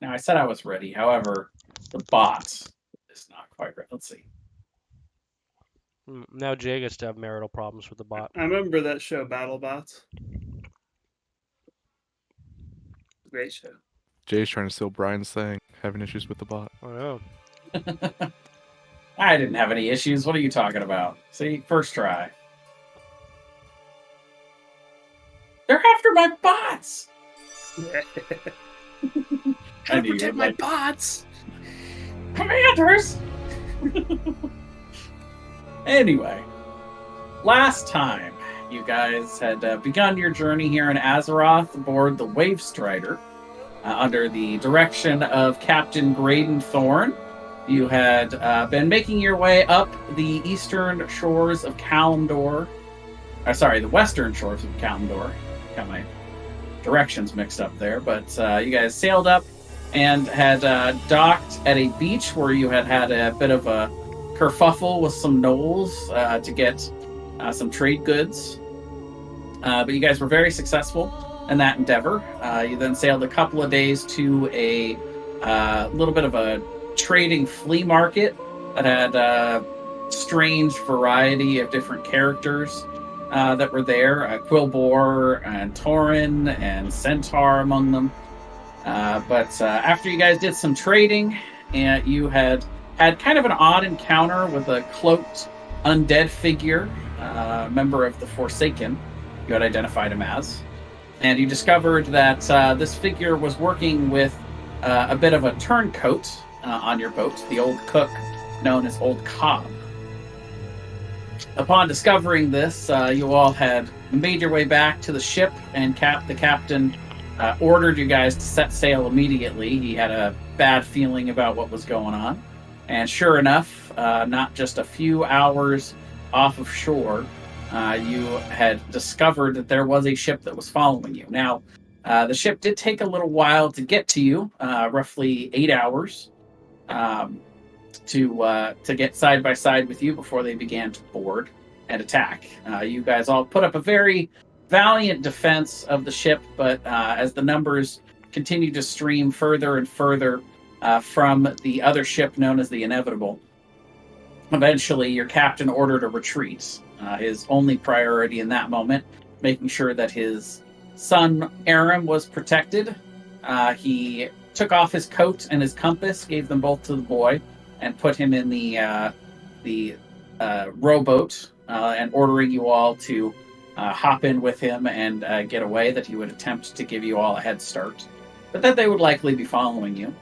Now, I said I was ready. However, the bot is not quite ready. Let's see. Now Jay gets to have marital problems with the bot. I remember that show, BattleBots. Great show. Jay's trying to steal Brian's thing, having issues with the bot. I know. I didn't have any issues. What are you talking about? See, first try. They're after my bots. I Gotta knew you protect would my like- bots. Commanders. Anyway, last time you guys had begun your journey here in Azeroth aboard the Wave Strider under the direction of Captain Graydon Thorne. You had been making your way up the eastern shores of Kalimdor. The western shores of Kalimdor. Got my directions mixed up there, but you guys sailed up and had docked at a beach where you had a bit of a kerfuffle with some gnolls to get some trade goods. But you guys were very successful in that endeavor. You then sailed a couple of days to a little bit of a trading flea market that had a strange variety of different characters that were there. Quilboar and Tauren and Centaur among them. But after you guys did some trading, and you had kind of an odd encounter with a cloaked undead figure, member of the Forsaken, you had identified him as. And you discovered that this figure was working with a bit of a turncoat on your boat, the old cook known as Old Cobb. Upon discovering this, you all had made your way back to the ship, and the captain ordered you guys to set sail immediately. He had a bad feeling about what was going on. And sure enough, not just a few hours off of shore, you had discovered that there was a ship that was following you. Now, the ship did take a little while to get to you, roughly 8 hours, to get side by side with you before they began to board and attack. You guys all put up a very valiant defense of the ship, but as the numbers continued to stream further and further from the other ship known as the Inevitable, eventually your captain ordered a retreat. His only priority in that moment, making sure that his son Aram was protected. He took off his coat and his compass, gave them both to the boy, and put him in the rowboat, and ordering you all to hop in with him and get away, that he would attempt to give you all a head start, but that they would likely be following you.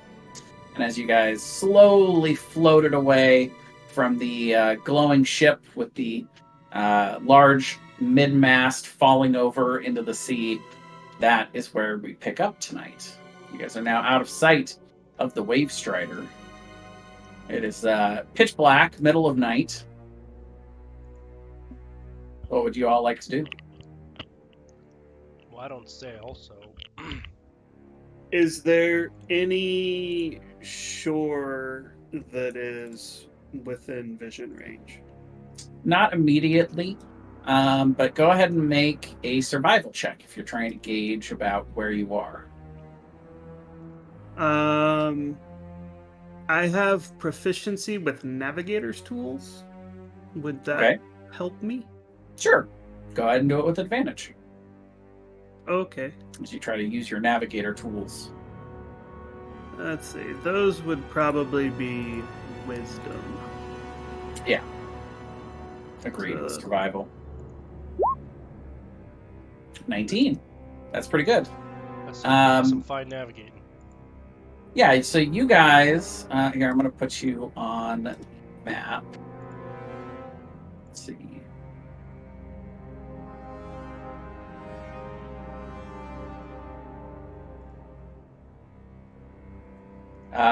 And as you guys slowly floated away from the glowing ship with the large mid-mast falling over into the sea, that is where we pick up tonight. You guys are now out of sight of the Wave Strider. It is pitch black, middle of night. What would you all like to do? Well, I don't sail, so. Is there any shore that is within vision range? Not immediately, but go ahead and make a survival check if you're trying to gauge about where you are. I have proficiency with navigator's tools. Would that Okay. help me? Sure. Go ahead and do it with advantage Okay. as you try to use your navigator tools. Let's see. Those would probably be wisdom. Yeah. Agreed. So- Survival. 19. That's pretty good. That's Um, some fine navigating. Yeah, so you guys, here, I'm going to put you on the map. Let's see.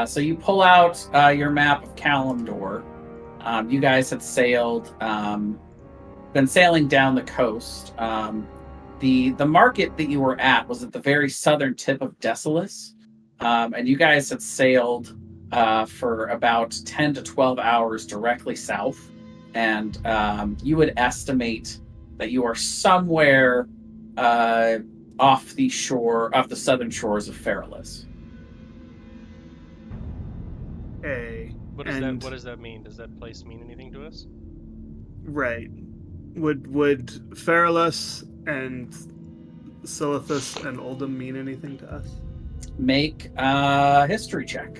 So you pull out your map of Kalimdor. You guys had sailed, been sailing down the coast. The market that you were at was at the very southern tip of Desolus. And you guys had sailed for about 10 to 12 hours directly south. And you would estimate that you are somewhere off the southern shores of Feralis. A. What does and, that What does that mean? Does that place mean anything to us? Right. Would Feralus and Silithus and Oldham mean anything to us? Make a history check.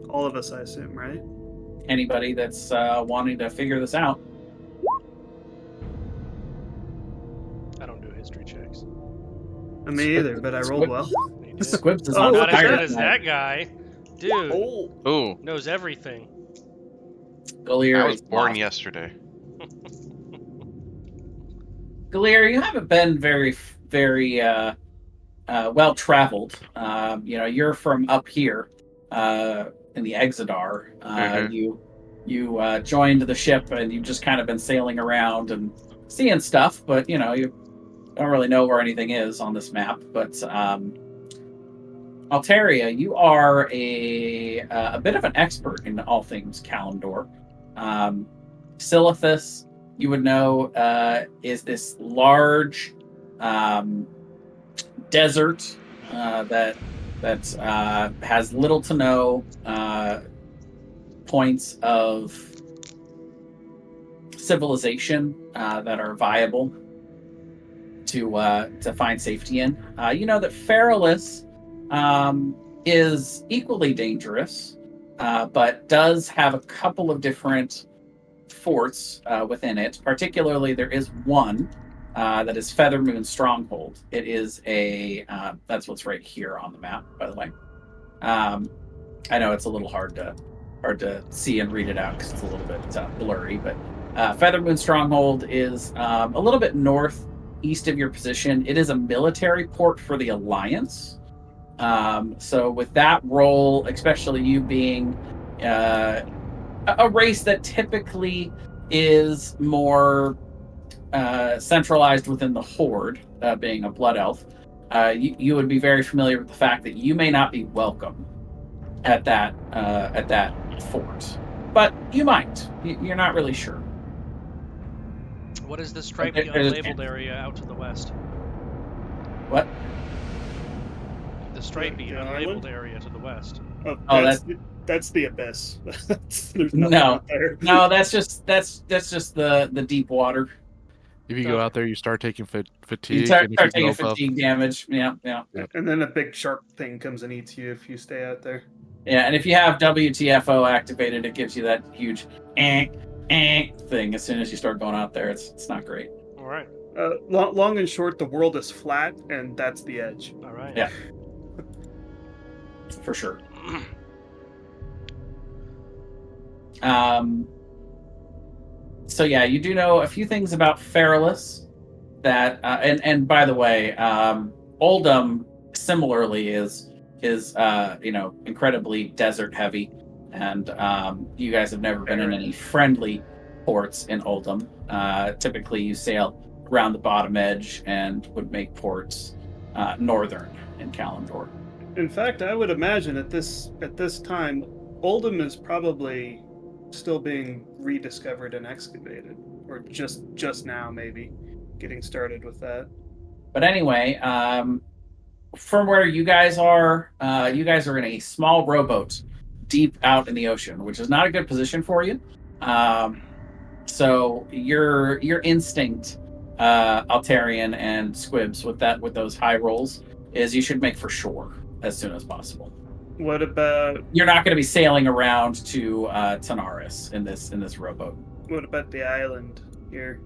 All of us, I assume, right? Anybody that's wanting to figure this out. I don't do history checks. Me either, but I rolled well. You did. Squibs is Oh, on look Not as at fire good as tonight. that guy. Dude Oh, Oh, knows everything. Galir I was is born lost. yesterday. Galir, you haven't been very well traveled. You're from up here in the Exodar. Mhm. You joined the ship and you've just kind of been sailing around and seeing stuff, but you don't really know where anything is on this map. But Altaria, you are a bit of an expert in all things Kalimdor. Silithus, you would know, is this large desert that has little to no points of civilization that are viable to find safety in. You know that Feralus is equally dangerous, but does have a couple of different forts within it. Particularly, there is one that is Feathermoon Stronghold. It is that's what's right here on the map, by the way. I know it's a little hard to see and read it out because it's a little bit blurry, but Feathermoon Stronghold is a little bit northeast of your position. It is a military port for the Alliance. So with that role, especially you being a race that typically is more centralized within the Horde, being a blood elf, you would be very familiar with the fact that you may not be welcome at that fort, but you might. You're not really sure. What is the stripy There's- unlabeled area out to the west? What? The stripy The unlabeled island? area to the west. oh, Oh, that's the abyss. There's nothing No. out there. No, that's just the deep water. If you go out there, you start taking fatigue. You start and if you taking go above- fatigue damage. Yeah. And then a big shark thing comes and eats you if you stay out there. Yeah, and if you have WTFO activated, it gives you that huge thing as soon as you start going out there. It's not great. All right. Long and short, the world is flat, and that's the edge. All right. Yeah. For sure. So yeah, you do know a few things about Feralus that, and by the way, Oldham similarly is incredibly desert heavy, and you guys have never been in any friendly ports in Oldham. Typically, you sail around the bottom edge and would make ports northern in Kalimdor. In fact, I would imagine at this time, Oldham is probably still being rediscovered and excavated, or just now maybe getting started with that. But anyway, from where you guys are in a small rowboat deep out in the ocean, which is not a good position for you. So your instinct, Altarian and Squibs, with those high rolls, is you should make for shore as soon as possible. What about You're not going to be sailing around to Tanaris in this rowboat. the island here?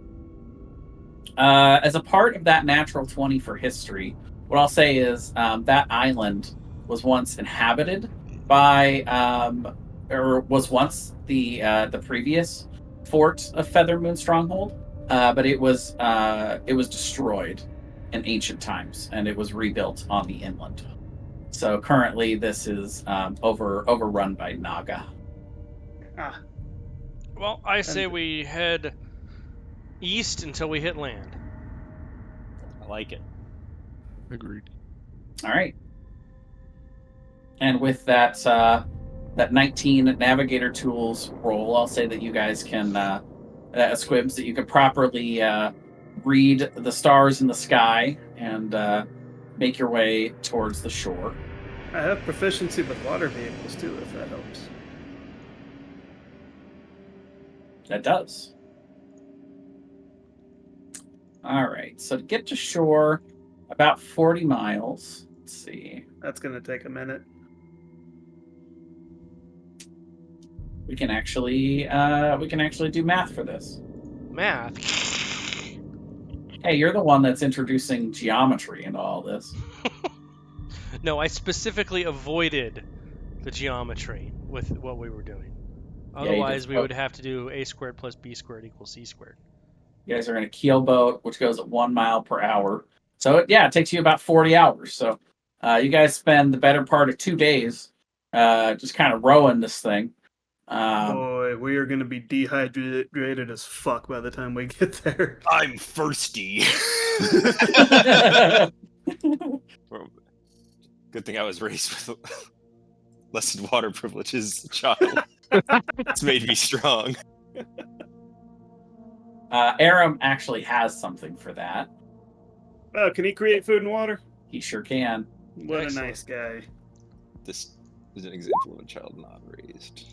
As a part of that natural 20 for history, what I'll say is that island was once inhabited by, or was once the previous fort of Feathermoon Stronghold, but it was destroyed in ancient times, and it was rebuilt on the inland. So currently, this is overrun by Naga. Ah, Well, I say we head east until we hit land. I like it. Agreed. All right. And with that 19 navigator tools roll, I'll say that you guys can Squibs, that you can properly read the stars in the sky and make your way towards the shore. I have proficiency with water vehicles too, if that helps. That does. All right. So to get to shore, about 40 miles. Let's see. That's gonna take a minute. We can actually do math for this. Math. Hey, you're the one that's introducing geometry into all this. No, I specifically avoided the geometry with what we were doing. Yeah, you Otherwise, just we put- would have to do a squared plus b squared equals c squared. You guys are in a keel boat, which goes at 1 mile per hour. So it takes you about 40 hours. So you guys spend the better part of 2 days just kind of rowing this thing. Boy, we are gonna be dehydrated as fuck by the time we get there. I'm thirsty. Well, good thing I was raised with lessened water privileges, child. It's made me strong. Aram actually has something for that. Oh, can he create food and water? He sure can. What Excellent. a nice guy. This is an example of a child not raised.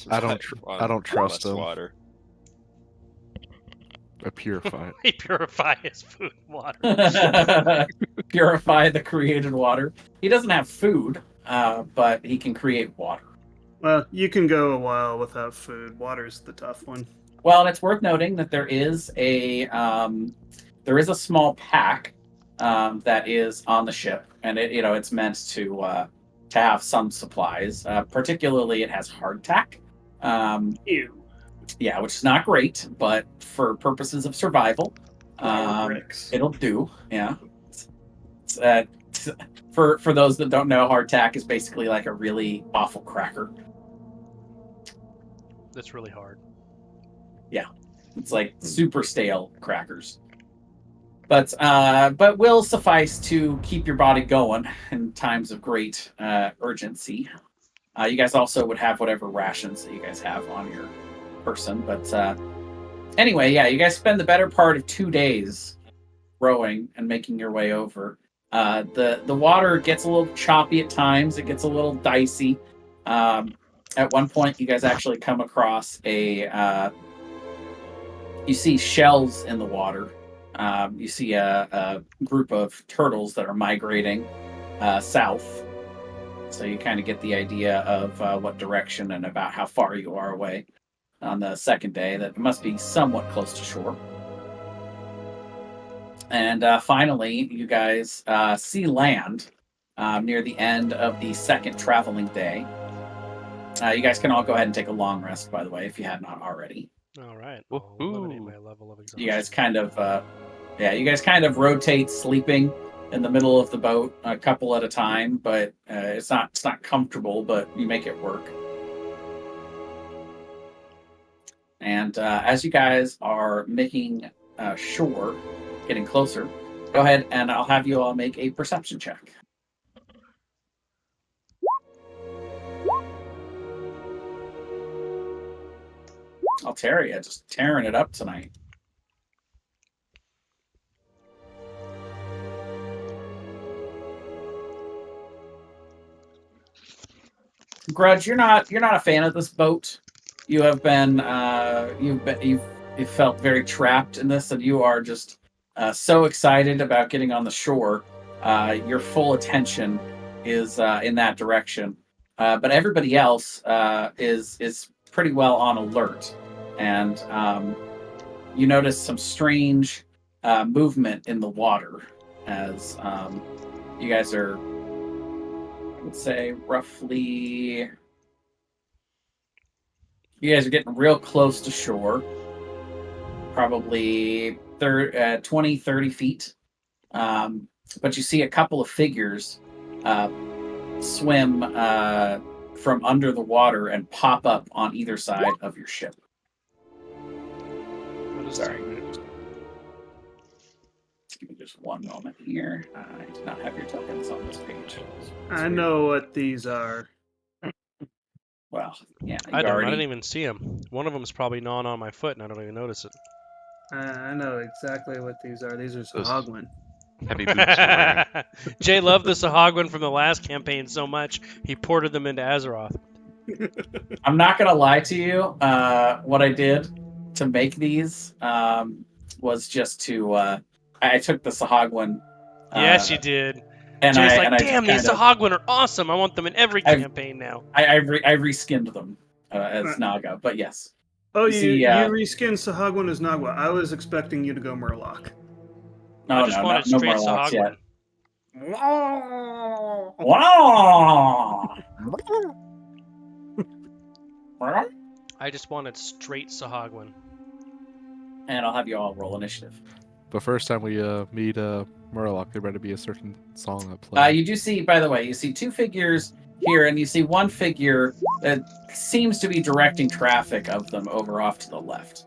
to I don't survive I don't on trust less him. water. I purify it. He purifies food and water. Purify the created water. He doesn't have food, but he can create water. Well, you can go a while without food. Water's the tough one. Well, and it's worth noting that there is a small pack that is on the ship, and it's meant to have some supplies. Particularly, it has hardtack. Ew. Yeah, which is not great, but for purposes of survival, Flour bricks. it'll do. Yeah. For those that don't know, hardtack is basically like a really awful cracker. That's really hard. It's like super stale crackers. But will suffice to keep your body going in times of great urgency. You guys also would have whatever rations that you guys have on your person. But anyway, yeah, you guys spend the better part of 2 days rowing and making your way over. The water gets a little choppy at times. It gets a little dicey. At one point, you guys actually come across you see shells in the water. You see a group of turtles that are migrating south. So you kind of get the idea of what direction and about how far you are away on the second day. That it must be somewhat close to shore. And finally, you guys see land near the end of the second traveling day. You guys can all go ahead and take a long rest, by the way, if you had not already. All right. I'll eliminate Woohoo. my level of exhaustion. You guys kind of rotate sleeping in the middle of the boat, a couple at a time, but it's not comfortable, but you make it work. And as you guys are making shore, getting closer, go ahead and I'll have you all make a perception check. Altaria just tearing it up tonight. Grudge, you're not a fan of this boat. You have been you've felt very trapped in this, and you are just so excited about getting on the shore. Your full attention is in that direction, but everybody else is pretty well on alert, and you notice some strange movement in the water as you guys are, I would say, roughly. You guys are getting real close to shore, probably 20, 30 feet. But you see a couple of figures swim from under the water and pop up on either side of your ship. What is Sorry. that? Give me just one moment here. I do not have your tokens on this page. I know what these are. Well, yeah, I you didn't even see him. One of them's probably gnawing on my foot, and I don't even notice it. I know exactly what these are. These are Those- Sahagwin. heavy boots you're wearing. Jay loved the Sahagwan from the last campaign so much, he ported them into Azeroth. I'm not gonna lie to you. What I did to make these was just to I took the Sahagwan. Yes, you did. And Jay's I like, and I damn, these Sahagwan are awesome. I want them in every campaign now. I reskinned them as Naga, but yes. Oh, You you see, reskinned Sahagwan as Nagwa. I was expecting you to go Murloc. No, I just wanted no straight more locks Sahagwan. yet. Wow! I just wanted straight Sahagwan. And I'll have you all roll initiative. The first time we meet Murloc, there better be a certain song that plays. You do see, by the way, you see two figures here, and you see one figure that seems to be directing traffic of them over off to the left.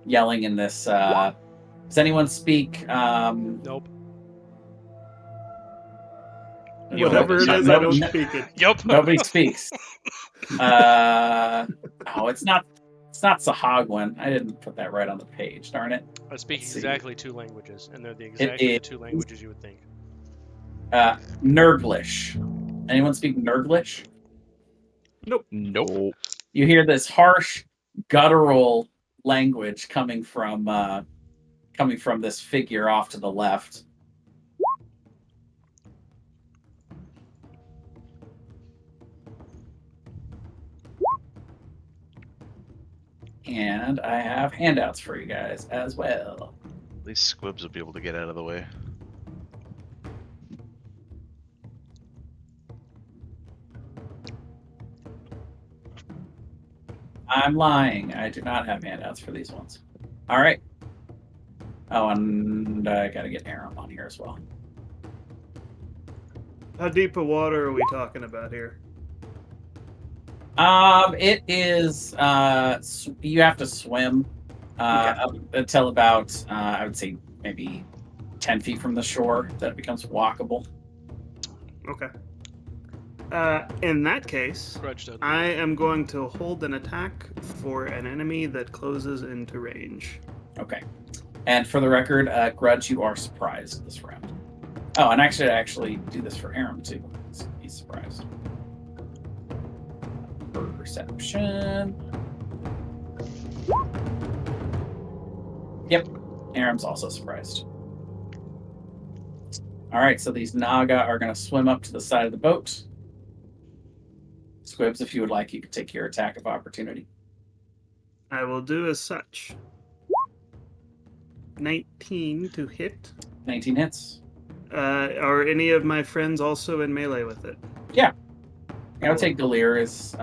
Yelling in this, does anyone speak, Nope. Whatever it is, I don't speak it. Yup. Nobody speaks. Oh, it's not Sahagwan. I didn't put that right on the page, darn it. I speak Let's see. exactly 2 languages, and they're exactly the 2 languages you would think. Nurglish. Anyone speak Nurglish? Nope. You hear this harsh, guttural language coming from this figure off to the left. And I have handouts for you guys as well. At least Squibs will be able to get out of the way. I'm lying. I do not have handouts for these ones. All right. Oh, and I gotta get Aram on here as well. How deep of water are we talking about here? It is. You have to swim up until about I would say maybe 10 feet from the shore. That becomes walkable. Okay. In that case, Grudge doesn't. I am going to hold an attack for an enemy that closes into range. Okay. And for the record, Grudge, you are surprised this round. Oh, and actually, I actually do this for Aram too. So he's surprised. Perception. Yep, Aram's also surprised. All right, so these Naga are going to swim up to the side of the boat. Squibs, if you would like, you could take your attack of opportunity. I will do as such. 19 to hit. 19 hits. Are any of my friends also in melee with it? I would take Galir as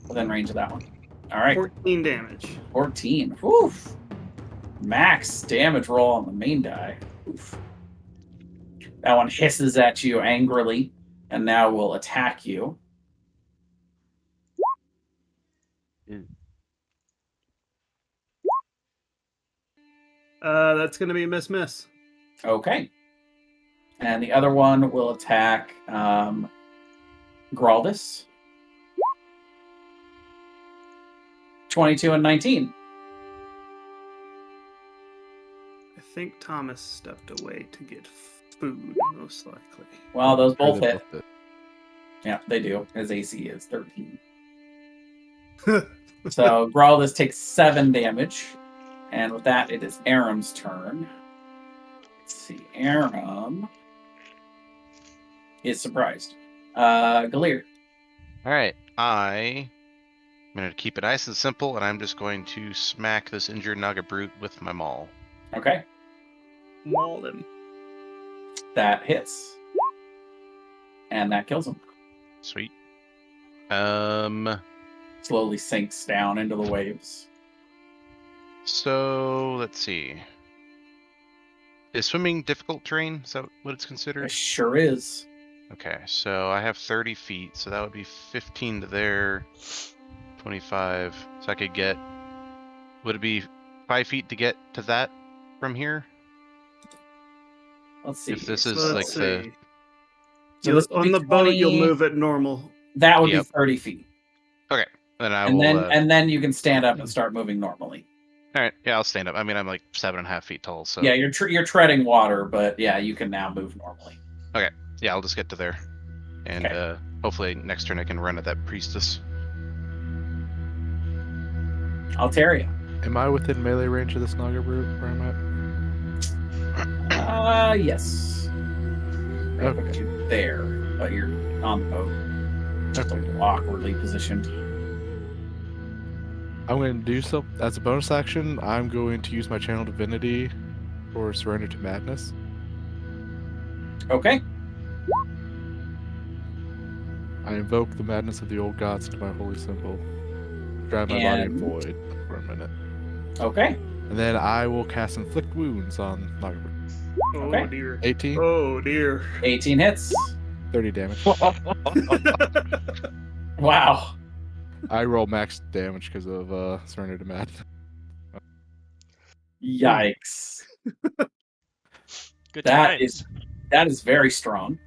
within range of that one. All right. 14 damage. 14. Oof. Max damage roll on the main die. Oof. That one hisses at you angrily and now will attack you. That's going to be a miss. Okay. And the other one will attack Graldus. 22 and 19. I think Thomas stepped away to get food, most likely. Well, those both They hit. Yeah, they do. His AC is 13. So Graldus takes 7 damage. And with that, it is Aram's turn. Let's see. Aram is surprised. Galir. Alright, I'm going to keep it nice and simple, and I'm just going to smack this injured Naga Brute with my maul. Okay. Maul him. That hits. And that kills him. Sweet. Slowly sinks down into the waves. So, let's see. Is swimming difficult terrain? Is that what it's It considered? sure is. Okay, so I have 30 feet, so that would be 15 to there, 25. So I could get, would it be 5 feet to get to that from here? Let's see. If this is So like let's the, see. So this would On be the boat, 20. you'll move at normal. That would Yep. be 30 feet. okay, then I And will, then you can stand up and start moving normally. All right, yeah, I'll stand up. I mean, I'm like 7.5 feet tall, so Yeah, you're treading water, but yeah, you can now move normally. yeah, I'll just get to there, and Okay. hopefully next turn I can run at that priestess. Altaria. Am I within melee range of this Naga brute where I'm at? Yes. I Okay. put you there, but you're on the boat. Just a Okay. little awkwardly positioned. I'm going to do so. As a bonus action, I'm going to use my Channel Divinity for Surrender to Madness. Okay. I invoke the madness of the old gods into my holy symbol. Drive my body And void for a minute. okay. And then I will cast Inflict Wounds on Naga brute. Oh Okay. dear. 18, Oh dear. 18 hits. 30 damage. Wow. I roll max damage because of Surrender to Madness. Yikes. Good That times. is very strong.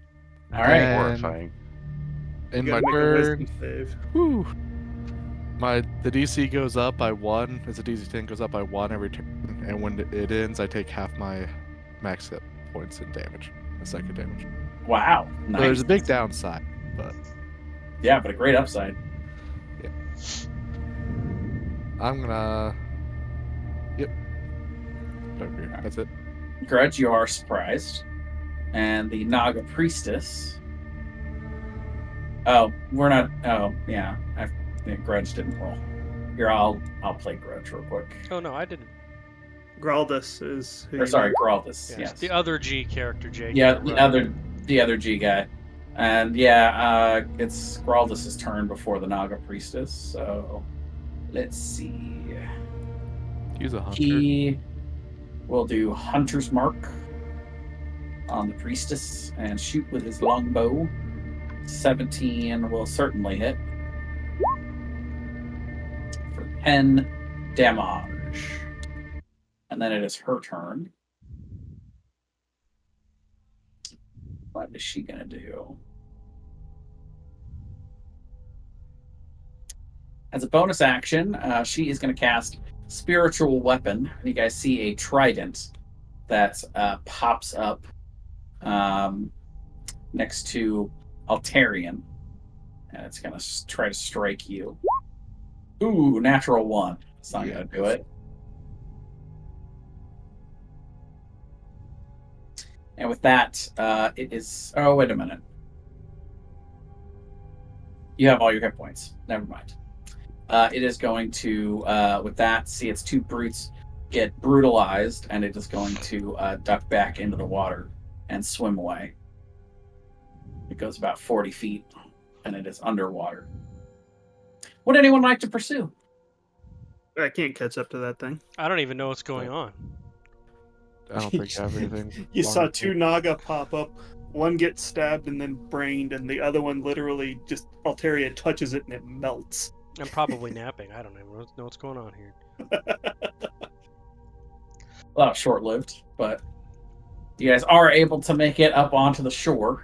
All right. And Horrifying. in You my gotta make a wisdom turn, save. whew, the DC goes up by 1. As a DC 10 goes up by 1 every turn, and when it ends, I take half my max hit points in damage, psychic damage. Wow. So Nice. there's a big downside, but Yeah, but a great upside. I'm gonna. Yep. Over here. That's it. Grudge, you are surprised. And the Naga Priestess. Oh, we're not. Oh, yeah. Grudge didn't roll. Here, I'll play Grudge real quick. Oh no, I didn't. Graldus is who Or you sorry, mean. Graldus. Yes, Yes. the other G character, Jake. Yeah, your brother. the other G guy. And yeah, it's Graldus' turn before the Naga Priestess. So let's see. Use a hunter. He will do Hunter's Mark on the Priestess and shoot with his longbow. 17 will certainly hit for 10 damage. And then it is her turn. What is she going to do? As a bonus action, she is going to cast Spiritual Weapon. You guys see a trident that pops up next to Altarian. And it's going to try to strike you. Ooh, natural 1. It's not going to do it. And with that, it is... Oh, wait a minute. You have all your hit points. Never mind. It is going to, with that, see its 2 brutes get brutalized, and it is going to duck back into the water and swim away. It goes about 40 feet, and it is underwater. Would anyone like to pursue? I can't catch up to that thing. I don't even know what's going on. I don't think I have anything. You saw longer 2 than- Naga pop up. One gets stabbed and then brained, and the other one literally just Altaria touches it and it melts. I'm probably napping. I don't even know what's going on here. Well, short-lived, but you guys are able to make it up onto the shore.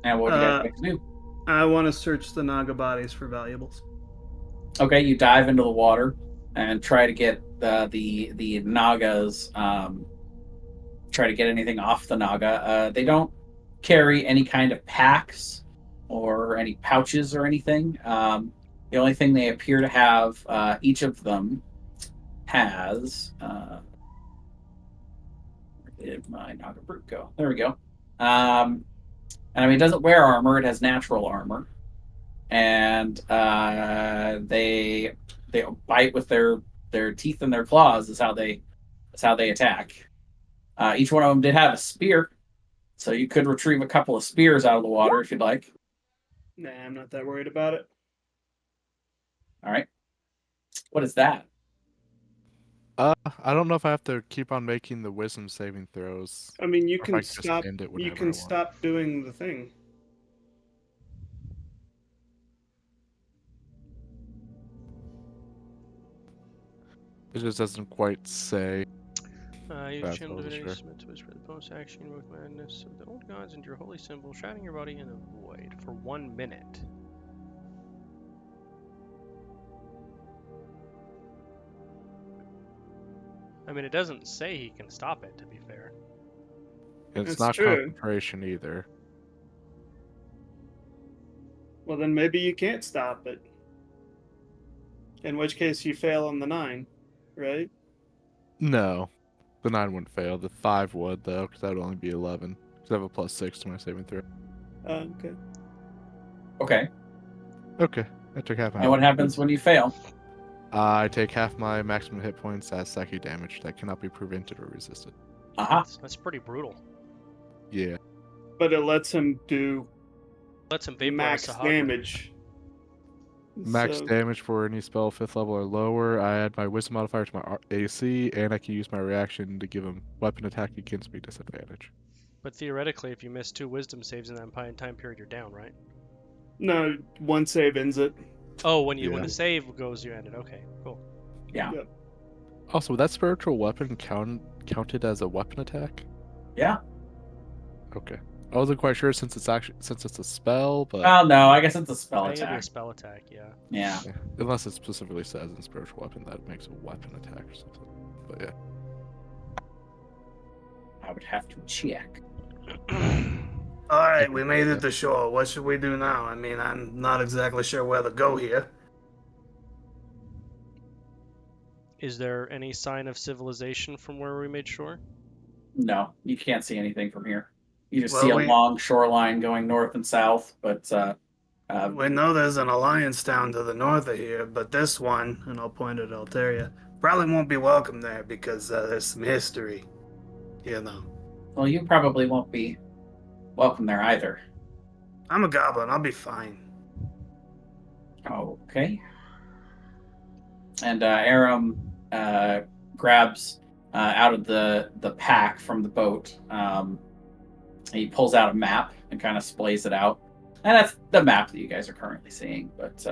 And what do you guys like to do? I want to search the Naga bodies for valuables. Okay, you dive into the water and try to get the Nagas. Try to get anything off the Naga. They don't carry any kind of packs or any pouches or anything. The only thing they appear to have, each of them has. Where did my Naga brute go? There we go. And I mean, it doesn't wear armor; it has natural armor, and they bite with their teeth and their claws. Is how they attack. Each one of them did have a spear, so you could retrieve a couple of spears out of the water if you'd like. Nah, I'm not that worried about it. All right. What is that? I don't know if I have to keep on making the wisdom saving throws. I mean, you Or if I can can just stop. end it You whenever I can want. stop doing the thing. It just doesn't quite say. Use That's channel what I wasn't divinity sure. submit to whisper the bonus action with madness of the old gods into your holy symbol, shining your body in the void for 1 minute. I mean, it doesn't say he can stop it, to be fair. And it's That's not true. concentration either. Well, then maybe you can't stop it. In which case you fail on the 9, right? No, the 9 wouldn't fail. The 5 would though, because that would only be 11. Because I have a +6 to my saving throw. Okay. Okay. Okay, I took half my. And what happens when you fail? I take half my maximum hit points as psychic damage that cannot be prevented or resisted. Aha. That's pretty brutal. Yeah. But it lets him do Lets him vaporize max Sahagrin. damage. Max So- damage for any spell 5th level or lower. I add my wisdom modifier to my AC, and I can use my reaction to give him weapon attack against me disadvantage. But theoretically, if you miss 2 wisdom saves in that time period, you're down, right? No, one save ends it. Oh, when Yeah. the save goes, you end it. Okay, cool. Yeah. Yep. Also, would that spiritual weapon counted as a weapon attack? Yeah. Okay. I wasn't quite sure since it's a spell, but Well, no, I guess it's a spell I think it'd be a attack. spell attack, yeah. Yeah. yeah, unless it specifically says in spiritual weapon that it makes a weapon attack or something. But yeah. I would have to check. All right, we made it to shore. What should we do now? I mean, I'm not exactly sure where to go here. Is there any sign of civilization from where we made shore? No, you can't see anything from here. You just Well, see a we- long shoreline going north and south, but We know there's an alliance town to the north of here, but this one, and I'll point at Alteria, probably won't be welcome there because there's some history, you know. well, you probably won't be welcome there either. I'm a goblin. I'll be fine. Okay. And Aram grabs out of the pack from the boat. He pulls out a map and kind of splays it out. And that's the map that you guys are currently seeing. But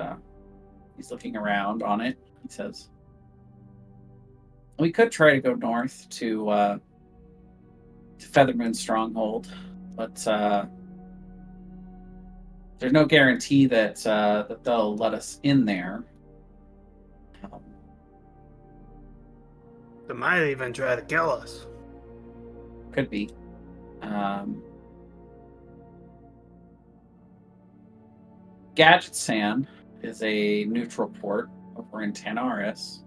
he's looking around on it. He says, we could try to go north to Feathermoon Stronghold, but there's no guarantee that that they'll let us in there. They might even try to kill us. Could be. Gadget Sand is a neutral port over in Tanaris.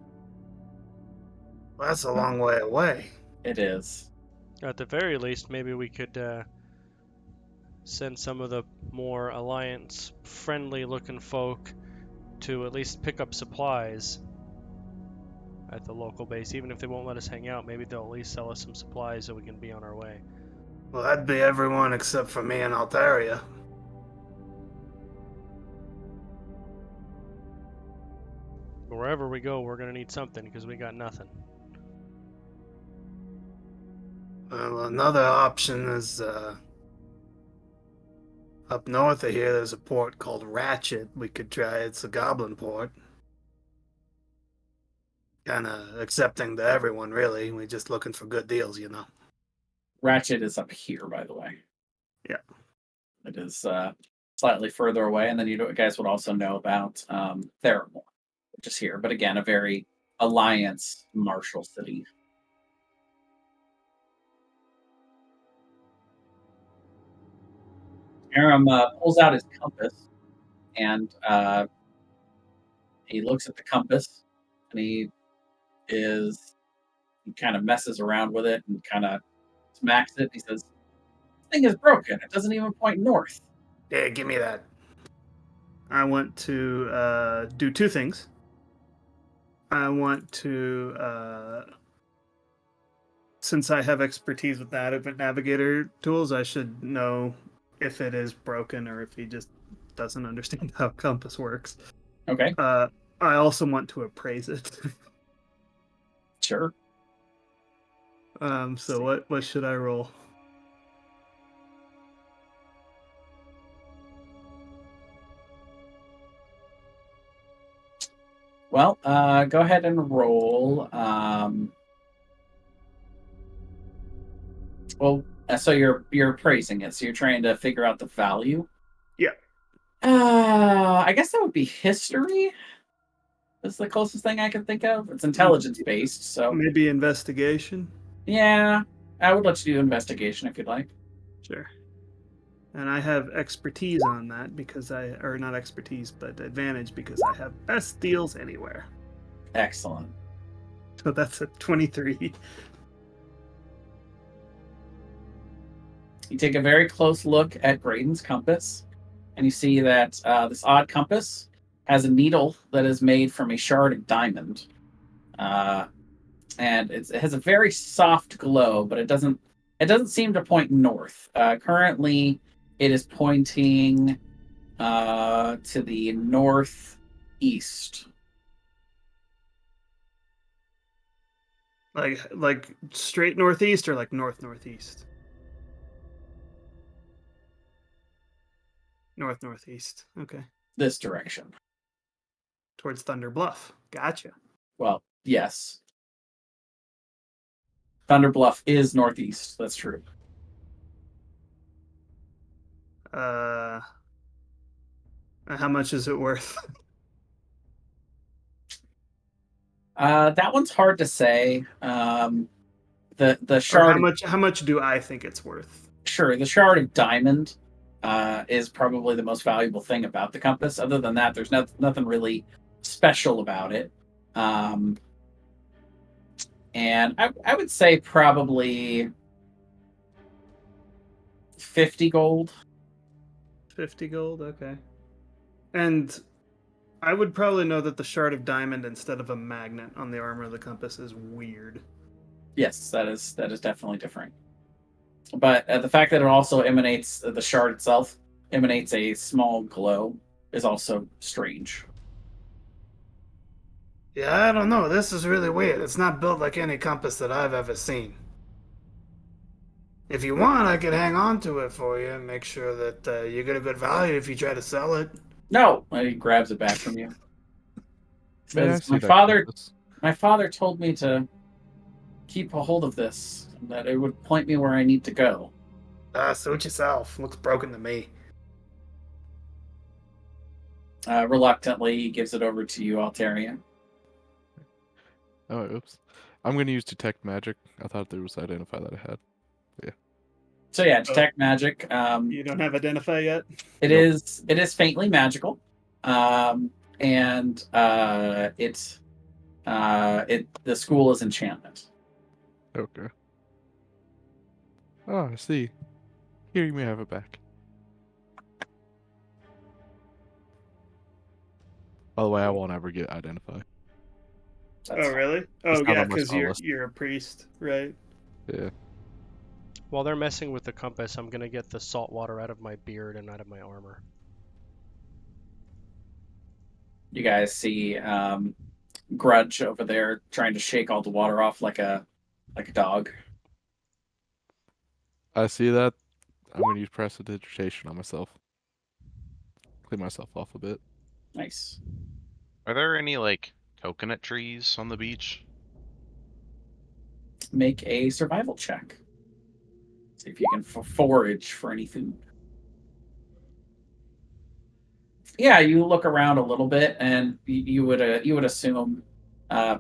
Well, that's a long way away. It is. At the very least, maybe we could send some of the more alliance-friendly looking folk to at least pick up supplies at the local base. Even if they won't let us hang out, maybe they'll at least sell us some supplies so we can be on our way. Well, that'd be everyone except for me and Altaria. But wherever we go, we're gonna need something because we got nothing. Well, another option is up north of here. There's a port called Ratchet. We could try. It's a goblin port. Kind of accepting to everyone, really. We're just looking for good deals, you know. Ratchet is up here, by the way. Yeah. It is slightly further away, and then you guys would also know about Theramore, which is here. But again, a very alliance martial city. Aram pulls out his compass, and he looks at the compass, and he kind of messes around with it and kind of smacks it. He says, "This thing is broken. It doesn't even point north." Yeah, give me that. I want to do two things. I want to, since I have expertise with navigator tools, I should know if it is broken or if he just doesn't understand how compass works. Okay, I also want to appraise it. sure. So what should I roll? Well, go ahead and roll. So you're appraising it. So you're trying to figure out the value. Yeah. I guess that would be history. That's the closest thing I can think of. It's intelligence based, so Maybe investigation. yeah, I would let you do investigation if you'd like. Sure. And I have expertise on that because or not expertise, but advantage because I have best deals anywhere. Excellent. So that's a 23. You take a very close look at Graydon's compass, and you see that this odd compass has a needle that is made from a shard of diamond, and it has a very soft glow, but it doesn't seem to point north. Currently, it is pointing to the northeast. Like straight northeast or like northeast? Northeast. Okay. This direction. Towards Thunder Bluff. Gotcha. Well, yes. Thunder Bluff is northeast. That's true. How much is it worth? That one's hard to say. The Or shard. how much do I think it's worth? Sure, the shard of diamond is probably the most valuable thing about the compass. Other than that, there's nothing really special about it. And I would say probably 50 gold. 50 gold, okay. And I would probably know that the shard of diamond instead of a magnet on the armor of the compass is weird. Yes, that is definitely different. But the fact that it also emanates, the shard itself emanates a small glow is also strange. Yeah, I don't know. This is really weird. It's not built like any compass that I've ever seen. If you want, I could hang on to it for you and make sure that you get a good value if you try to sell it. No, he grabs it back from you. Man, I Says, see my that father compass. My father told me to keep a hold of this, that it would point me where I need to go. Suit yourself. Looks broken to me. Reluctantly, he gives it over to you, Altarian. Oh, oops. I'm going to use detect magic. I thought there was identify that I had. So yeah, detect magic. You don't have identify yet? It Nope. is faintly magical, and the school is enchantment. Okay. Oh, I see. Here, you may have it back. By the way, I won't ever get identify. That's fine. Really? It's Oh, not yeah, on my because spell list. you're a priest, right? Yeah. While they're messing with the compass, I'm gonna get the salt water out of my beard and out of my armor. You guys see Grudge over there trying to shake all the water off like a dog. I see that. I'm going to use prestidigitation on myself. Clean myself off a bit. Nice. Are there any like coconut trees on the beach? Make a survival check. See if you can forage for any food. Yeah, you look around a little bit, and you would assume,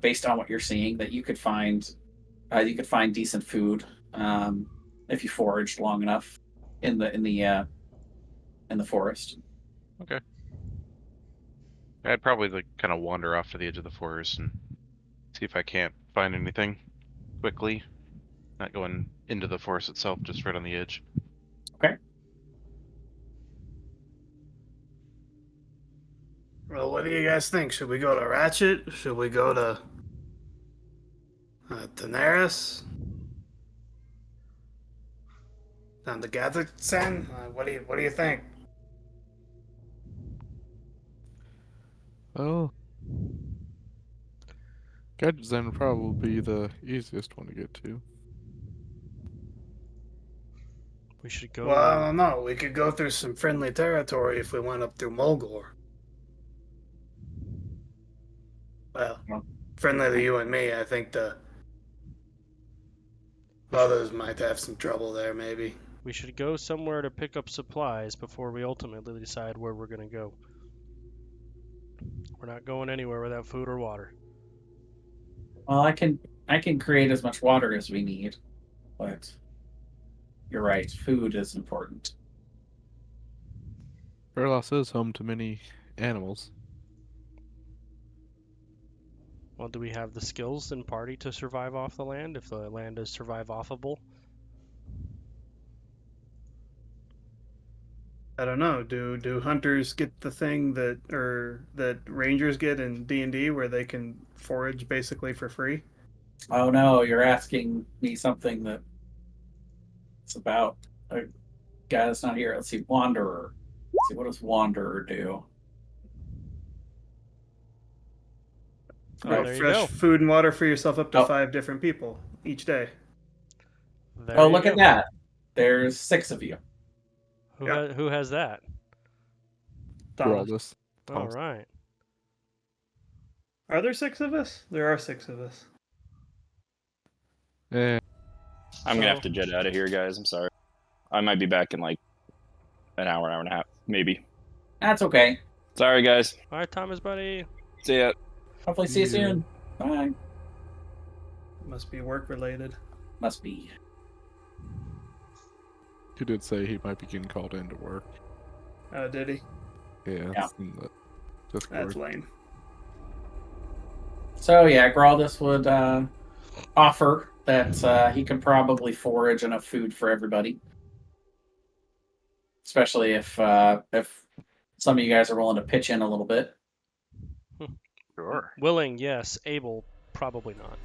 based on what you're seeing, that you could find decent food if you foraged long enough in the forest. Okay. I'd probably like kind of wander off to the edge of the forest and see if I can't find anything quickly. Not going into the forest itself, just right on the edge. Okay. Well, what do you guys think? Should we go to Ratchet? Should we go to Daenerys? Down to Gathexan? What do you think? Well, Gadgetzan would probably be the easiest one to get to. We should go. Well, I don't know. We could go through some friendly territory if we went up through Mulgore. Well, Well, friendly to you and me, I think the others might have some trouble there, maybe. We should go somewhere to pick up supplies before we ultimately decide where we're gonna go. We're not going anywhere without food or water. Well, I can create as much water as we need, but you're right. Food is important. Verlos is home to many animals. Well, do we have the skills in party to survive off the land if the land is survive offable? I don't know. Do hunters get the thing that rangers get in D&D where they can forage basically for free? Oh no, you're asking me something that it's about a guy that's not here. Let's see, Wanderer. Let's see, what does Wanderer do? Oh, Oh, there you fresh go. food and water for yourself up to Oh. 5 different people each day. There Oh, you look go. at that. There's 6 of you. Who has that? Thomas. Geraldus. All right. Are there 6 of us? There are 6 of us. Eh, I'm gonna have So- to jet out of here, guys. I'm sorry. I might be back in like an hour and a half, maybe. That's okay. Sorry, guys. All right, Thomas, buddy. See ya. Hopefully see you Yeah. soon. Bye. Must be work related. Must be. he did say he might be getting called into work. Oh, did he? Yeah, Yeah. it's in the Discord. That's lame. So yeah, Graldus would offer that he could probably forage enough food for everybody, especially if some of you guys are willing to pitch in a little bit. Sure. Willing, yes. Able, probably not.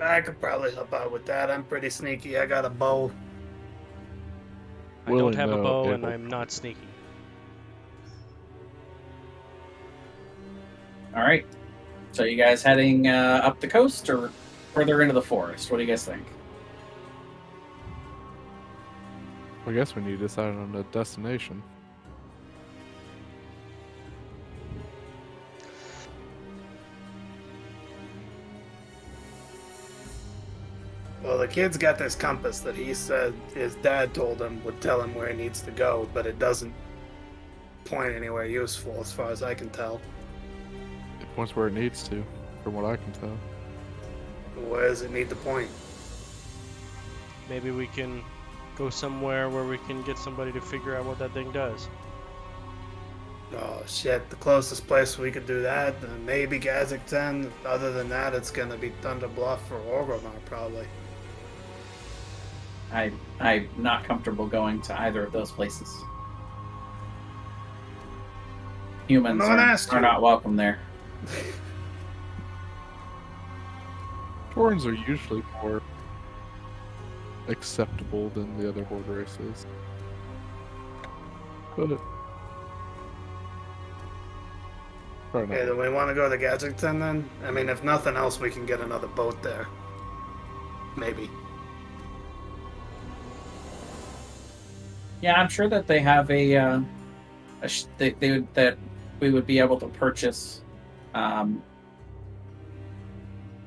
I could probably help out with that. I'm pretty sneaky. I got a bow. I don't Willing, have a no, bow, and able. I'm not sneaky. All right. So you guys heading up the coast or further into the forest? What do you guys think? I guess we need to decide on a destination. Well, the kid's got this compass that he said his dad told him would tell him where he needs to go, but it doesn't point anywhere useful as far as I can tell. It points where it needs to, from what I can tell. Where does it need to point? Maybe we can go somewhere where we can get somebody to figure out what that thing does. Oh shit, the closest place we could do that, maybe Kazakhstan. Other than that, it's gonna be Thunder Bluff or Orgrimmar, probably. I'm not comfortable going to either of those places. Humans No one asked are you. not welcome there. Taurens are usually more acceptable than the other horde races. But probably Okay, not. then we want to go to Kazakhstan then? I mean, if nothing else, we can get another boat there. Maybe. Yeah, I'm sure that they have that we would be able to purchase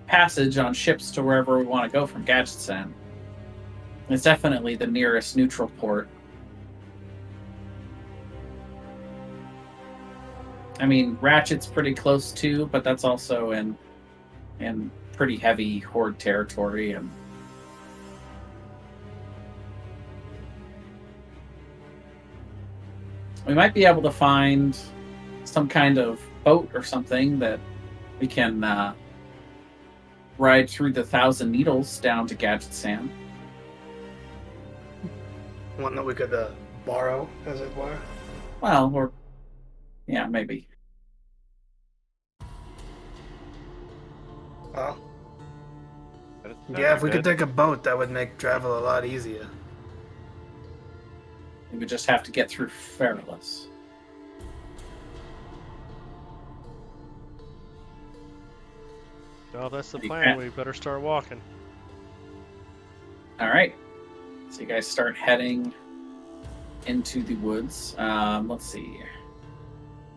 passage on ships to wherever we want to go from Gadgetzan. It's definitely the nearest neutral port. I mean, Ratchet's pretty close too, but that's also in pretty heavy horde territory, and we might be able to find some kind of boat or something that we can ride through the Thousand Needles down to Gadgetzan. One that we could borrow, as it were. Well, or yeah, maybe. Well, That'd yeah, be if we could good. take a boat, that would make travel a lot easier. We would just have to get through Feralus. Well, if that's the You plan, can't- we better start walking. All right. So you guys start heading into the woods. Let's see.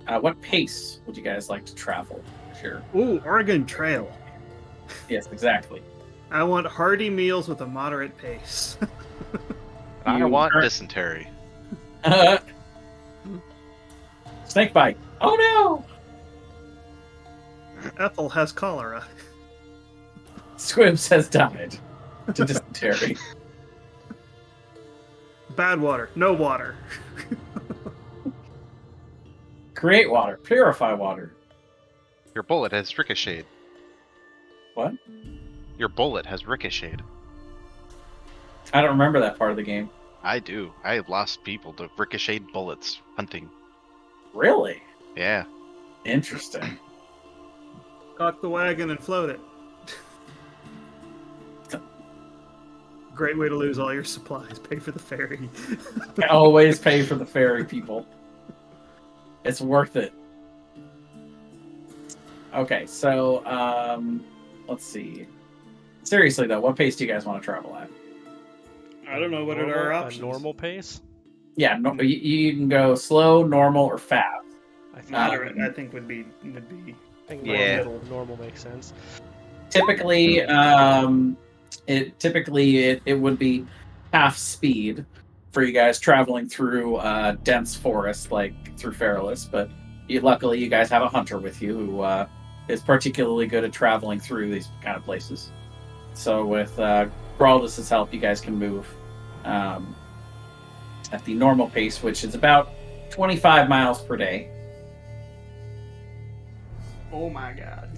What pace would you guys like to travel? Sure. Ooh, Oregon Trail. Yes, exactly. I want hearty meals with a moderate pace. I You want are- dysentery. Snake bite. Oh no! Ethel has cholera. Squibs has died to dysentery. Bad water. No water. Create water. Purify water. Your bullet has ricocheted. What? Your bullet has ricocheted. I don't remember that part of the game. I do. I have lost people to ricocheted bullets hunting. Really? Yeah. Interesting. Cock the wagon and float it. Great way to lose all your supplies. Pay for the ferry. Always pay for the ferry, people. It's worth it. Okay, so let's see. Seriously though, what pace do you guys want to travel at? I don't know what are our options. A normal pace? Yeah, you can go slow, normal, or fast. I think Moderate, I think would be. I think Yeah. normal makes sense. Typically, it would be half speed for you guys traveling through dense forest like through Feralus, but luckily you guys have a hunter with you who is particularly good at traveling through these kind of places. So with Graldus' help, you guys can move at the normal pace, which is about 25 miles per day. Oh my god.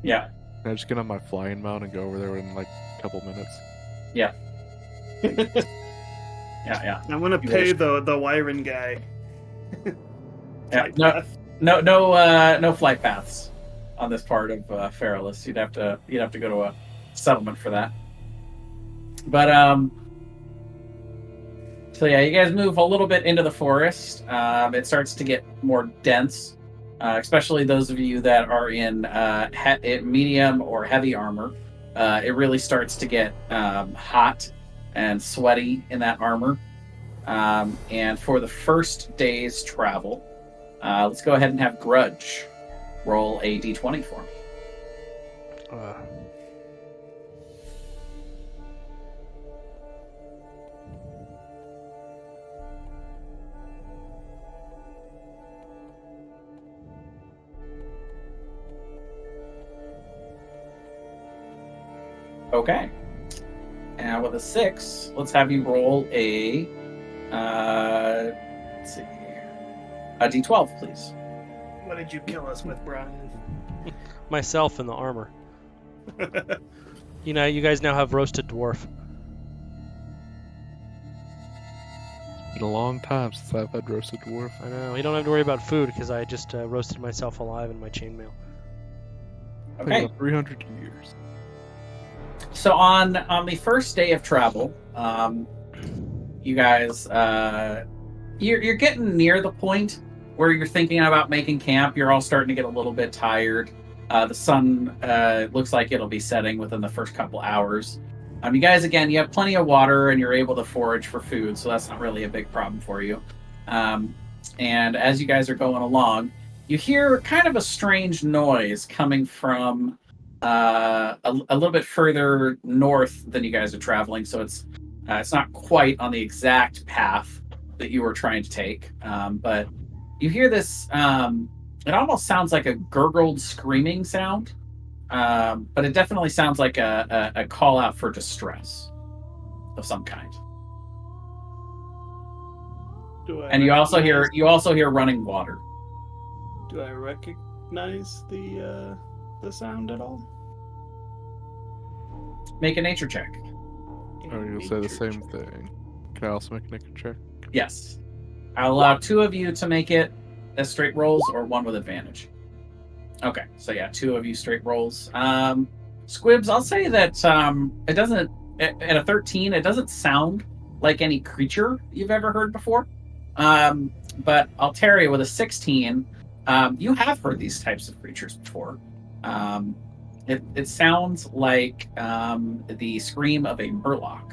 Yeah. Can I just get on my flying mount and go over there in like a couple minutes? Yeah. Yeah. I'm gonna pay the Wyron guy. Yeah. Flight No, path. no flight paths on this part of Feralus. You'd have to go to a settlement for that. But so yeah, you guys move a little bit into the forest. It starts to get more dense, especially those of you that are in medium or heavy armor. It really starts to get hot and sweaty in that armor. And for the first day's travel, let's go ahead and have Grudge roll a d20 for me. Okay. And with a 6, let's have you roll a let's see, a d12, please. What did you kill us with, Brian? Myself in the armor. You know, you guys now have roasted dwarf. It's been a long time since I've had roasted dwarf. I know. You don't have to worry about food because I just roasted myself alive in my chainmail. Okay. About 300 years. So on the first day of travel, you guys you're getting near the point where you're thinking about making camp. You're all starting to get a little bit tired. The sun looks like it'll be setting within the first couple hours. You guys, again, you have plenty of water and you're able to forage for food, so that's not really a big problem for you. And as you guys are going along, you hear kind of a strange noise coming from a little bit further north than you guys are traveling, so it's not quite on the exact path that you were trying to take. But you hear this, it almost sounds like a gurgled screaming sound, but it definitely sounds like a call out for distress of some kind. And you also hear running water. Do I recognize the sound at all? Make a nature check. Oh, you'll say the same thing. Can I also make a nature check? Yes. I'll allow 2 of you to make it as straight rolls or 1 with advantage. Okay, so yeah, 2 of you straight rolls. Squibs, I'll say that it doesn't, at a 13, it doesn't sound like any creature you've ever heard before. But Alteria with a 16, you have heard these types of creatures before. It sounds like the scream of a murloc.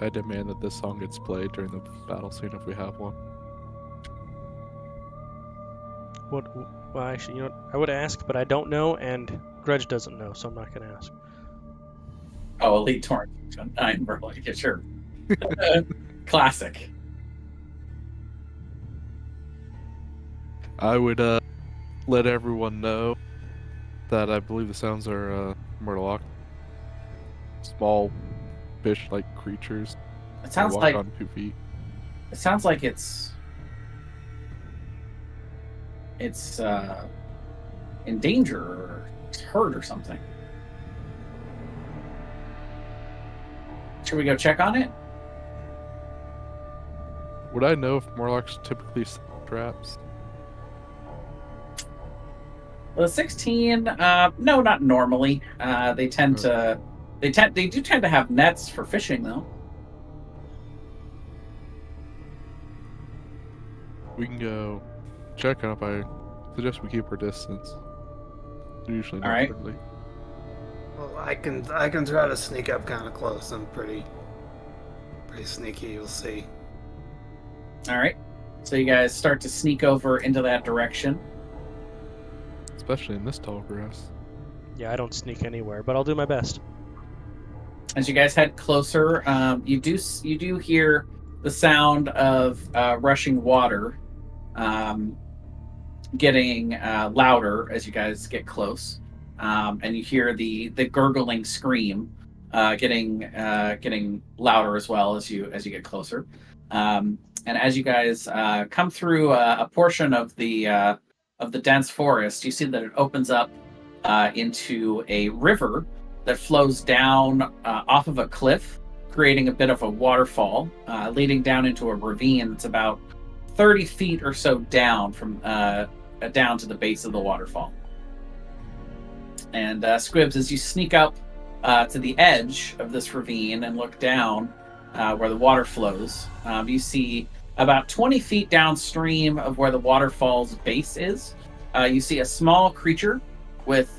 I demand that this song gets played during the battle scene if we have one. Well, actually, you know, I would ask, but I don't know, and Grudge doesn't know, so I'm not going to ask. Oh, Elite Torrent 9, bro. Yeah, sure. Classic. I would let everyone know that I believe the sounds are Murloc. Small fish-like creatures. It They sounds walk like on 2 feet. it sounds like it's in danger or it's hurt or something. Should we go check on it? Would I know if Murlocs typically set traps? Well, the 16, no, not normally. They tend to, they do tend to have nets for fishing, though. We can go check on it. I suggest we keep our distance. They're usually not Alright. friendly. Well, I can try to sneak up kind of close. I'm pretty sneaky. You'll see. All right. So you guys start to sneak over into that direction. Especially in this tall grass. Yeah, I don't sneak anywhere, but I'll do my best. As you guys head closer, you do hear the sound of rushing water, getting louder as you guys get close, and you hear the gurgling scream getting louder as well as you get closer. And as you guys come through a portion of the dense forest, you see that it opens up into a river that flows down off of a cliff, creating a bit of a waterfall, leading down into a ravine that's about 30 feet or so down from down to the base of the waterfall. And Squibs, as you sneak up to the edge of this ravine and look down where the water flows, you see about 20 feet downstream of where the waterfall's base is, you see a small creature with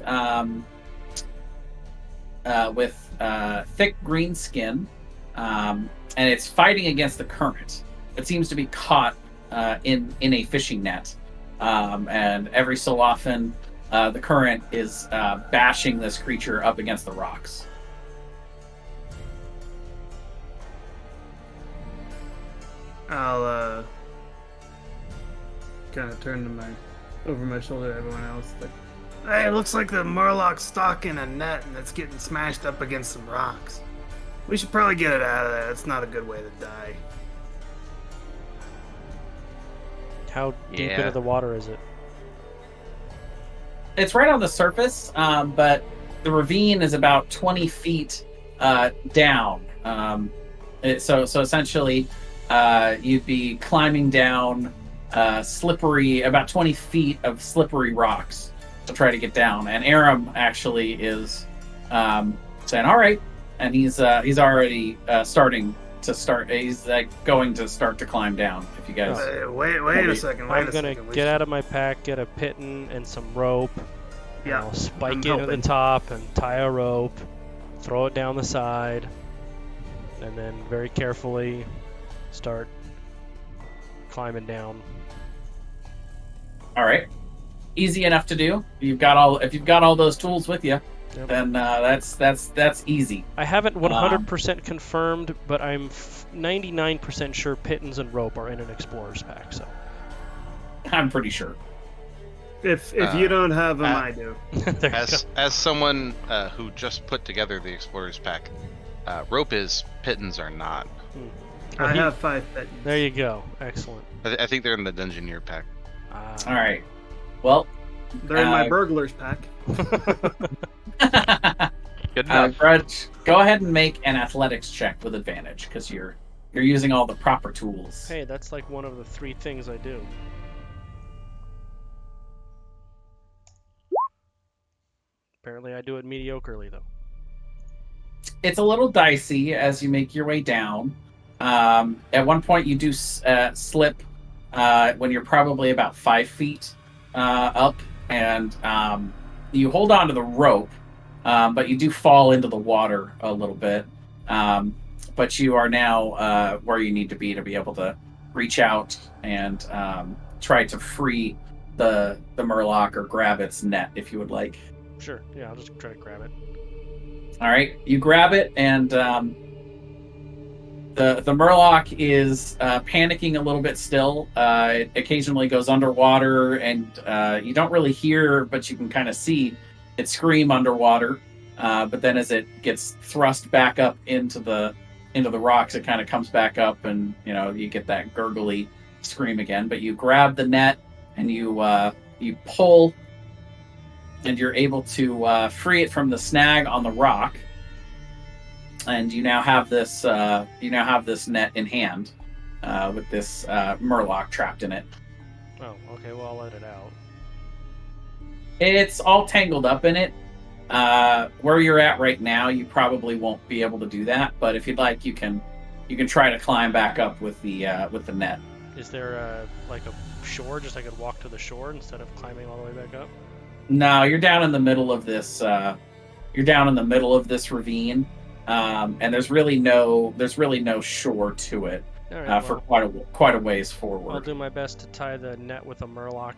thick green skin, and it's fighting against the current. It seems to be caught in a fishing net, and every so often the current is bashing this creature up against the rocks. I'll kind of turn to over my shoulder to everyone else. Like, hey, it looks like the Murloc's stuck in a net and it's getting smashed up against some rocks. We should probably get it out of there. It's not a good way to die. How deep Yeah. into the water is it? It's right on the surface, but the ravine is about 20 feet down. So essentially, you'd be climbing down slippery, about 20 feet of slippery rocks to try to get down. And Aram actually is saying, "All right," and he's already starting to start. He's going to start to climb down. If you guys, Wait a second. I'm gonna get out of my pack, get a pitten and some rope. And Yeah, I'll spike I'm it at the helping. top and tie a rope, throw it down the side, and then very carefully start climbing down. all right, easy enough to do. If you've got all those tools with you, Yep. then that's easy. I haven't 100% confirmed, but I'm 99% sure pittons and rope are in an explorer's pack. So I'm pretty sure. If you don't have them, I do. there you go. As someone who just put together the explorer's pack, rope is, pittons are not. I have 5 pittons. There you go. Excellent. I think they're in the Dungeoneer pack. All right. Well, They're in my burglar's pack. Good enough. Grudge, go ahead and make an athletics check with advantage because you're using all the proper tools. Hey, that's like one of the 3 things I do. Apparently, I do it mediocrely though. It's a little dicey as you make your way down. At one point, you do slip when you're probably about 5 feet up, and you hold on to the rope, but you do fall into the water a little bit. but you are now where you need to be able to reach out and try to free the Murloc or grab its net if you would like. Sure. Yeah, I'll just try to grab it. All right, you grab it, and the Murloc is panicking a little bit still. It occasionally goes underwater, and you don't really hear, but you can kind of see it scream underwater. But then, as it gets thrust back up into the rocks, it kind of comes back up, and you get that gurgly scream again. But you grab the net, and you pull, and you're able to free it from the snag on the rock. And you now have this net in hand with this Murloc trapped in it. Oh, okay. Well, I'll let it out. It's all tangled up in it. Where you're at right now, you probably won't be able to do that. But if you'd like, you can try to climb back up with the net. Is there like a shore? Just I could walk to the shore instead of climbing all the way back up. No, you're down in the middle of this. You're down in the middle of this ravine, and there's really no shore to it. All right, For well, quite a ways forward. I'll do my best to tie the net with a Murloc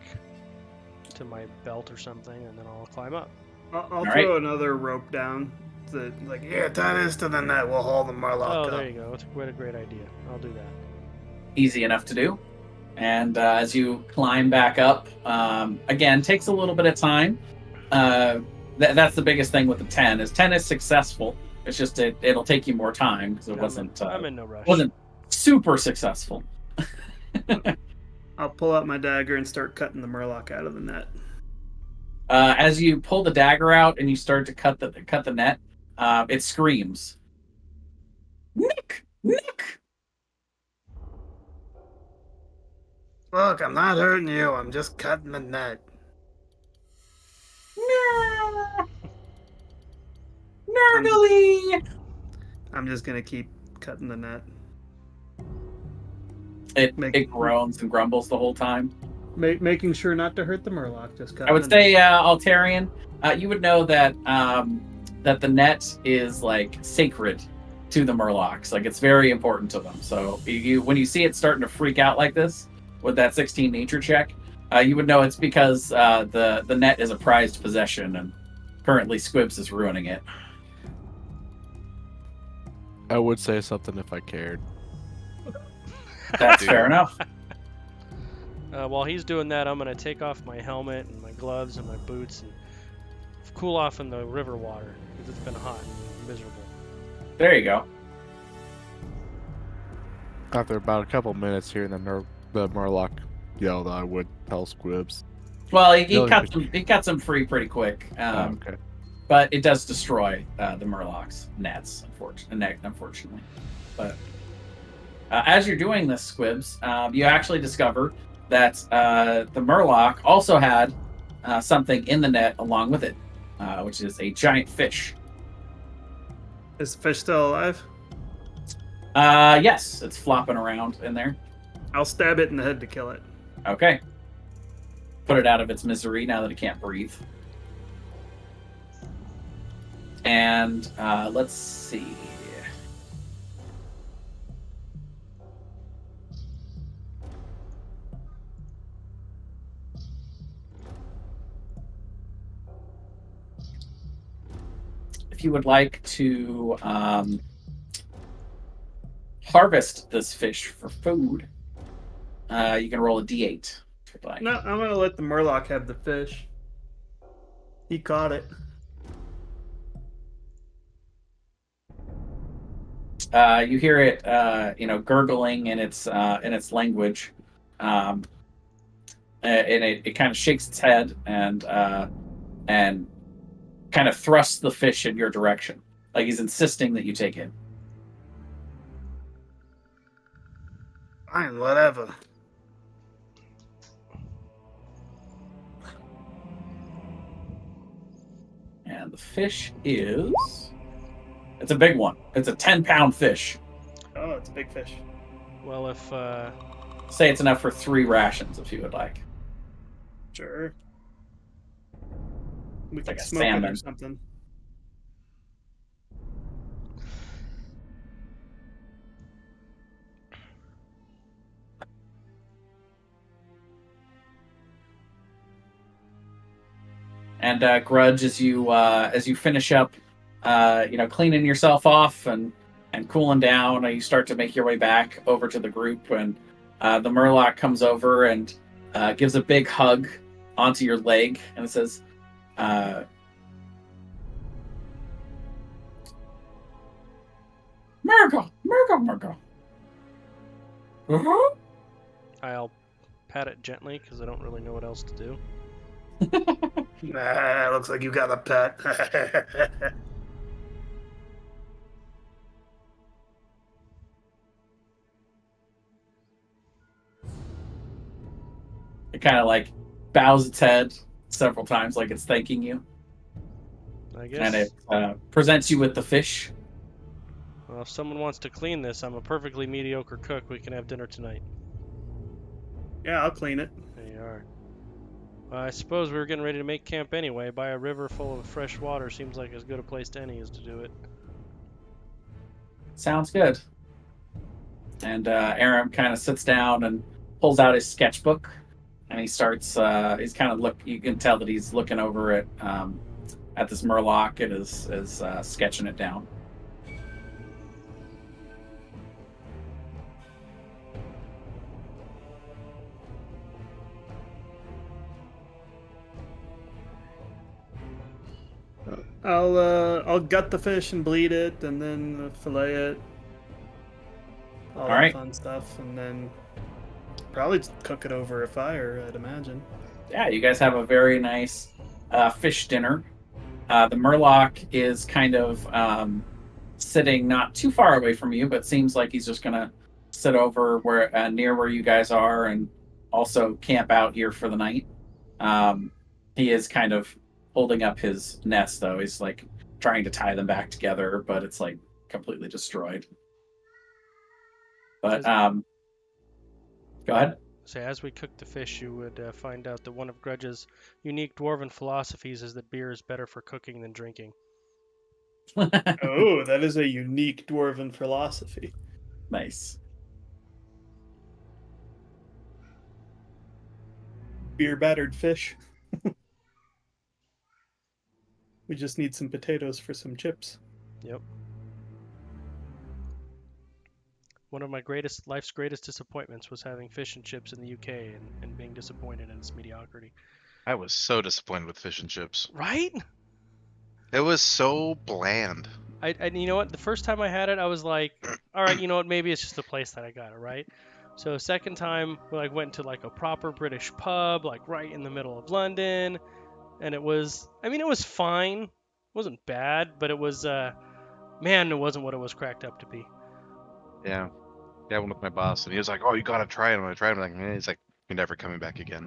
to my belt or something, and then I'll climb up. I'll throw another rope down. Tie this to the net. We'll haul the Murloc up. Oh, there you go. That's quite a great idea. I'll do that. Easy enough to do. And as you climb back up, again, takes a little bit of time. That's the biggest thing with the 10 is 10 is successful. It's just it'll take you more time because I'm in no rush. Wasn't super successful. I'll pull out my dagger and start cutting the Murloc out of the net. As you pull the dagger out and you start to cut the net, it screams, "Nick! Nick!" Look, I'm not hurting you. I'm just cutting the net. No! Nurgly! I'm just gonna keep cutting the net. It groans and grumbles the whole time. Making sure not to hurt the Murloc. Just cutting. I would say, Altarian, you would know that that the net is like sacred to the Murlocs. Like it's very important to them. So when you see it starting to freak out like this with that 16 nature check, you would know it's because the net is a prized possession, and currently Squibs is ruining it. I would say something if I cared. That's fair enough. While he's doing that, I'm going to take off my helmet and my gloves and my boots and cool off in the river water because it's been hot and miserable. There you go. After about a couple minutes hearing the Murloc yell, I would tell Squibs. Well, he cuts them free pretty quick. Okay. But it does destroy the Murloc's nets, unfortunately. But as you're doing this, Squibs, you actually discover that the Murloc also had something in the net along with it, which is a giant fish. Is the fish still alive? Yes, it's flopping around in there. I'll stab it in the head to kill it. Okay. Put it out of its misery now that it can't breathe. And let's see. If you would like to harvest this fish for food, you can roll a d8. If you'd like. No, I'm gonna let the Murloc have the fish. He caught it. You hear it, gurgling in its language, and it kind of shakes its head and kind of thrusts the fish in your direction, like he's insisting that you take it. Fine, whatever. And the fish it's a big one. It's a 10-pound fish. Oh, it's a big fish. Well, if Say it's enough for 3 rations if you would like. Sure. We It's can like a smoke it salmon. or something. And Grudge, as you finish up, cleaning yourself off and cooling down, you start to make your way back over to the group, and the Murloc comes over and gives a big hug onto your leg, and it says, "Murgle, Murgle, Murgle." Uh-huh. I'll pat it gently because I don't really know what else to do. Nah, looks like you got a pet. It kind of like bows its head several times, like it's thanking you, I and guess. it presents you with the fish. Well, if someone wants to clean this, I'm a perfectly mediocre cook. We can have dinner tonight. Yeah, I'll clean it. There you are. I suppose we were getting ready to make camp anyway. By a river full of fresh water seems like as good a place to any as to do it. Sounds good. And Aram kind of sits down and pulls out his sketchbook, and he starts. He's kind of You can tell that he's looking over at this Murloc and is sketching it down. I'll gut the fish and bleed it, and then fillet it. All that right. fun stuff, and then probably cook it over a fire, I'd imagine. Yeah, you guys have a very nice fish dinner. The Murloc is kind of sitting not too far away from you, but seems like he's just gonna sit over near where you guys are, and also camp out here for the night. He is kind of holding up his nest, though. He's like trying to tie them back together, but it's like completely destroyed. But go ahead. So as we cook the fish, you would find out that one of Grudge's unique dwarven philosophies is that beer is better for cooking than drinking. Oh, that is a unique dwarven philosophy. Nice. Beer battered fish. We just need some potatoes for some chips. Yep. One of my life's greatest disappointments was having fish and chips in the UK and being disappointed in its mediocrity. I was so disappointed with fish and chips. Right? It was so bland. I you know what? The first time I had it, I was like, all right, you know what? Maybe it's just the place that I got it, right? So second time, we went to like a proper British pub, like right in the middle of London, and it was fine. It wasn't bad, but it was, man, it wasn't what it was cracked up to be. Yeah. I went with my boss, and he was like, "Oh, you gotta try it." And I tried it. I'm like, man, he's like, "You're never coming back again."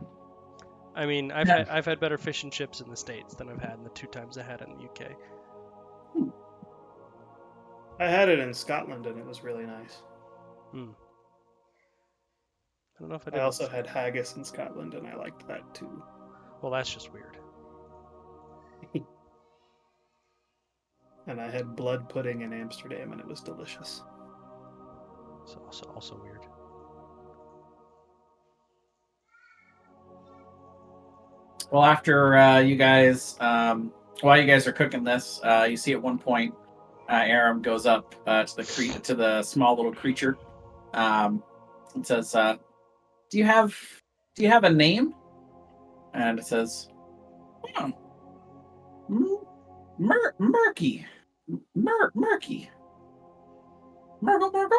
I mean, I've had better fish and chips in the States than I've had in the 2 times I had it in the UK. I had it in Scotland, and it was really nice. I don't know if I did. I also had haggis in Scotland, and I liked that too. Well, that's just weird. And I had blood pudding in Amsterdam, and it was delicious. It's also weird. Well, after you guys, while you guys are cooking this, you see at one point, Aram goes up to the small little creature, and says, "Do you have a name?" And it says, "Murky, Murky, Murgle."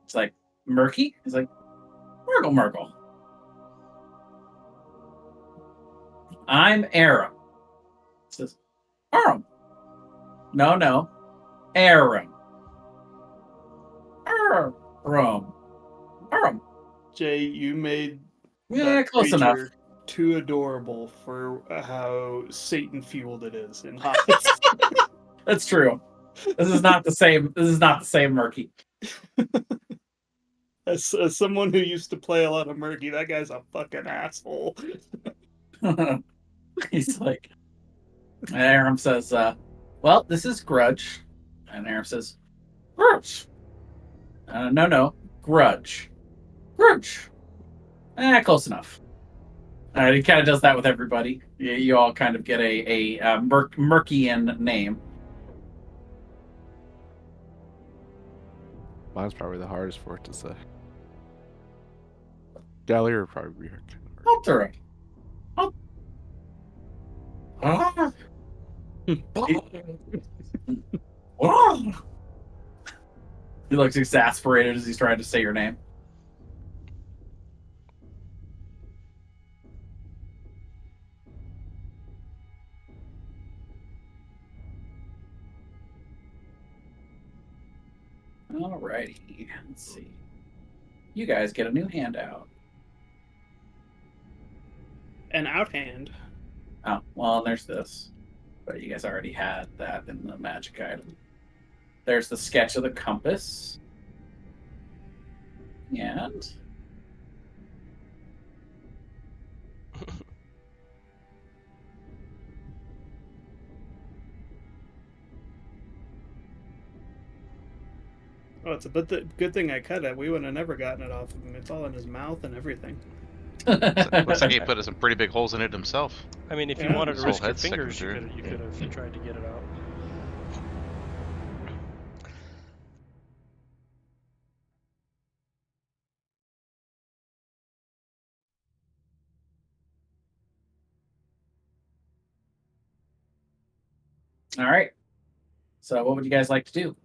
It's like Murky. He's like, Murgle. I'm Aram. It says, Aram. No. Aram. Aram. Jay, you made Yeah, close enough. too adorable for how Satan fueled it is in Hobbits. That's true. This is not the same Murky. As someone who used to play a lot of Murky, that guy's a fucking asshole. He's like, and Aram says, well, this is Grudge. And Aram says, Grudge. No, Grudge. Close enough. All right, he kind of does that with everybody. You all kind of get a Merkian name. Mine's probably the hardest for it to say. Gallier would probably be hard. Altura. Ah. Ah. He looks exasperated as he's trying to say your name. Alrighty, let's see. You guys get a new handout. An outhand. Oh, well, there's this. But you guys already had that in the magic item. There's the sketch of the compass. And Oh, it's a good thing I cut it. We would have never gotten it off of him. It's all in his mouth and everything. Looks like he put some pretty big holes in it himself. I mean, if you Yeah, wanted his to whole risk your head's sticking fingers, you through. could have tried to get it out. all right. So what would you guys like to do?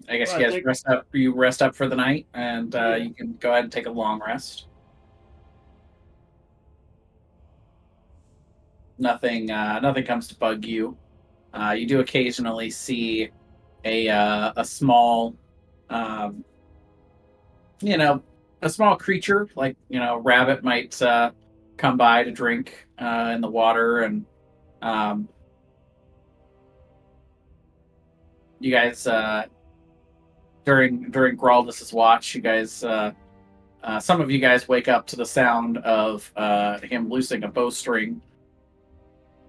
I guess Well, you I guys think- rest up. You rest up for the night, and you can go ahead and take a long rest. Nothing comes to bug you. You do occasionally see a small, um, a small creature like a rabbit might come by to drink in the water, and you guys during Graldus's watch, you guys some of you guys wake up to the sound of him loosing a bowstring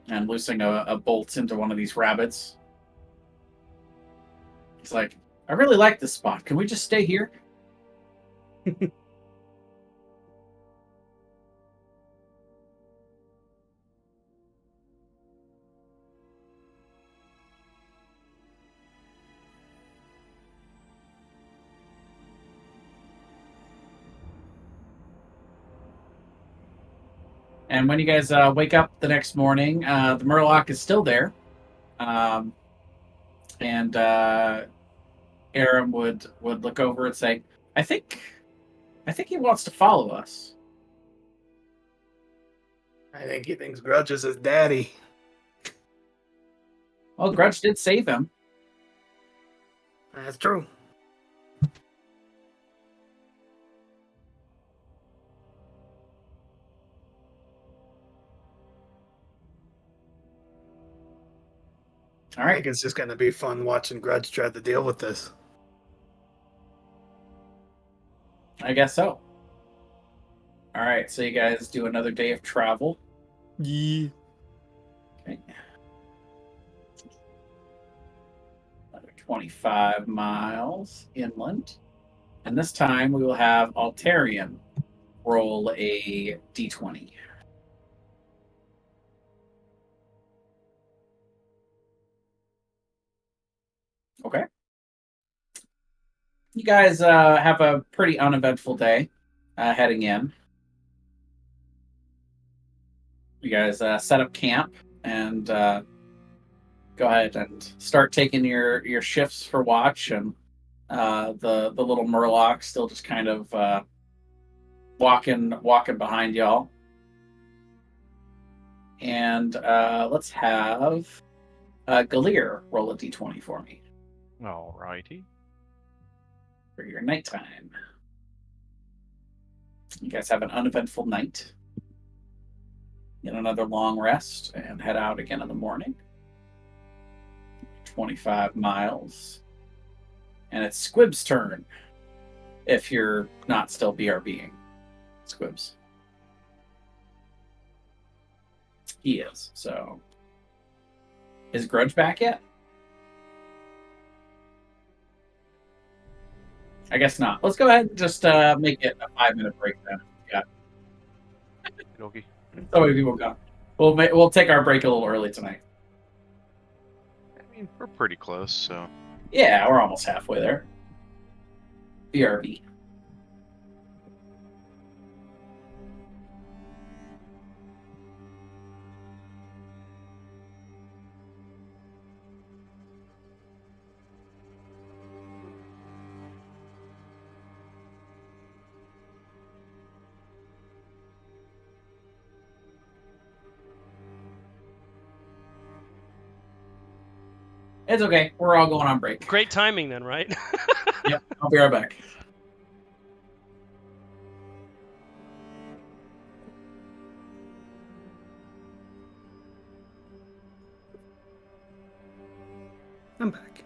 and loosing a bolt into one of these rabbits. He's like, I really like this spot. Can we just stay here? And when you guys wake up the next morning, the Murloc is still there. And Aram would look over and say, I think he wants to follow us. I think he thinks Grudge is his daddy. Well, Grudge did save him. That's true. All I right. think it's just going to be fun watching Grudge try to deal with this. I guess so. All right, so you guys do another day of travel. Yeah. Okay. Another 25 miles inland. And this time we will have Altarian roll a d20. Okay. You guys have a pretty uneventful day heading in. You guys set up camp and go ahead and start taking your shifts for watch, and the little Murloc still just kind of walking behind y'all. And let's have Galir roll a d20 for me Alrighty. for your nighttime. You guys have an uneventful night. Get another long rest and head out again in the morning. 25 miles. And it's Squib's turn. If you're not still BRBing. Squibs. He is, so. Is Grudge back yet? I guess not. Let's go ahead and just make it a 5-minute break then. Yeah, Okay. so many people gone. We'll take our break a little early tonight. I mean, we're pretty close, so. Yeah, we're almost halfway there. BRB. It's okay. We're all going on break. Great timing then, right? Yep, I'll be right back. I'm back.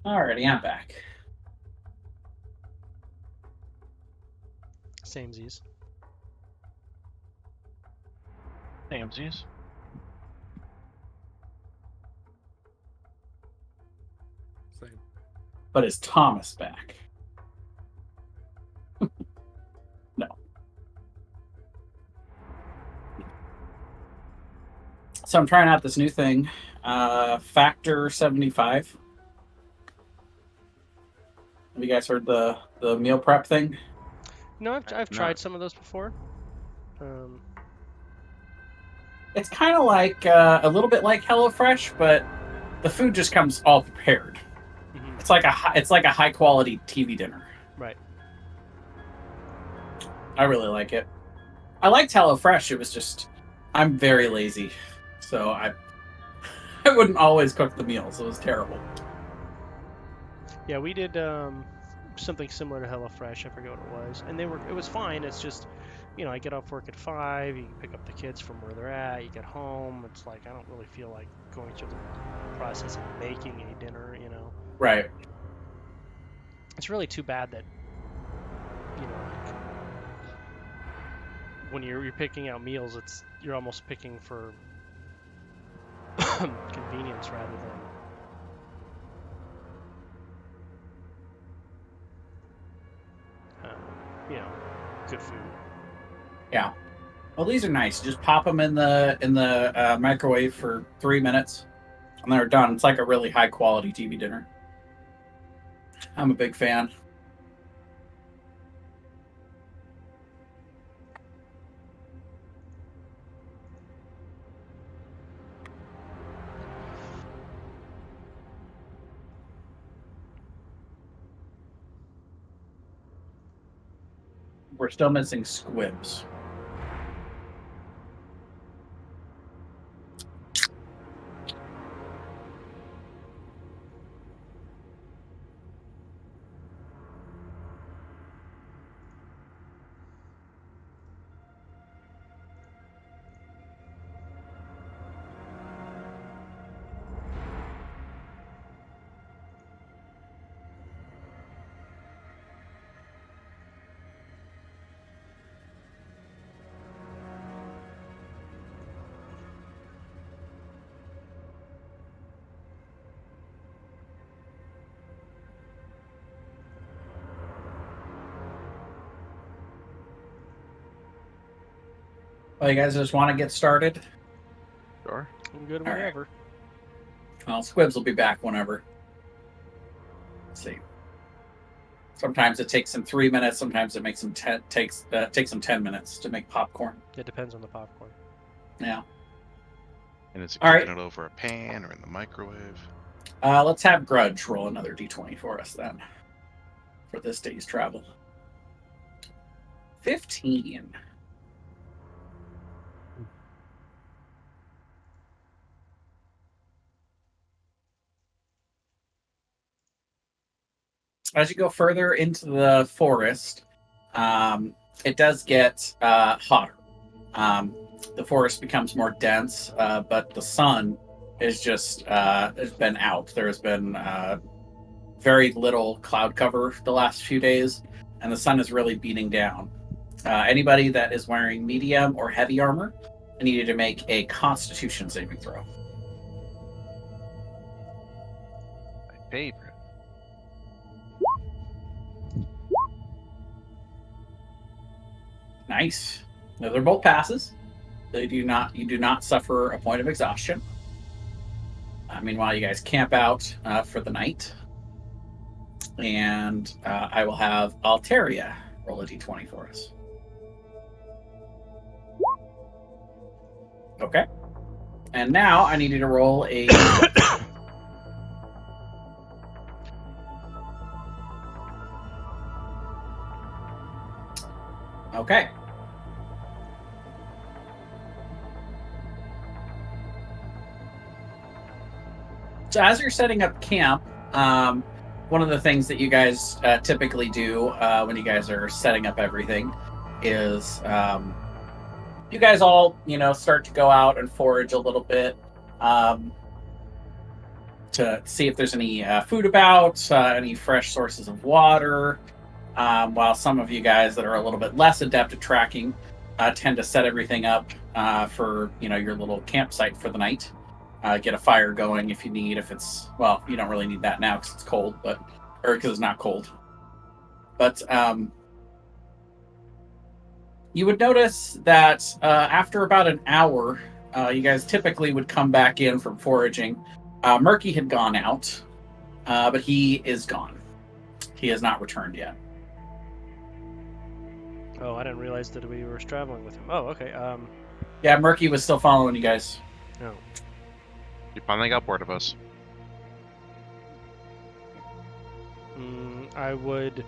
Alrighty, I'm back. Samesies. Samesies. Same. But is Thomas back? No. So I'm trying out this new thing, Factor 75. Have you guys heard the meal prep thing? No, I've No. tried some of those before. It's kind of like a little bit like HelloFresh, but the food just comes all prepared. Mhm. It's like a high quality TV dinner. Right. I really like it. I liked HelloFresh. It was just I'm very lazy, so I wouldn't always cook the meals. It was terrible. Yeah, we did something similar to HelloFresh. I forget what it was, and it was fine. It's just, I get off work at 5. You pick up the kids from where they're at. You get home. It's like I don't really feel like going through the process of making a dinner. Right. It's really too bad that like, when you're picking out meals, you're almost picking for convenience rather than good food. Yeah. Well, these are nice. Just pop them in the microwave for 3 minutes, and they're done. It's like a really high quality TV dinner. I'm a big fan. We're still missing squibs. Well, you guys just want to get started? Sure. I'm good All right. whenever. Well, squibs will be back whenever. Let's see. Sometimes it takes them 3 minutes. Sometimes it makes them takes them 10 minutes to make popcorn. It depends on the popcorn. Yeah. And is it All cooking right. it over a pan or in the microwave? Let's have Grudge roll another d20 for us then. For this day's travel. 15. As you go further into the forest, it does get hotter. The forest becomes more dense, but the sun is just has been out. There's been very little cloud cover the last few days, and the sun is really beating down. Anybody that is wearing medium or heavy armor, I need you to make a Constitution saving throw. My favorite. Nice. Now, they're both passes. You do not suffer a point of exhaustion. Meanwhile, you guys camp out for the night. And I will have Alteria roll a d20 for us. Okay. And now I need you to roll a... Okay. So as you're setting up camp, one of the things that you guys typically do when you guys are setting up everything is you guys all, start to go out and forage a little bit. to see if there's any food about, any fresh sources of water. While some of you guys that are a little bit less adept at tracking tend to set everything up for your little campsite for the night. Get a fire going if you need. If it's you don't really need that now because it's cold, or because it's not cold. But you would notice that after about an hour, you guys typically would come back in from foraging. Murky had gone out, but he is gone. He has not returned yet. Oh, I didn't realize that we were traveling with him. Oh, okay. Yeah, Murky was still following you guys. Oh. You finally got bored of us. I would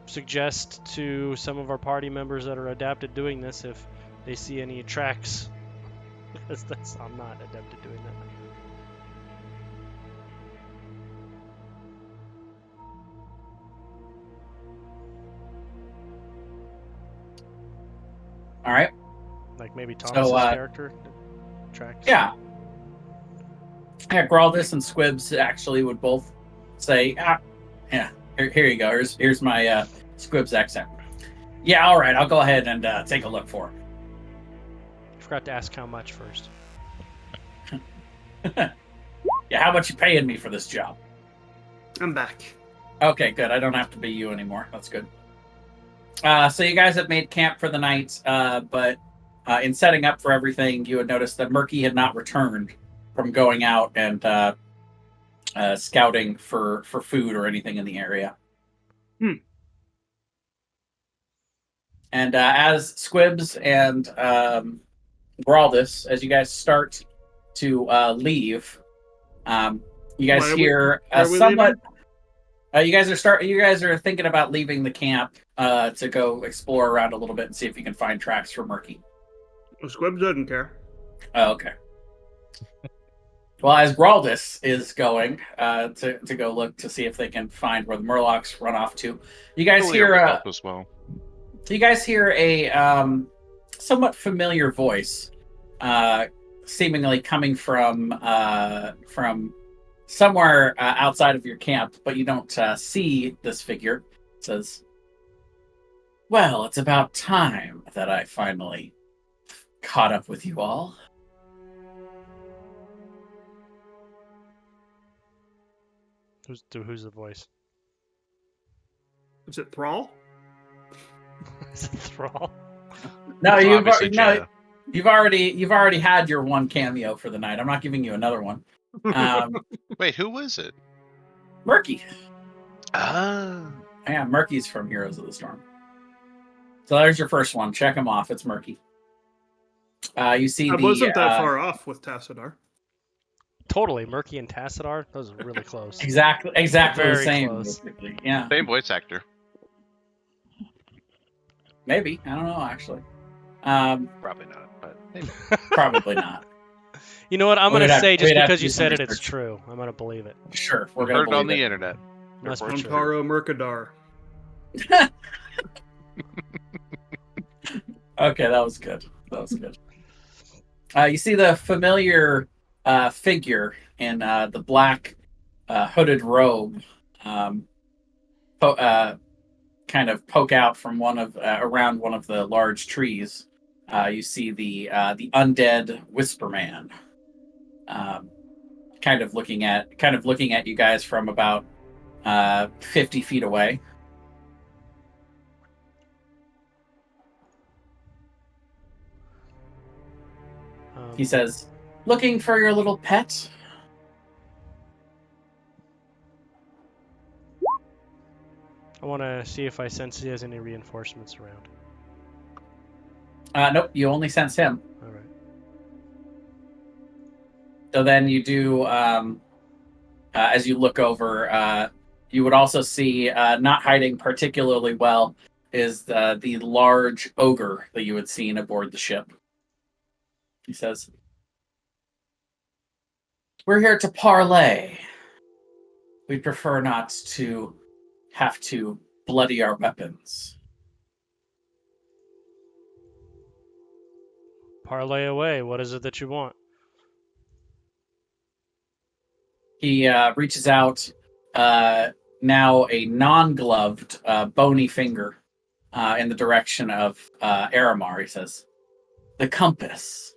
suggest to some of our party members that are adept at doing this if they see any tracks, because I'm not adept at doing that. All right. Like maybe Thomas's character tracks. Yeah. Yeah, Graldus and Squibs actually would both say, yeah, here you go. Here's my Squibs accent. Yeah, all right, I'll go ahead and take a look for him. I forgot to ask how much first. Yeah, how much you paying me for this job? I'm back. Okay, good. I don't have to be you anymore. That's good. So you guys have made camp for the night, but in setting up for everything, you had noticed that Murky had not returned from going out and scouting for food or anything in the area. And as Squibs and Graldus, as you guys start to leave, you guys hear somewhat. You guys are thinking about leaving the camp to go explore around a little bit and see if you can find tracks for Murky. Well, Squibs doesn't care. Oh, okay. Well, as Graldus is going to go look to see if they can find where the Murlocs run off to, you guys hear as well. You guys hear a somewhat familiar voice, seemingly coming from somewhere outside of your camp, but you don't see this figure. It says, "Well, it's about time that I finally caught up with you all." Who's the voice? Is it Thrall? Is it Thrall? No, It's you've already had your one cameo for the night. I'm not giving you another one. Wait, who was it? Murky. Ah. Yeah, Murky's from Heroes of the Storm. So there's your first one. Check him off. It's Murky. You see I wasn't that far off with Tassadar. Totally, Murky and Tassadar. Those are really close. Exactly Very the same. close. Basically. Yeah. Same voice actor. Maybe. I don't know, actually. Probably not, but maybe. Probably not. You know what? I'm going to say just because you said it, research. it's true. I'm going to believe it. Sure. We're We've going heard to it on believe the it. internet. Must be true. Montaro Mercadar. Okay, that was good. You see the familiar figure in the black hooded robe kind of poke out from around one of the large trees. You see the undead Whisper Man, kind of looking at you guys from about 50 feet away. He says, "Looking for your little pet?" I want to see if I sense he has any reinforcements around. Nope, you only sense him. All right. So then you do, as you look over, you would also see, not hiding particularly well, is the large ogre that you had seen aboard the ship. He says, "We're here to parley. We'd prefer not to have to bloody our weapons." Parlay away. What is it that you want? He reaches out, now a non-gloved, bony finger, in the direction of Aramar. He says, "The compass."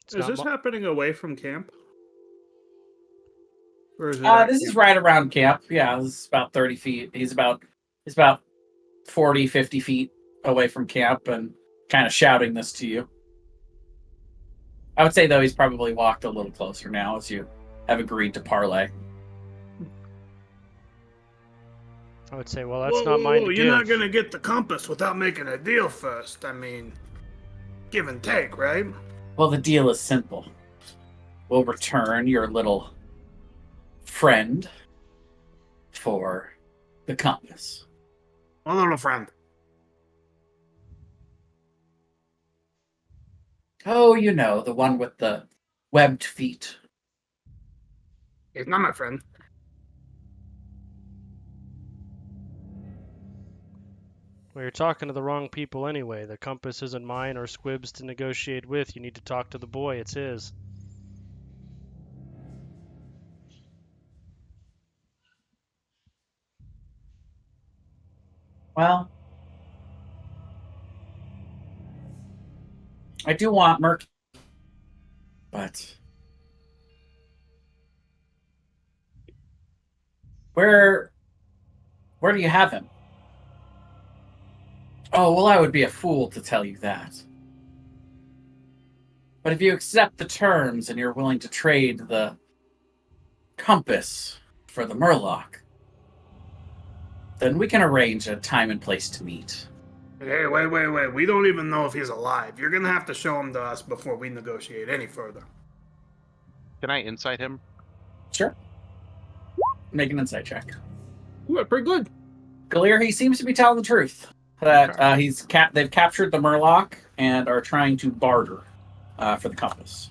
It's Is not this mu- happening away from camp? Or is it at This is camp? right around camp. Yeah, this is about 30 feet. He's about 40, 50 feet away from camp and kind of shouting this to you. I would say, though, he's probably walked a little closer now as you have agreed to parlay. I would say, well, that's not mine to You're give. not gonna get the compass without making a deal first. I mean, give and take, right? Well, the deal is simple. We'll return your little friend for the compass. A little friend. Oh, you know, the one with the webbed feet. He's not my friend. Well, you're talking to the wrong people anyway. The compass isn't mine or Squib's to negotiate with. You need to talk to the boy. It's his. Well, I do want Murky, but where do you have him? Oh, well, I would be a fool to tell you that. But if you accept the terms and you're willing to trade the compass for the Murloc, then we can arrange a time and place to meet. Hey, wait. We don't even know if he's alive. You're gonna have to show him to us before we negotiate any further. Can I insight him? Sure. Make an insight check. Ooh, pretty good. Galir, he seems to be telling the truth. That Okay. they've captured the Murloc and are trying to barter for the compass.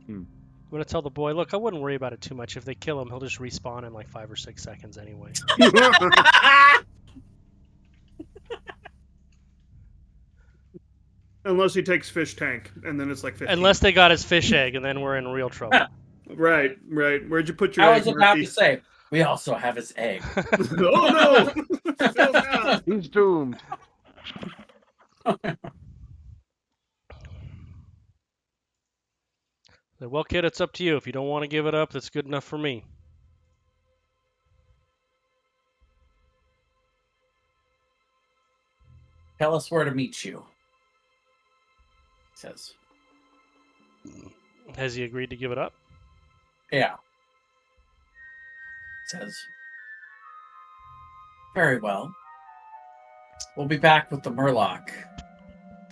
I'm gonna tell the boy, look, I wouldn't worry about it too much. If they kill him, he'll just respawn in like 5 or 6 seconds anyway. Unless he takes fish tank, and then it's like 15. Unless they got his fish egg, and then we're in real trouble. Right. Where'd you put your I egg, was about Murphy? to say, we also have his egg. Oh no! Oh god! He's doomed. Well, kid, it's up to you. If you don't want to give it up, that's good enough for me. Tell us where to meet you. He says, Has he agreed to give it up? yeah. He says, very well. We'll be back with the Murloc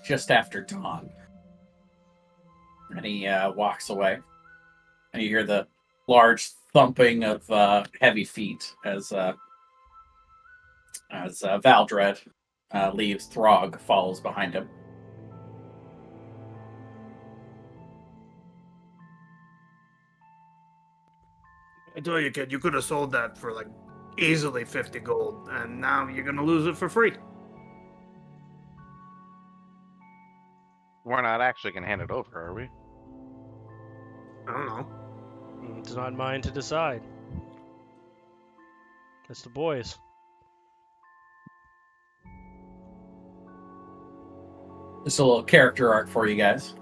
just after dawn. And he walks away. And you hear the large thumping of heavy feet as Valdred leaves. Throg follows behind him. I tell you, kid, you could have sold that for like easily 50 gold, and now you're gonna lose it for free. We're not actually gonna hand it over, are we? I don't know. It's not mine to decide. It's the boys. Just a little character arc for you guys.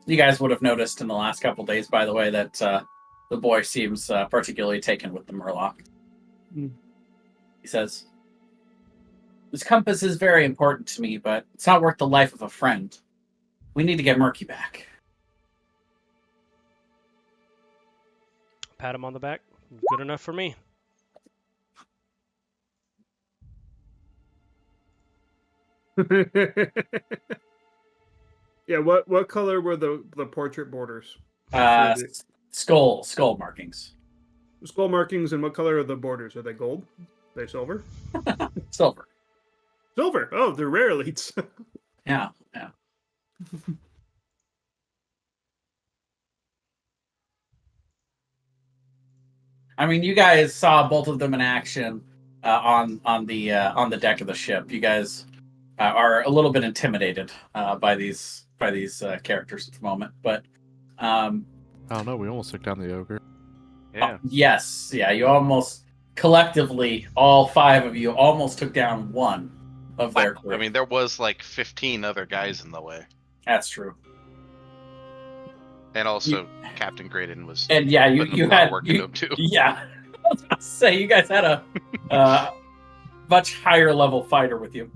You guys would have noticed in the last couple days, by the way, that the boy seems particularly taken with the Murloc. Mm. He says, this compass is very important to me, but it's not worth the life of a friend. We need to get Murky back. Pat him on the back. Good enough for me. Yeah. What color were the portrait borders? Uh, For the- skull markings. Skull markings, and what color are the borders? Are they gold? Are they silver? Silver. Silver. Oh, they're rare elites. Yeah. I mean, you guys saw both of them in action on the deck of the ship. You guys are a little bit intimidated by these characters at the moment. But I don't know. We almost took down the ogre. Yeah. yes, yeah, you almost collectively, all 5 of you, almost took down one of their crew. I mean, there was like 15 other guys in the way, That's true. and also Captain Graydon was. And yeah, putting you a lot had of work into him too. Yeah, I was about to say you guys had a much higher level fighter with you.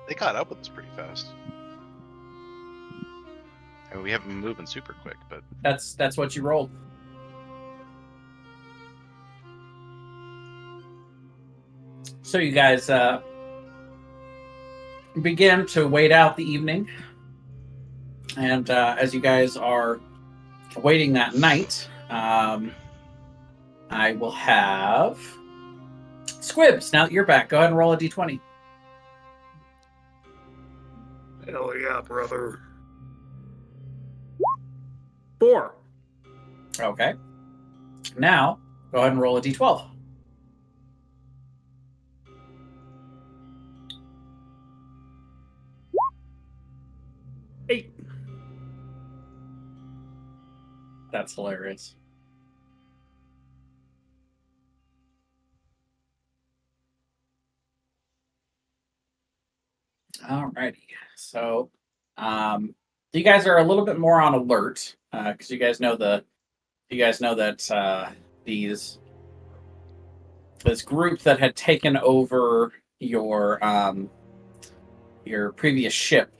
They caught up with us pretty fast. I mean, we haven't been moving super quick, but That's what you rolled. So you guys begin to wait out the evening, and as you guys are waiting that night, I will have Squibs. Now that you're back, go ahead and roll a d20. Hell yeah, brother. 4. Okay. Now go ahead and roll a d12. 8. That's hilarious. Alrighty. So, you guys are a little bit more on alert because you guys know that this group that had taken over your previous ship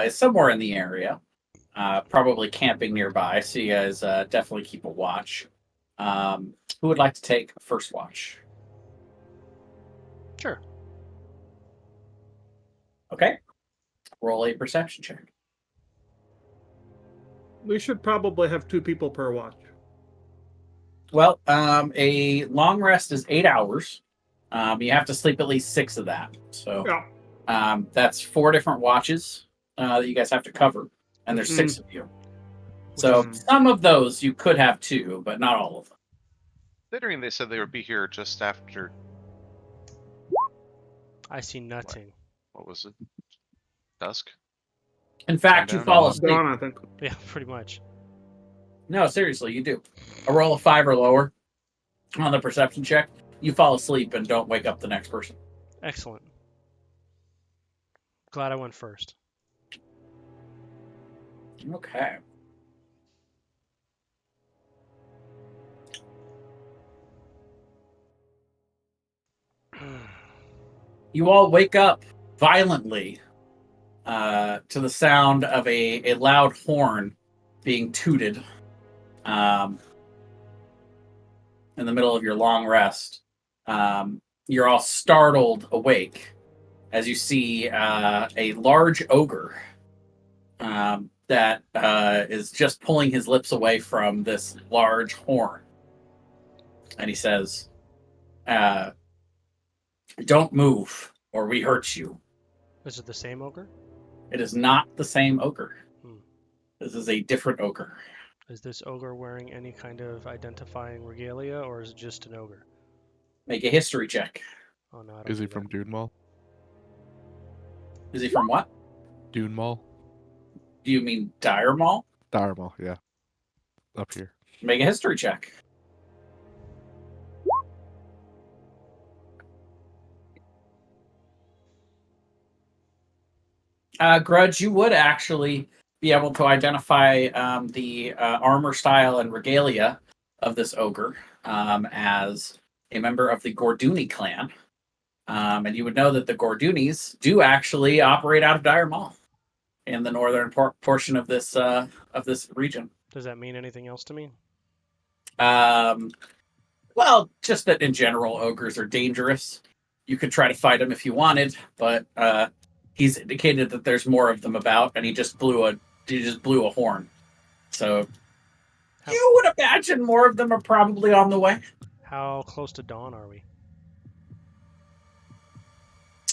is somewhere in the area, probably camping nearby. So you guys definitely keep a watch. Who would like to take first watch? Sure. Okay. Roll a perception check. We should probably have 2 people per watch. Well, a long rest is 8 hours. You have to sleep at least 6 of that. So Yeah. that's 4 different watches that you guys have to cover, and there's 6 of you. So some of those you could have 2, but not all of them. considering they said they would be here just after. I see nothing. What was it? Dusk? In fact, you Sundown? fall asleep. Dawn, I think. Yeah, pretty much. No, seriously, you do. A roll of 5 or lower on the perception check, you fall asleep and don't wake up the next person. Excellent. Glad I went first. Okay. You all wake up violently to the sound of a loud horn being tooted in the middle of your long rest. You're all startled awake as you see a large ogre that is just pulling his lips away from this large horn. And he says, don't move or we hurt you. Is it the same ogre? It is not the same ogre. Hmm. This is a different ogre. Is this ogre wearing any kind of identifying regalia, or is it just an ogre? Make a history check. Oh no, I don't Is he do that. from Dune Mall? Is he from what? Dune Mall? Do you mean Dire Mall? Dire Mall, yeah. Up here. Make a history check. Grudge, you would actually be able to identify the armor style and regalia of this ogre as a member of the Gorduni clan. And you would know that the Gordunis do actually operate out of Dire Mall in the northern portion of this region. Does that mean anything else to me? Well, just that in general, ogres are dangerous. You could try to fight them if you wanted, but he's indicated that there's more of them about, and he just blew a horn. So you would imagine more of them are probably on the way. How close to dawn are we?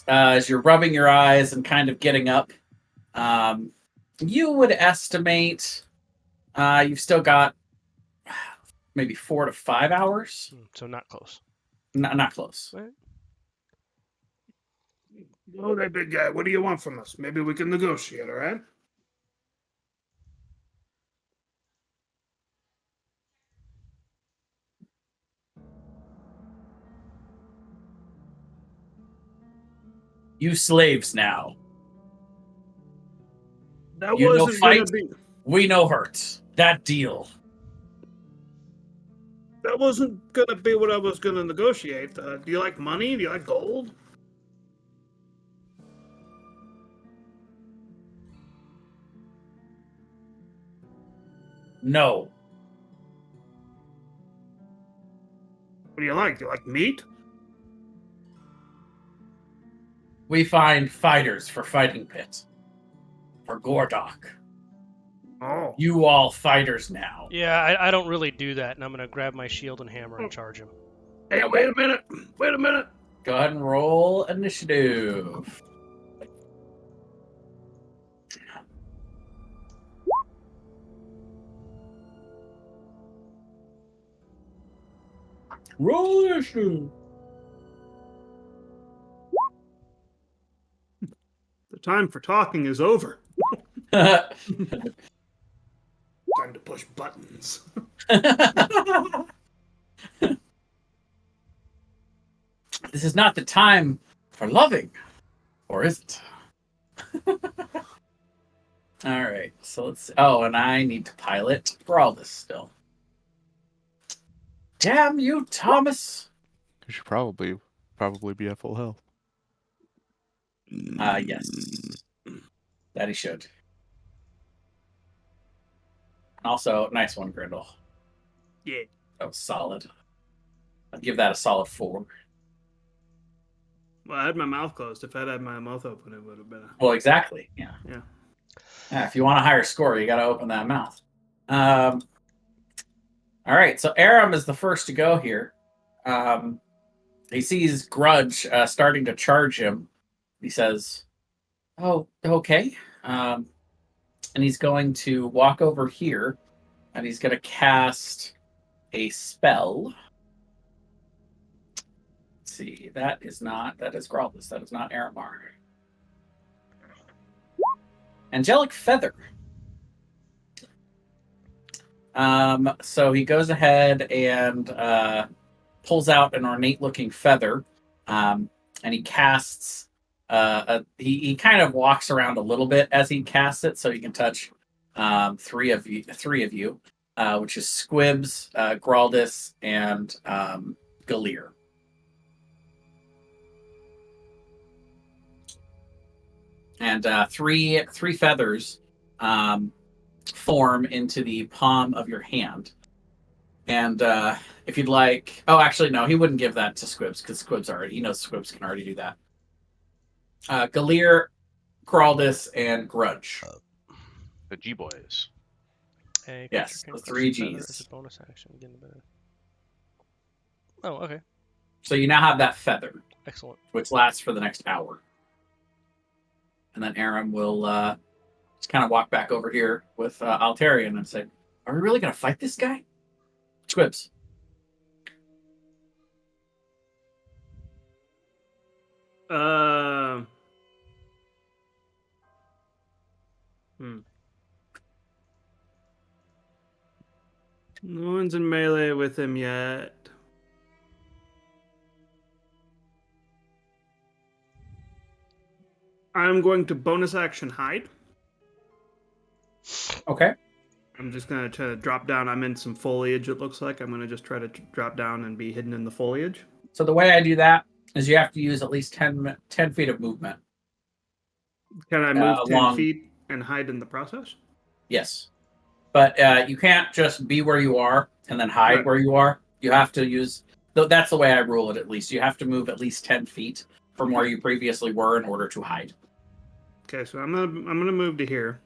As you're rubbing your eyes and kind of getting up, you would estimate you've still got maybe 4 to 5 hours. So not close. Not close. Right. Oh, that big guy. What do you want from us? Maybe we can negotiate, all right? You slaves now. That You know wasn't fight? gonna be. We know hurt. That deal. That wasn't gonna be what I was gonna negotiate. Do you like money? Do you like gold? No. What do you like? Do you like meat? We find fighters for Fighting Pit. For Gordok. Oh, You all fighters now. Yeah, I don't really do that, and I'm gonna grab my shield and hammer and charge him. hey, wait a minute. Wait a minute. Go ahead and roll initiative. Roll initiative. The time for talking is over. Time to push buttons. This is not the time for loving, or is it? All right, so let's. Oh, and I need to pilot for all this still. Damn you, Thomas! You should probably be at full health. Yes, that he should. Also, nice one, Grindel. Yeah. That was solid. I'd give that a solid 4. Well, I had my mouth closed. If I'd had my mouth open, it would have been. Well, exactly. Yeah. Yeah. If you want a higher score, you got to open that mouth. All right. So Aram is the first to go here. He sees Grudge starting to charge him. He says, "Oh, okay." And he's going to walk over here, and he's going to cast a spell. Let's see, that is Graldus. That is not Aramar. Angelic Feather. So he goes ahead and pulls out an ornate-looking feather, and he casts. He kind of walks around a little bit as he casts it, so he can touch three of you, which is Squibs, Graldus, and Galir. And three feathers form into the palm of your hand. And if you'd like, oh, actually, no, he wouldn't give that to Squibs because he knows Squibs can already do that. Galir, Graldus, and Grudge. The G boys. A Yes, creature the can 3 crush a feather Gs. as a bonus action. Get a better. Oh, okay. So you now have that feather, Excellent. which lasts for the next hour. And then Aram will just kind of walk back over here with Altarian and say, "Are we really going to fight this guy?" Squibs. No one's in melee with him yet. I'm going to bonus action hide. Okay. I'm just going to try to drop down. I'm in some foliage, it looks like. I'm going to just try to drop down and be hidden in the foliage. So the way I do that is you have to use at least 10 feet of movement. Can I move 10 along- feet and hide in the process? Yes. But you can't just be where you are and then hide Right. where you are. You have to use... That's the way I rule it, at least. You have to move at least 10 feet from where you previously were in order to hide. Okay, so I'm gonna move to here.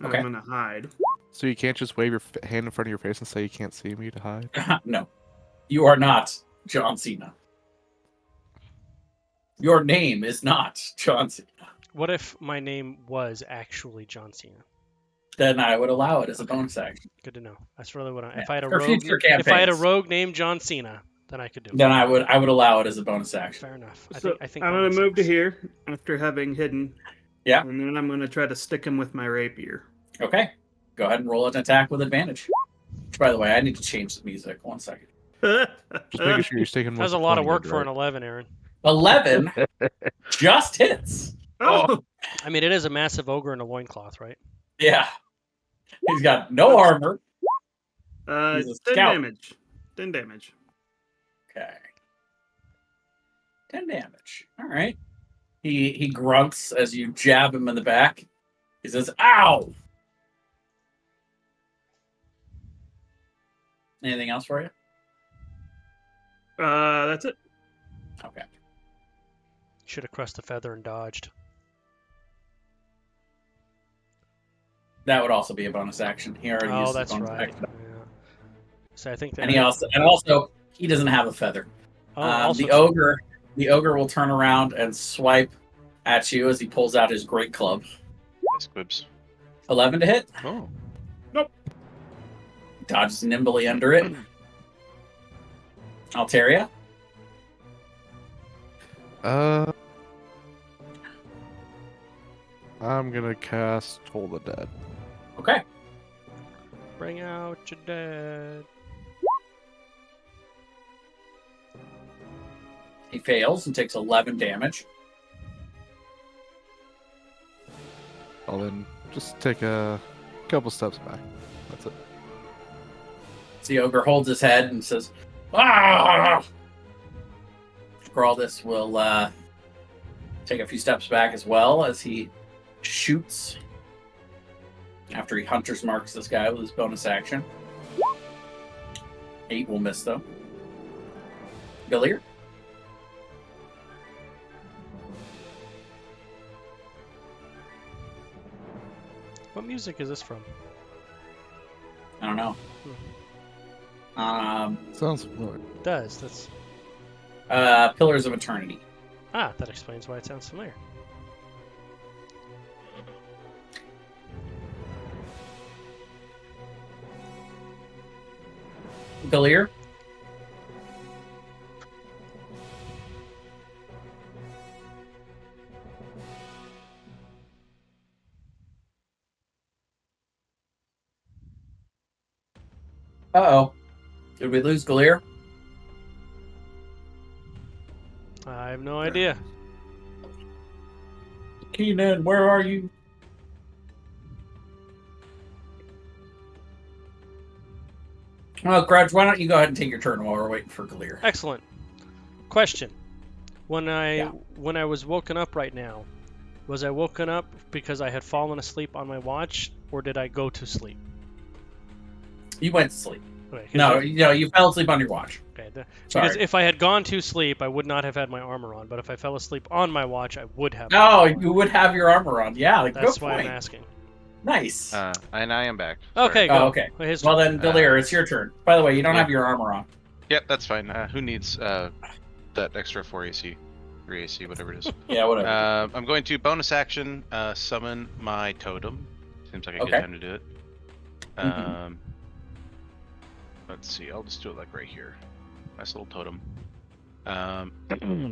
Okay. I'm gonna hide. So you can't just wave your hand in front of your face and say you can't see me to hide? No. You are not John Cena. Your name is not John Cena. What if my name was actually John Cena? Then I would allow it as a bonus action. Good to know. That's really what I. Yeah, If I had a for rogue, future if I had a campaigns. rogue named John Cena, then I could do it. Then I would allow it as a bonus action. Fair enough. So I think I'm that gonna makes move to sense. here after having hidden. Yeah. And then I'm gonna try to stick him with my rapier. Okay. Go ahead and roll an attack with advantage. Which, by the way, I need to change the music. 1 second. Just making sure you're sticking with That was the a lot of 20 work mid, for right? an 11, Aaron. 11 just hits. Oh, I mean, it is a massive ogre in a loincloth, right? Yeah. He's got no armor. He's a 10 scout. damage. 10 damage. Okay. 10 damage. All right. He grunts as you jab him in the back. He says, "Ow!" Anything else for you? That's it. Okay. Should have crushed the feather and dodged. That would also be a bonus action. He already used Oh, his that's bonus right. action. Yeah. So I think that. And also he doesn't have a feather. Oh, also The ogre will turn around and swipe at you as he pulls out his great club. Nice quibs. 11 to hit. Oh. Dodges nimbly under it. Altaria. I'm gonna cast Toll the Dead. Okay. Bring out your dead. He fails and takes 11 damage. I'll then just take a couple steps back. That's it. The ogre holds his head and says, "Ah!" Scrawldus will take a few steps back as well as he shoots after he hunter's marks this guy with his bonus action. 8 will miss though. Billier. What music is this from? I don't know. Sounds familiar. It does. That's Pillars of Eternity. that explains why it sounds familiar. Billier. Uh-oh. Did we lose Galeer? I have no idea. Keenan, where are you? Well, Grudge, why don't you go ahead and take your turn while we're waiting for Galeer? Excellent. Question. When I Yeah. was woken up right now, was I woken up because I had fallen asleep on my watch, or did I go to sleep? You went to sleep. Okay, 'cause No, if- you fell asleep on your watch. okay, Sorry. because if I had gone to sleep, I would not have had my armor on. But if I fell asleep on my watch, I would have. my No, armor on. you would have your armor on. Yeah, like, That's good why point. I'm asking. Nice. And I am back. Okay, Sorry. go. Oh, okay. His Well turn. then, Billier, it's your turn. By the way, you don't Yeah. have your armor on. Yep, that's fine. Who needs that extra 4 AC? 3 AC, whatever it is. Yeah, whatever. I'm going to bonus action summon my totem. Seems like a good Okay. time to do it. Mhm. Let's see. I'll just do it like right here. Nice little totem.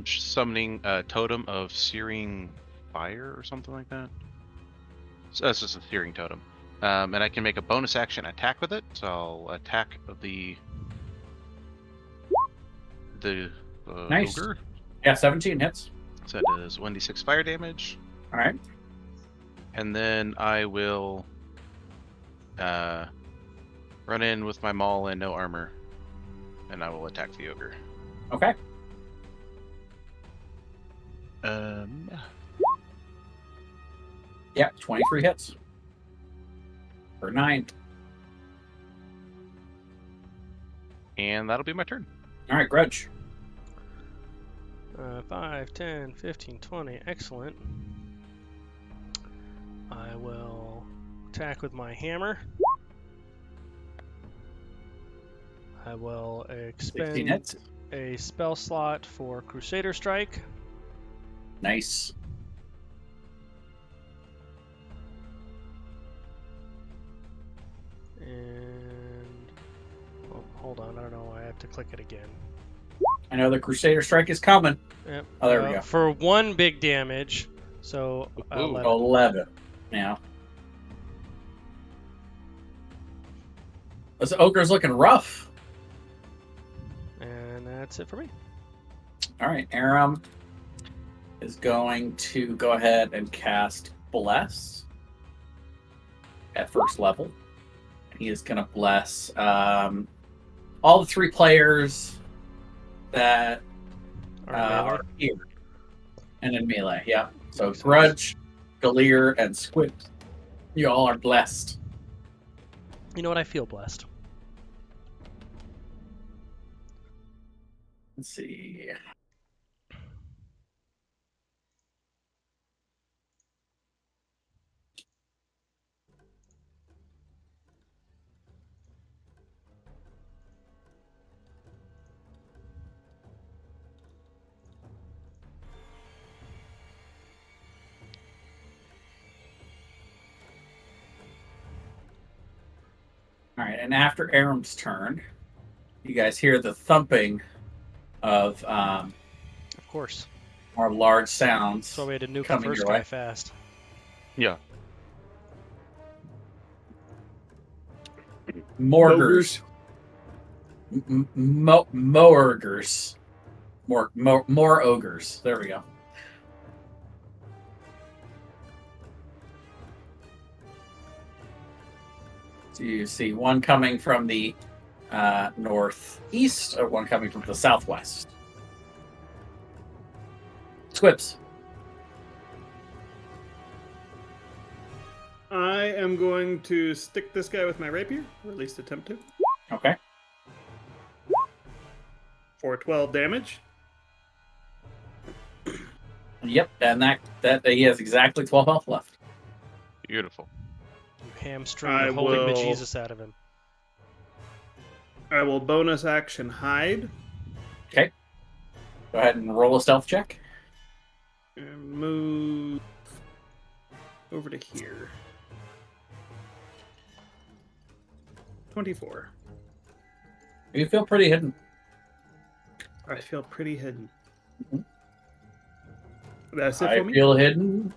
Summoning a totem of searing fire or something like that. So that's just a searing totem. And I can make a bonus action attack with it. So I'll attack the Nice. ogre. Yeah, 17 hits. So that is 1d6 fire damage. All right. And then I will run in with my maul and no armor. And I will attack the ogre. Okay. Yeah, 23 hits. For 9. And that'll be my turn. All right, Grudge. 5, 10, 15, 20. Excellent. I will attack with my hammer. I will 16 expend hits. a spell slot for Crusader Strike. Nice. click it again. I know the Crusader Strike is coming. Yep. Oh, there we go. For 1 big damage, so Ooh. 11. 11. Yeah. This ogre's looking rough. And that's it for me. All right, Aram is going to go ahead and cast Bless at first level. He is going to bless all the 3 players that are here and in melee. Yeah. So Grudge, Galir, and Squid. You all are blessed. You know what? I feel blessed. Let's see. All right, and after Aram's turn, you guys hear the thumping of Of course. more large sounds. So we had to nuke the coming first your guy way. fast. Yeah. Morgers. Moergers. More ogres. There we go. So you see one coming from the northeast, or one coming from the southwest. Squips. I am going to stick this guy with my rapier, or at least attempt to, Okay. for 12 damage. Yep, and that he has exactly 12 health left. Beautiful. You hamstring I the holy will- bejesus out of him. I will bonus action hide Okay. Go ahead and roll a stealth check. and move over to here. 24. You feel pretty hidden. I feel pretty hidden. Mhm. That's it I for me. feel hidden.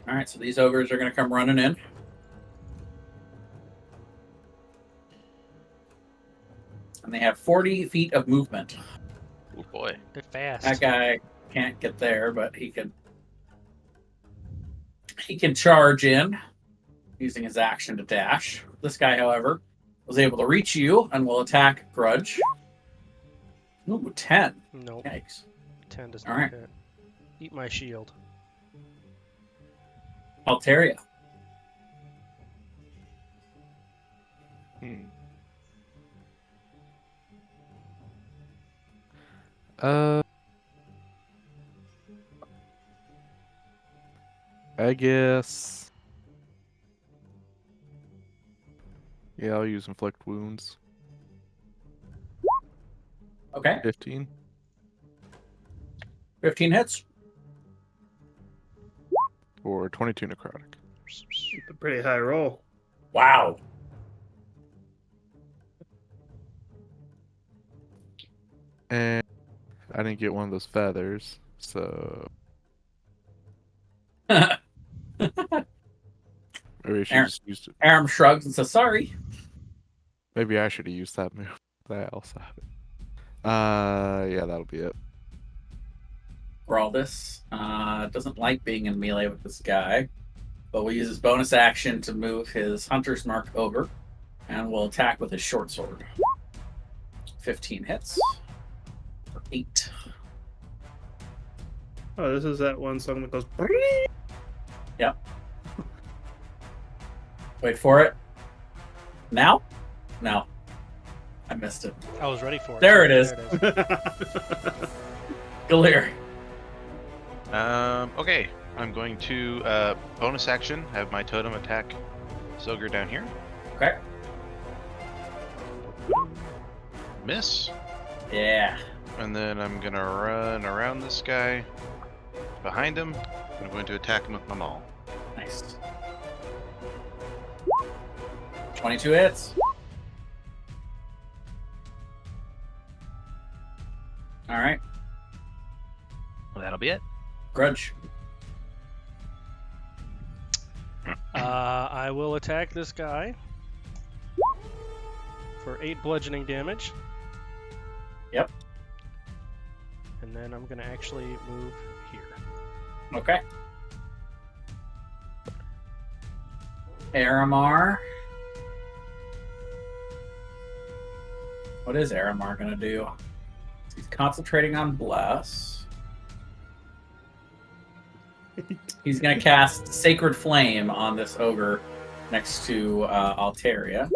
All right, so these ogres are going to come running in. And they have 40 feet of movement. Oh boy. They're fast. That guy can't get there, but he can charge in using his action to dash. This guy, however, was able to reach you and will attack Grudge. Ooh, 10. Nope. Yikes. 10 does All not right. hit. Eat my shield. Altaria. I guess. Yeah, I'll use inflict wounds. Okay. 15. 15 hits. Or 22 necrotic. It's a pretty high roll. Wow. And I didn't get one of those feathers, so maybe I should Aaron. just used it. Aram shrugs and says, sorry. Maybe I should have used that move. That also have it. Yeah, that'll be it. Graldus doesn't like being in melee with this guy, but will use his bonus action to move his Hunter's Mark over and will attack with his short sword. 15 hits. For 8. Oh, this is that one song that goes. Yep. Wait for it. Now? No. I missed it. I was ready for it. There it is. There it is. Galir. Okay. I'm going to bonus action have my totem attack Zogre down here. Okay. Miss. Yeah. And then I'm gonna run around this guy behind him. I'm going to attack him with my maul. Nice. 22 hits. All right. Well, that'll be it. Grudge. I will attack this guy for 8 bludgeoning damage. Yep. And then I'm going to actually move here. Okay. Aramar. What is Aramar going to do? He's concentrating on Bless. He's going to cast Sacred Flame on this ogre next to Altaria.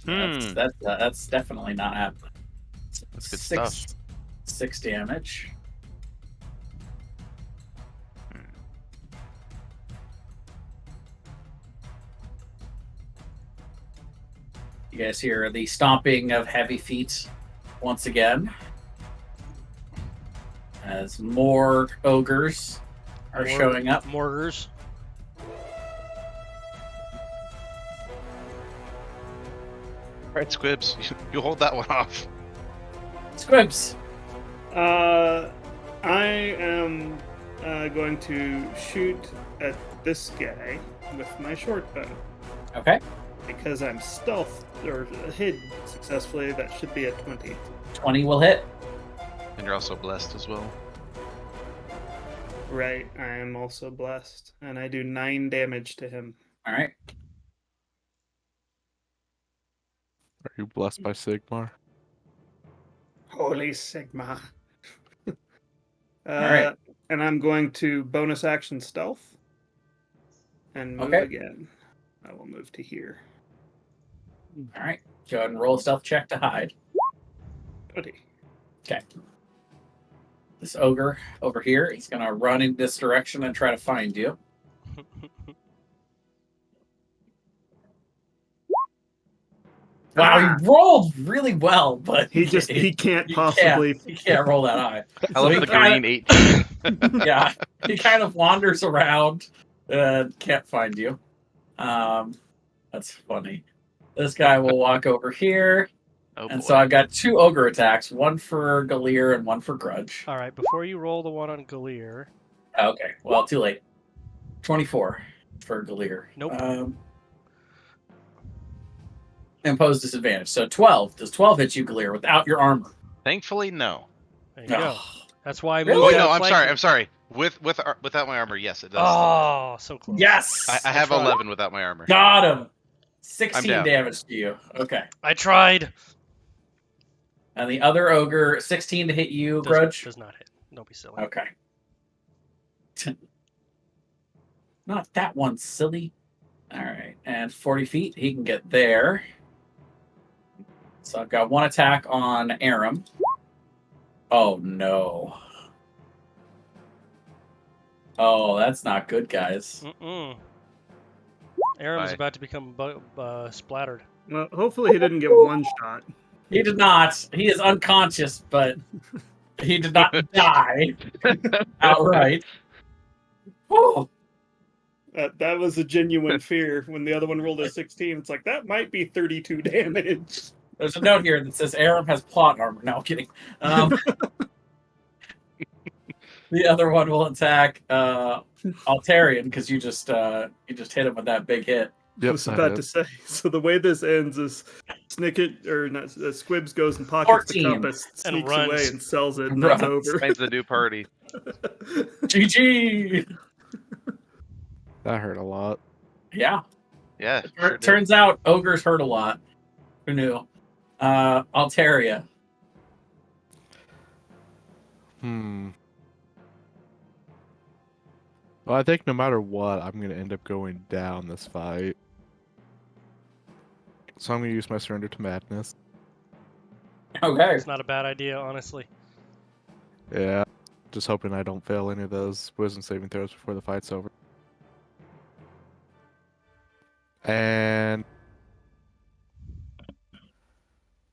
That's definitely not happening. That's good stuff. 6 damage. You guys hear the stomping of heavy feet once again as more ogres are showing up. Mortars. Alright, Squibs, you hold that one off. Squibs. I am going to shoot at this guy with my short bow. Okay. Because I'm stealth or hid successfully, that should be a 20. 20 will hit. And you're also blessed as well. Right, I am also blessed, and I do 9 damage to him. All right. Are you blessed by Sigmar? Holy Sigma. Alright. And I'm going to bonus action stealth and move Okay. again. I will move to here. All right. Go ahead and roll a stealth check to hide. 20. Okay. This ogre over here, he's going to run in this direction and try to find you. Wow, he rolled really well, but He can't possibly. He can't roll that high. I love he the kinda- green 18. Yeah, he kind of wanders around and can't find you. That's funny. This guy will walk over here, Oh and boy. so I've got 2 ogre attacks, one for Galir and one for Grudge. All right, before you roll the one on Galir. Okay, well, too late. 24 for Galir. Nope. Impose disadvantage. So 12. Does 12 hit you, Galir, without your armor? Thankfully, no. There you go. Oh, That's why I Really? moved Wait, that no, I'm flank- sorry. Without my armor, yes, it does. Oh, so close. yes! I have tried. 11 without my armor. Got him. 16 down. damage to you. Okay. I tried. And the other ogre, 16 to hit you, Grudge? Does not hit. Don't be silly. Okay. Not that one, silly. All right. And 40 feet, he can get there. So I've got 1 attack on Aram. Oh, no. Oh, that's not good, guys. Mm-mm. Aram's Bye. about to become splattered. Well, hopefully he didn't get one shot. He did not. He is unconscious, but he did not die outright. Oh, That was a genuine fear. When the other one rolled a 16, it's like, that might be 32 damage. there's a note here that says Aram has plot armor. No, I'm kidding. The other one will attack Altarian because you just hit him with that big hit. I was about to say. So the way this ends is Snicket or not Squibs goes and pockets 14. the compass, And sneaks runs. away, and sells it, and Runs. that's over. Finds the new party. GG. That hurt a lot. Yeah. Yeah. Sure did. Turns out ogres hurt a lot. Who knew? Altaria. Well, I think no matter what, I'm gonna end up going down this fight. So I'm gonna use my surrender to madness. Okay. It's not a bad idea, honestly. Yeah. Just hoping I don't fail any of those wisdom saving throws before the fight's over. And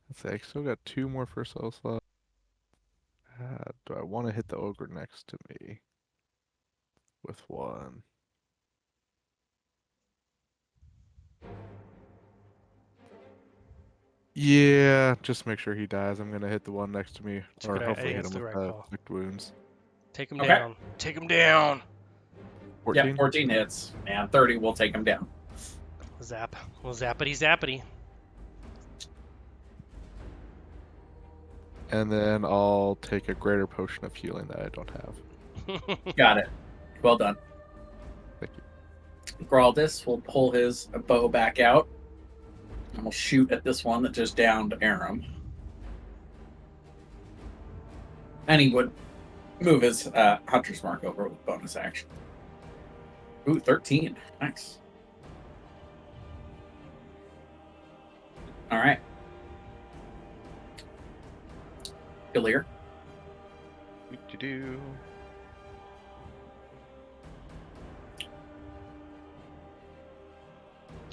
let's see, I still got 2 more first level slots. Do I want to hit the ogre next to me? with 1. Yeah, just make sure he dies. I'm gonna hit the one next to me, It's a or good idea. hopefully hit It's him the with right call. inflict wounds. Take him Okay. down. Take him down. 14. Yep, 14 hits, and 30 will take him down. Zap. Well, zappity zappity. And then I'll take a greater potion of healing that I don't have. Got it. Well done. Thank you. Graldis will pull his bow back out, and we'll shoot at this one that just downed Aram. And he would move his hunter's mark over with bonus action. Ooh, 13. Nice. All right. Clear. Do.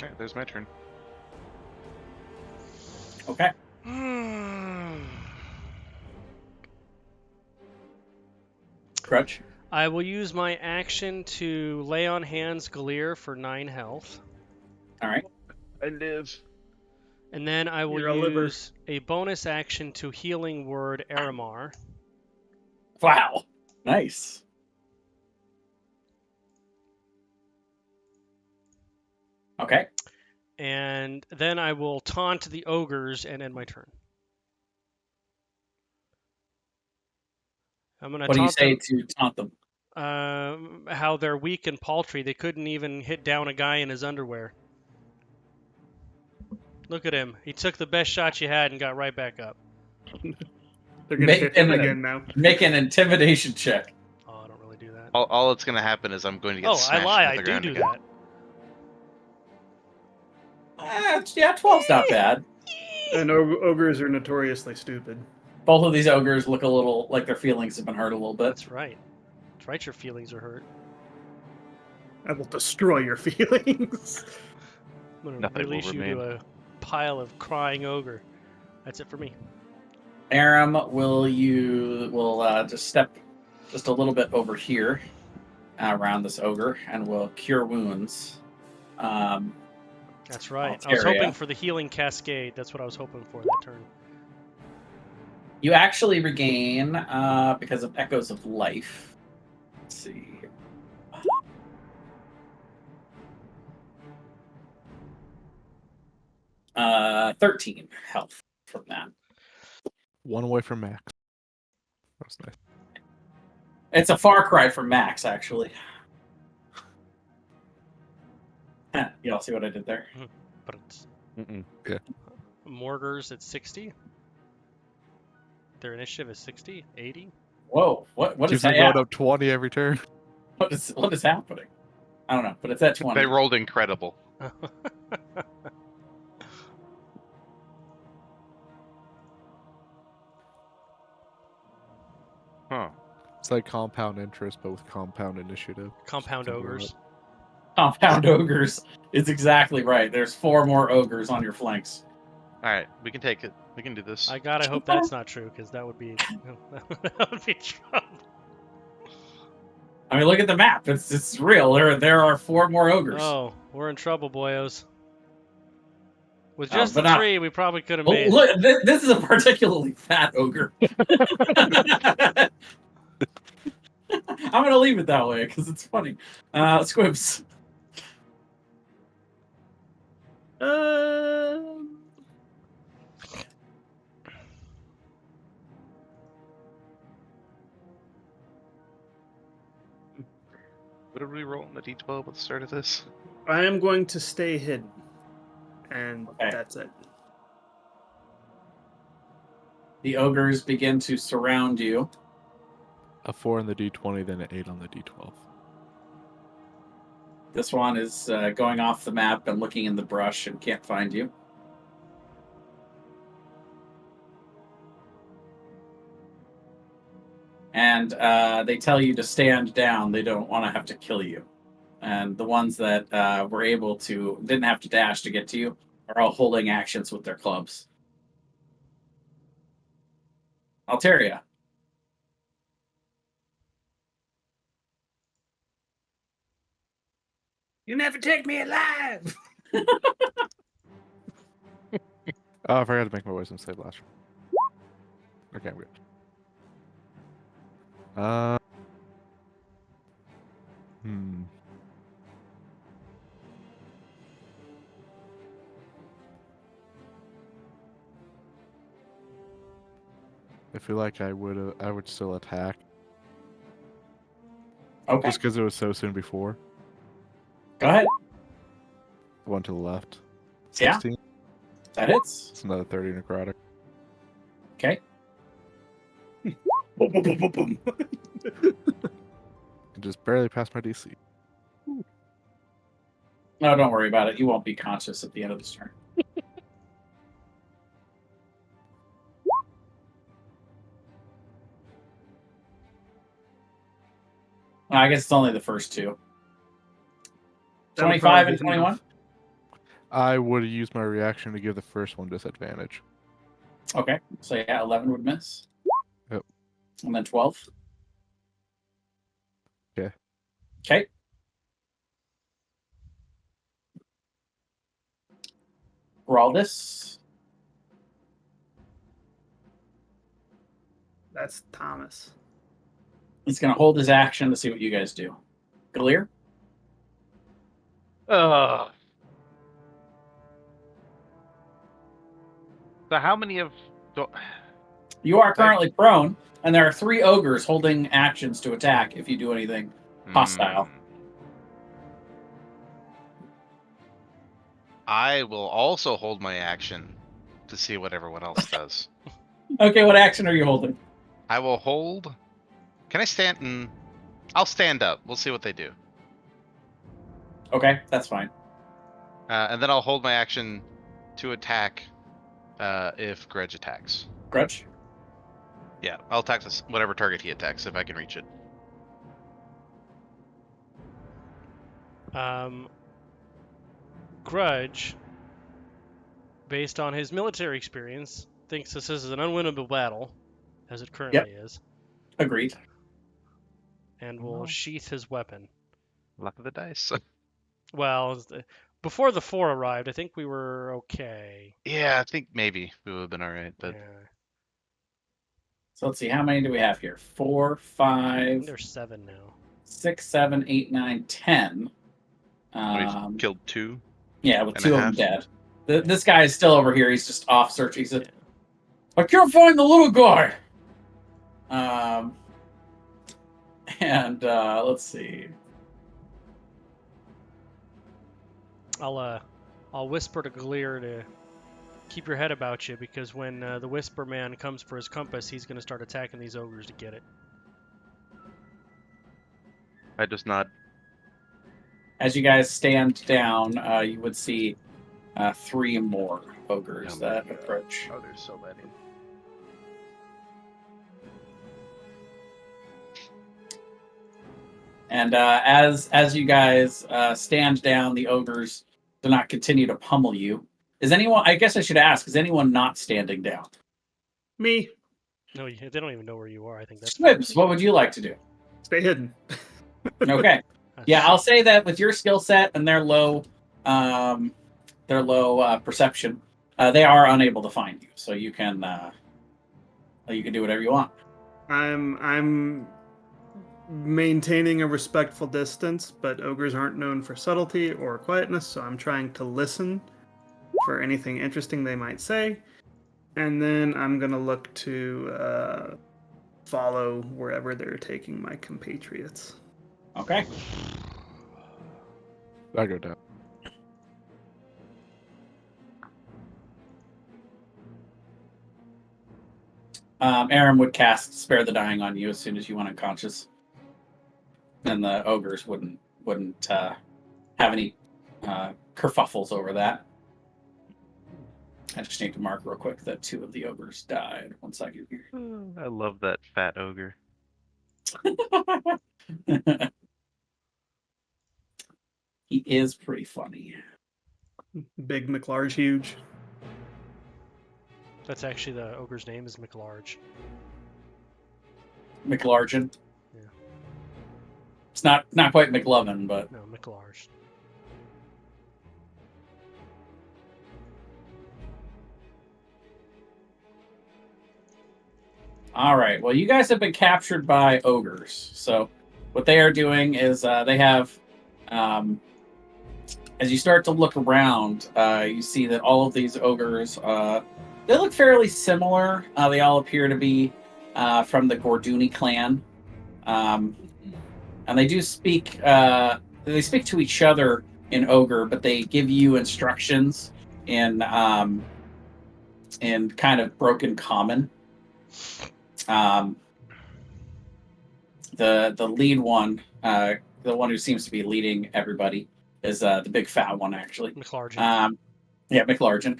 Alright, there's my turn. Okay. Crutch. I will use my action to lay on hands Galir for 9 health. All right. I live. And then I will You're a liver. use a bonus action to healing word Aramar. Wow. Nice. Okay. And then I will taunt the ogres and end my turn. I'm gonna What do you taunt say them. to taunt them? How they're weak and paltry. They couldn't even hit down a guy in his underwear. Look at him. He took the best shot you had and got right back up. They're gonna Make hit him him- again now. Make an intimidation check. Oh, I don't really do that. All that's gonna happen is I'm going to get Oh, I smashed lie. into I the do ground do again. that. Yeah, 12's not bad. And ogres are notoriously stupid. Both of these ogres look a little like their feelings have been hurt a little bit. That's right. That's right. Your feelings are hurt. I will destroy your feelings. I'm gonna Nothing will release you remain. to a pile of crying ogre. That's it for me. Aram, will just step just a little bit over here around this ogre, and will cure wounds. That's right. I Altaria. was hoping for the healing cascade. That's what I was hoping for that turn. You actually regain, because of Echoes of Life. Let's see. 13 health from that. 1 away from max. That was nice. It's a far cry from max, actually. You all see what I did there? But it's Yeah. Morgars at 60. Their initiative is 60, 80. Whoa! What is Keeps that? on going up 20 every turn. What is happening? I don't know, but it's at 20. They rolled incredible. Huh. It's like compound interest, but with compound initiative. Compound Keeps on going ogres. up. Compound ogres is exactly right. There's 4 more ogres on your flanks. Alright, we can take it. We can do this. I gotta hope that's not true, because that would be that would be trouble. I mean, look at the map. It's real. There are 4 more ogres. Oh, we're in trouble, boyos. With Oh, just but the not- 3, we probably could have Oh, made it. look, this is a particularly fat ogre. I'm gonna leave it that way because it's funny. Squibs. What did we roll in the D12 at the start of this? I am going to stay hidden. And Okay. that's it. The ogres begin to surround you. A 4 on the D20, then an 8 on the D12. This one is going off the map and looking in the brush and can't find you. And they tell you to stand down. They don't want to have to kill you. And the ones that didn't have to dash to get to you, are all holding actions with their clubs. Altaria. You never take me alive. Oh, I forgot to make my wisdom save last round. Okay, I'm good. Hmm. I feel like I would still attack Okay, just because it was so soon before. go ahead. The one to the left. Yeah. 16. That hits. It's another 30 necrotic. Okay. Boom, boom, boom, boom, boom. And just barely passed my DC. No, don't worry about it. You won't be conscious at the end of this turn. I guess it's only the first two. That would 25 probably and be 21? enough. I would have used my reaction to give the first one disadvantage. Okay. So yeah, 11 would miss. Yep. And then 12. Okay. Okay. Graldus. That's Thomas. He's going to hold his action to see what you guys do. Galir? So how many of... You are currently prone, and there are 3 ogres holding actions to attack if you do anything hostile. I will also hold my action to see what everyone else does. Okay, what action are you holding? I will hold... Can I stand... I'll stand up. We'll see what they do. Okay, that's fine. And then I'll hold my action to attack if Grudge attacks. Grudge? Yeah, I'll attack whatever target he attacks if I can reach it. Grudge, based on his military experience, thinks this is an unwinnable battle, as it currently is, Agreed. and will sheath his weapon. Luck of the dice. Well, before the 4 arrived, I think we were okay. Yeah, I think maybe we would have been alright, but... Yeah. So let's see, how many do we have here? 4, I think 5, there's 7 now. 6, 7, 8, 9, 10. We've killed 2. Yeah, with and 2 a of them half. dead. This guy is still over here. He's just off searching. He said, I can't find the little guy. And let's see. I'll whisper to Galir to keep your head about you, because when the Whisper Man comes for his compass, he's going to start attacking these ogres to get it. I just nod. As you guys stand down, you would see 3 more ogres Oh my that God. approach. Oh, there's so many. And as you guys stand down, the ogres do not continue to pummel you. Is anyone? I guess I should ask. Is anyone not standing down? Me. No, they don't even know where you are. I think that's Squibs, what would you like to do? Stay hidden. Okay. that's- Yeah, I'll say that with your skill set and their low perception, they are unable to find you. So you can do whatever you want. I'm maintaining a respectful distance, but ogres aren't known for subtlety or quietness, so I'm trying to listen for anything interesting they might say. And then I'm gonna look to follow wherever they're taking my compatriots. Okay. I go down. Aaron would cast Spare the Dying on you as soon as you went unconscious. And the ogres wouldn't have any kerfuffles over that. I just need to mark real quick that 2 of the ogres died. 1 second here. I love that fat ogre. He is pretty funny. Big McLarge huge. That's actually the ogre's name is McLarge. McLargen. Yeah. It's not quite McLovin, but No, McLarge. All right. Well, you guys have been captured by ogres. So what they are doing is they have, as you start to look around, you see that all of these ogres, they look fairly similar. They all appear to be from the Gorduni clan. And they do speak, they speak to each other in ogre, but they give you instructions in kind of broken common. The lead one, the one who seems to be leading everybody, is the big fat one actually. McLargen. Yeah, McLargen.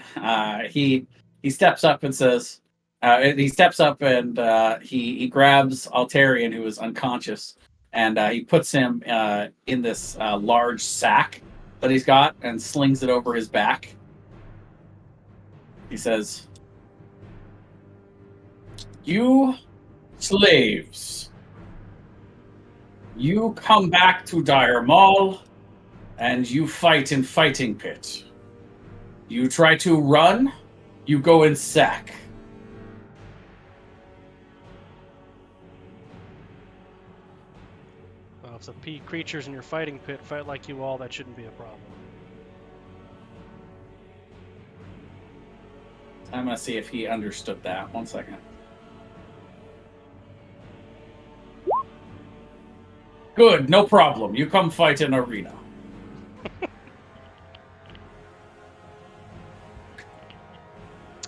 He steps up and says, he steps up and he grabs Altarian, who is unconscious, and he puts him in this large sack that he's got and slings it over his back. He says, "You slaves, you come back to Dire Mall, and you fight in Fighting Pit. You try to run, you go in sack. Well, if the creatures in your fighting pit fight like you all, that shouldn't be a problem. I'm going to see if he understood that. 1 second. Good, no problem. You come fight in arena."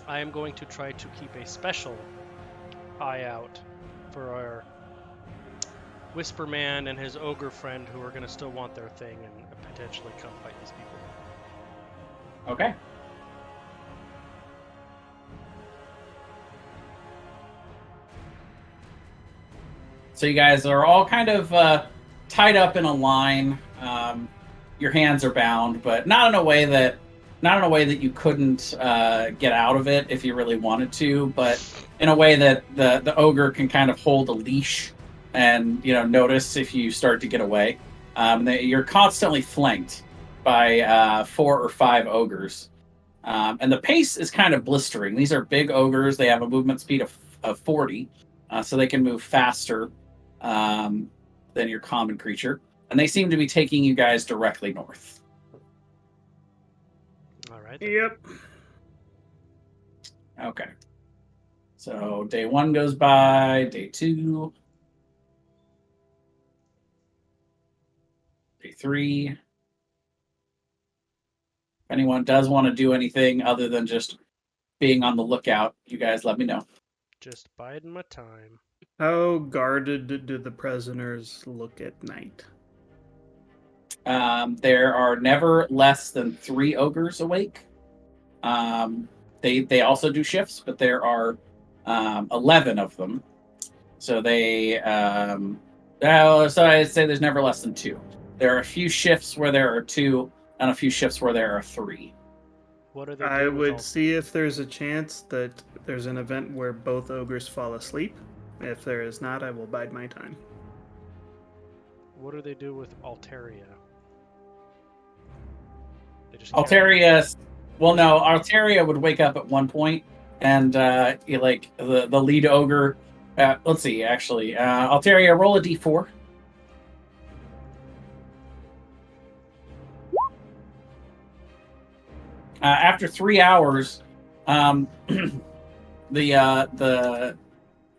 I am going to try to keep a special eye out for our Whisper Man and his ogre friend who are going to still want their thing and potentially come fight these people. Okay. So you guys are all kind of tied up in a line. Your hands are bound, but not in a way that you couldn't get out of it if you really wanted to, but in a way that the ogre can kind of hold a leash and notice if you start to get away. You're constantly flanked by 4 or 5 ogres, and the pace is kind of blistering. These are big ogres. They have a movement speed of 40, so they can move faster than your common creature, and they seem to be taking you guys directly north. All right. Yep. Okay. So day 1 goes by, day 2, day 3. If anyone does want to do anything other than just being on the lookout, you guys let me know. Just biding my time. How guarded do the prisoners look at night? There are never less than 3 ogres awake. They also do shifts, but there are 11 of them. So so I'd say there's never less than 2. There are a few shifts where there are 2, and a few shifts where there are 3. What are they I doing with would all- see if there's a chance that there's an event where both ogres fall asleep. If there is not, I will bide my time. What do they do with Altaria? They just Altaria, well, no, Altaria would wake up at one point, and the lead ogre. Let's see, actually, Altaria, roll a d4. After 3 hours, the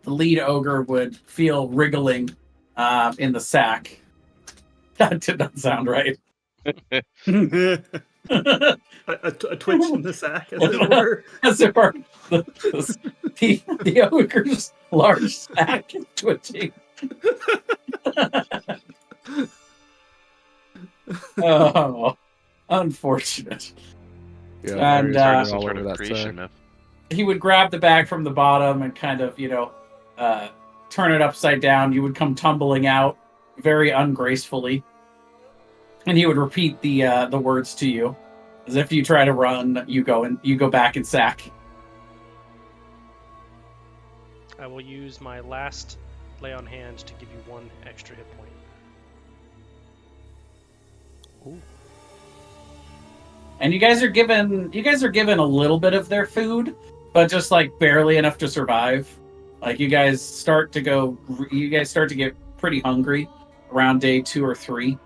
lead ogre would feel wriggling in the sack. That did not sound right. a twitch in the sack, as it were. As it were, the ogre's large sack is twitching. Oh, unfortunate. Yeah, And, Mary's Some all sort over of that creation sack. myth. He would grab the bag from the bottom and kind of, turn it upside down. You would come tumbling out very ungracefully. And he would repeat the words to you. As if you try to run, you go back in sack. I will use my last lay on hands to give you 1 extra hit point. Ooh. And you guys are given a little bit of their food, but just like barely enough to survive. Like you guys start to get pretty hungry around day 2 or 3.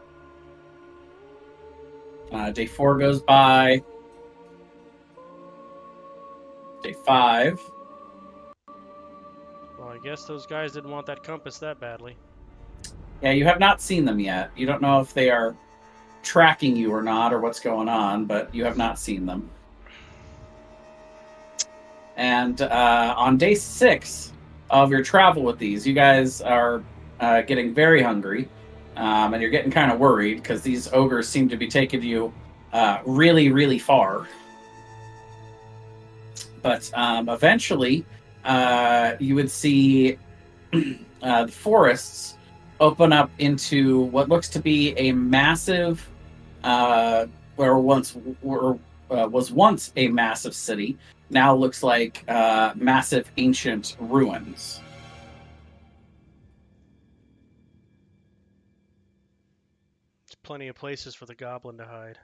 Day 4 goes by. Day 5. Well, I guess those guys didn't want that compass that badly. Yeah, you have not seen them yet. You don't know if they are tracking you or not, or what's going on, but you have not seen them. And on day 6 of your travel with these, you guys are getting very hungry, and you're getting kind of worried because these ogres seem to be taking you really, really far. But eventually, you would see the forests open up into what looks to be a massive, was once a massive city, now looks like massive ancient ruins. There's plenty of places for the goblin to hide.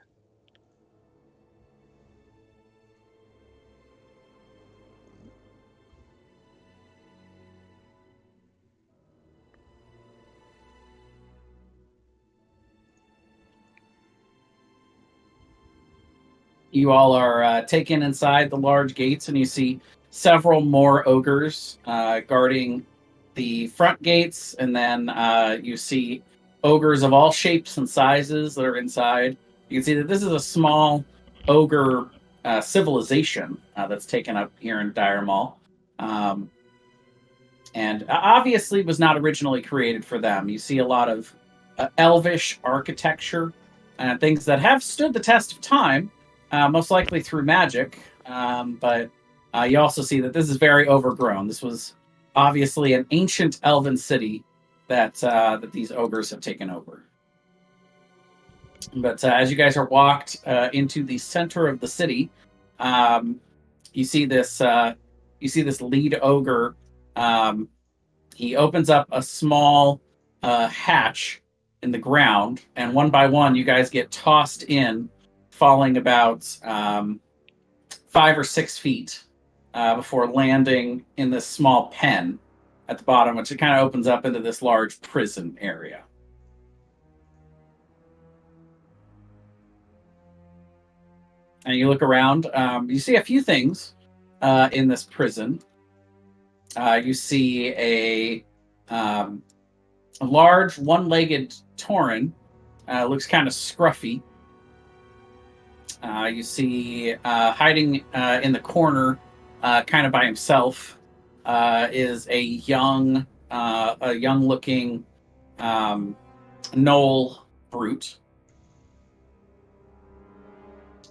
You all are taken inside the large gates, and you see several more ogres guarding the front gates, and then you see ogres of all shapes and sizes that are inside. You can see that this is a small ogre civilization that's taken up here in Dire Mall. And obviously was not originally created for them. You see a lot of elvish architecture and things that have stood the test of time, most likely through magic. But you also see that this is very overgrown. This was obviously an ancient elven city that these ogres have taken over. But as you guys are walked into the center of the city, you see this lead ogre. He opens up a small hatch in the ground, and one by one, you guys get tossed in, falling about 5 or 6 feet before landing in this small pen at the bottom, which it kind of opens up into this large prison area. And you look around, you see a few things in this prison. You see a large one-legged tauren. Looks kind of scruffy. You see hiding in the corner, kind of by himself, is a young-looking gnoll brute.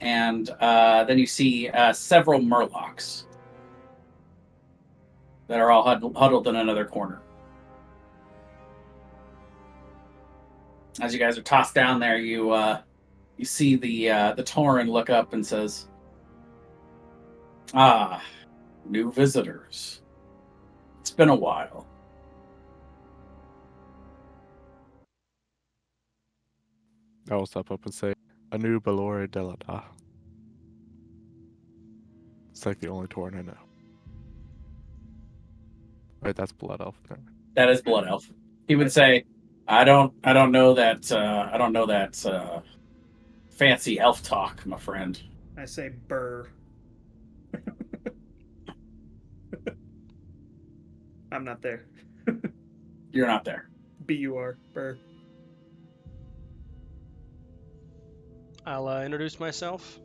And then you see several murlocs that are all huddled in another corner. As you guys are tossed down there, you see the tauren look up and says, "Ah, new visitors. It's been a while." I will step up and say, Anu Balore Delata. It's like the only Tauren I know. Right, that's Blood Elf. That is Blood Elf. He would say, I don't know that fancy elf talk, my friend." I say burr. I'm not there. You're not there. B-U-R, burr. I'll introduce myself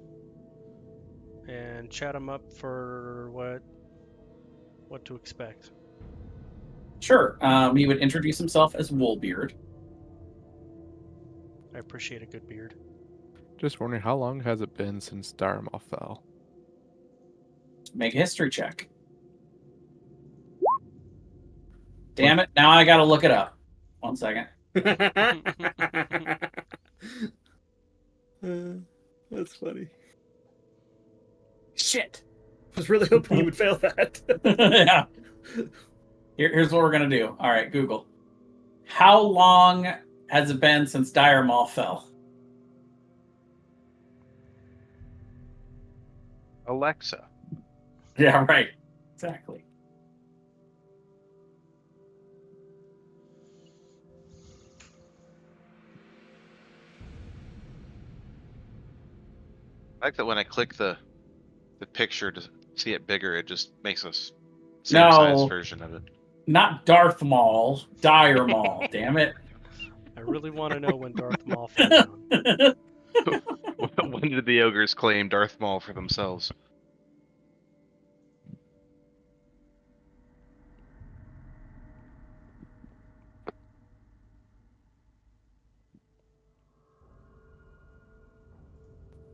and chat him up for what to expect. Sure. He would introduce himself as Woolbeard. I appreciate a good beard. Just wondering, how long has it been since Dire Mall fell? Make a history check. Damn it, now I gotta look it up. 1 second. That's funny. Shit. I was really hoping you would fail that. Yeah. Here's what we're gonna do. All right, Google. How long has it been since Dire Mall fell? Alexa. Yeah, right. Exactly. I like that when I click the picture to see it bigger, it just makes a same size No, version of it. not Darth Maul, Dire Maul. Damn it. I really want to know when Darth Maul fell down. When did the ogres claim Darth Maul for themselves?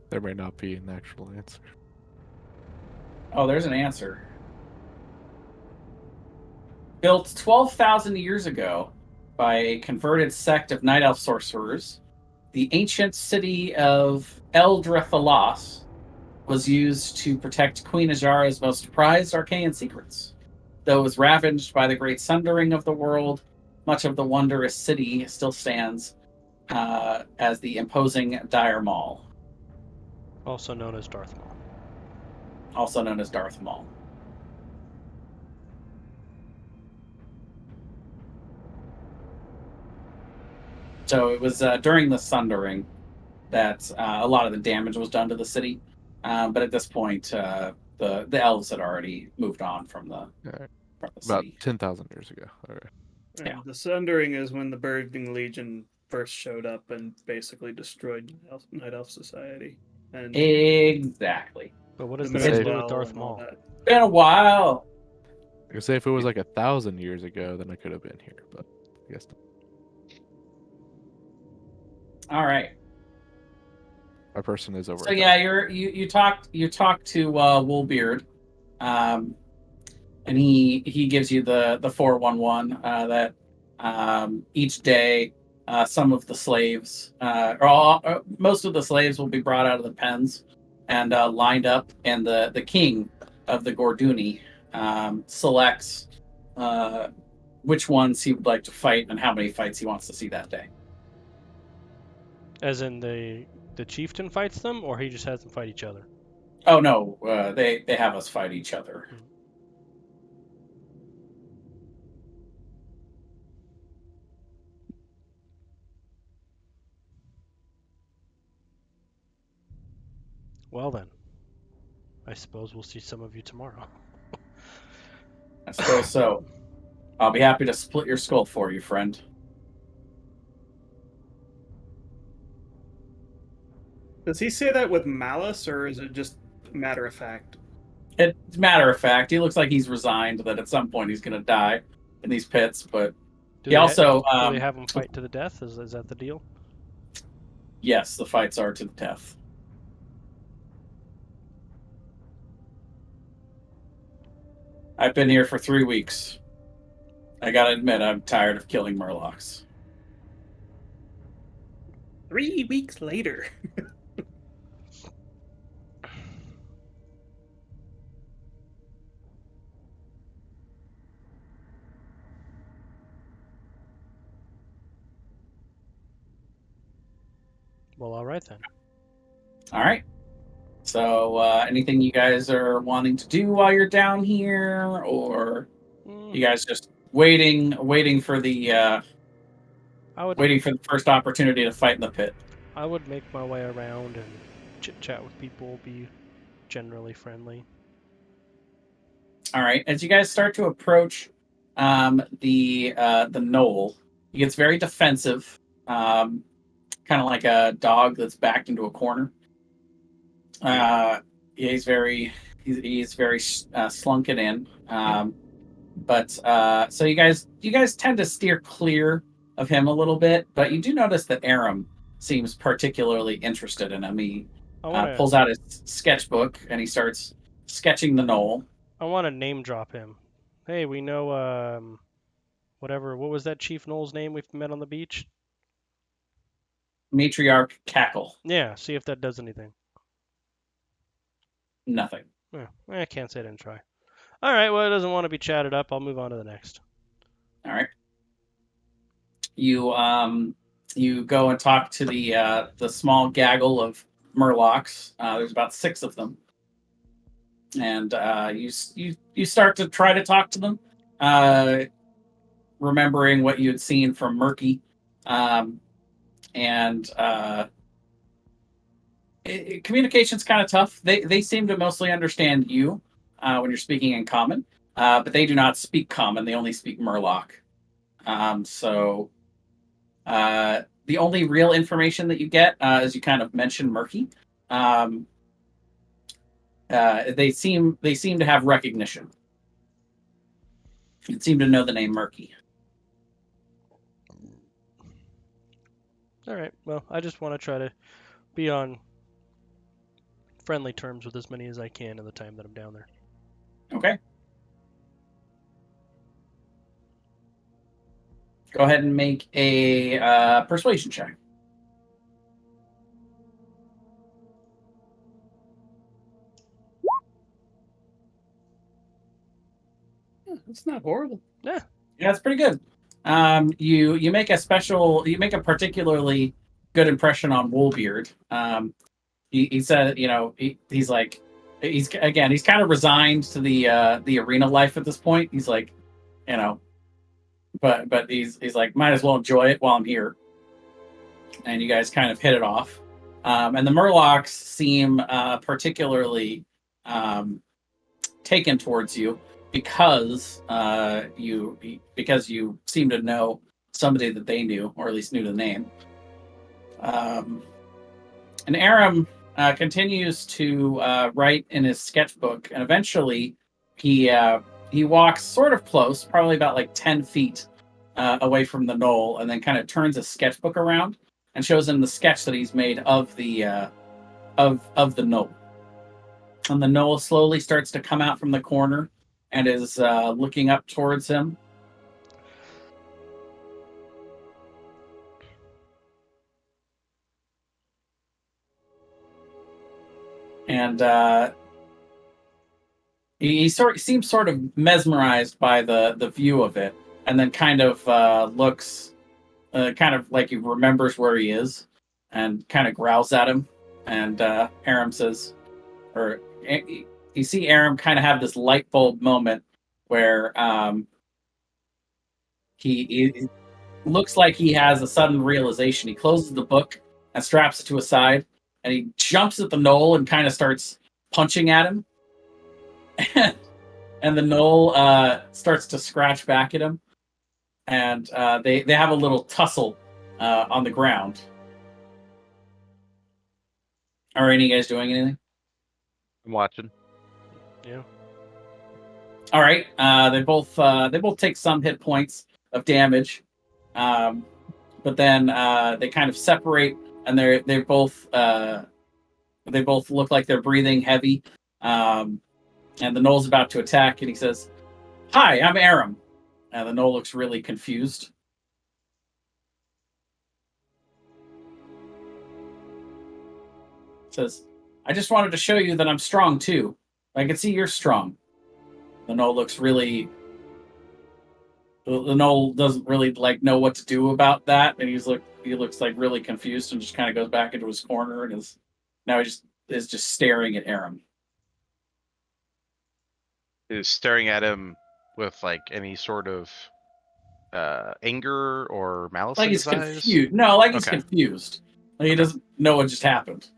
There may not be an actual answer. Oh, there's an answer. Built 12,000 years ago by a converted sect of night elf sorcerers, the ancient city of Eldrathalos was used to protect Queen Ajara's most prized arcane secrets. Though it was ravaged by the great sundering of the world, much of the wondrous city still stands as the imposing Dire Maul, Also known as Darth Maul. also known as Darth Maul. So it was during the Sundering that a lot of the damage was done to the city. But at this point, the elves had already moved on from the Alright. from the About city. 10,000 years ago. All right. And Yeah. the Sundering is when the Burning Legion first showed up and basically destroyed Night Elf society. And Exactly. But what the does that have to do Madrigal with Darth and all Maul? that. Been a while. I could say if it was like 1,000 years ago, then I could have been here, but I guess not. All right. My person is over. So yeah, you talked to Woolbeard, and he gives you the 411 that each day some of the slaves most of the slaves will be brought out of the pens and lined up, and the king of the Gorduni selects which ones he would like to fight and how many fights he wants to see that day. As in the chieftain fights them, or he just has them fight each other? Oh no, they have us fight each other. Well then, I suppose we'll see some of you tomorrow. I suppose so. I'll be happy to split your skull for you, friend. Does he say that with malice, or is it just matter of fact? It's matter of fact. He looks like he's resigned that at some point he's going to die in these pits, but Do he they also do they have them fight to the death? Is that the deal? yes, the fights are to the death. I've been here for 3 weeks. I gotta admit, I'm tired of killing Murlocs. 3 weeks later. Well, all right then. All right. So, anything you guys are wanting to do while you're down here, or you guys just waiting for the waiting for the first opportunity to fight in the pit? I would make my way around and chit chat with people, be generally friendly. All right. As you guys start to approach the knoll, he gets very defensive, kind of like a dog that's backed into a corner. He's very slunken in. But so you guys tend to steer clear of him a little bit, but you do notice that Aram seems particularly interested in him. He pulls out his sketchbook and he starts sketching the knoll. I want to name drop him. Hey, we know whatever. What was that Chief Knoll's name we've met on the beach? Matriarch Cackle. Yeah, see if that does anything. Nothing. Yeah, I can't say I didn't try. All right, well, it doesn't want to be chatted up. I'll move on to the next. All right. You go and talk to the small gaggle of Murlocs. There's about 6 of them, and you start to try to talk to them, remembering what you had seen from Murky, and Communication's kind of tough. They seem to mostly understand you when you're speaking in common, but they do not speak common. They only speak Murloc. So the only real information that you get, as you kind of mentioned, Murky. They seem to have recognition. They seem to know the name Murky. All right. Well, I just want to try to be on friendly terms with as many as I can in the time that I'm down there. Okay. Go ahead and make a persuasion check. It's not horrible. Yeah. Yeah, it's pretty good. You make a particularly good impression on Woolbeard. He said, he's kind of resigned to the arena life at this point. He's like, but he's like, might as well enjoy it while I'm here. And you guys kind of hit it off. And the Murlocs seem particularly taken towards you because you seem to know somebody that they knew, or at least knew the name. And Aram continues to write in his sketchbook, and eventually he walks sort of close, probably about like 10 feet away from the knoll, and then kind of turns his sketchbook around and shows him the sketch that he's made of the knoll. And the knoll slowly starts to come out from the corner and is looking up towards him. And he seems sort of mesmerized by the view of it, and then kind of looks kind of like he remembers where he is, and kind of growls at him. And Aram says, or you see Aram kind of have this light bulb moment where he looks like he has a sudden realization. He closes the book and straps it to his side, and he jumps at the knoll and kind of starts punching at him. And the knoll starts to scratch back at him, and they have a little tussle on the ground. Are any of you guys doing anything? I'm watching. Yeah. All right. They both take some hit points of damage, but then they kind of separate, and they both look like they're breathing heavy. And the knoll's about to attack, and he says, "Hi, I'm Aram." And the knoll looks really confused. Says, "I just wanted to show you that I'm strong too. I can see you're strong." The knoll looks really. The knoll doesn't really know what to do about that, and he looks like really confused and just kind of goes back into his corner and is just staring at Aram. Is staring at him with like any sort of anger or malice Like in he's his eyes? confused. No, like he's Okay. confused. Like he doesn't know what just happened.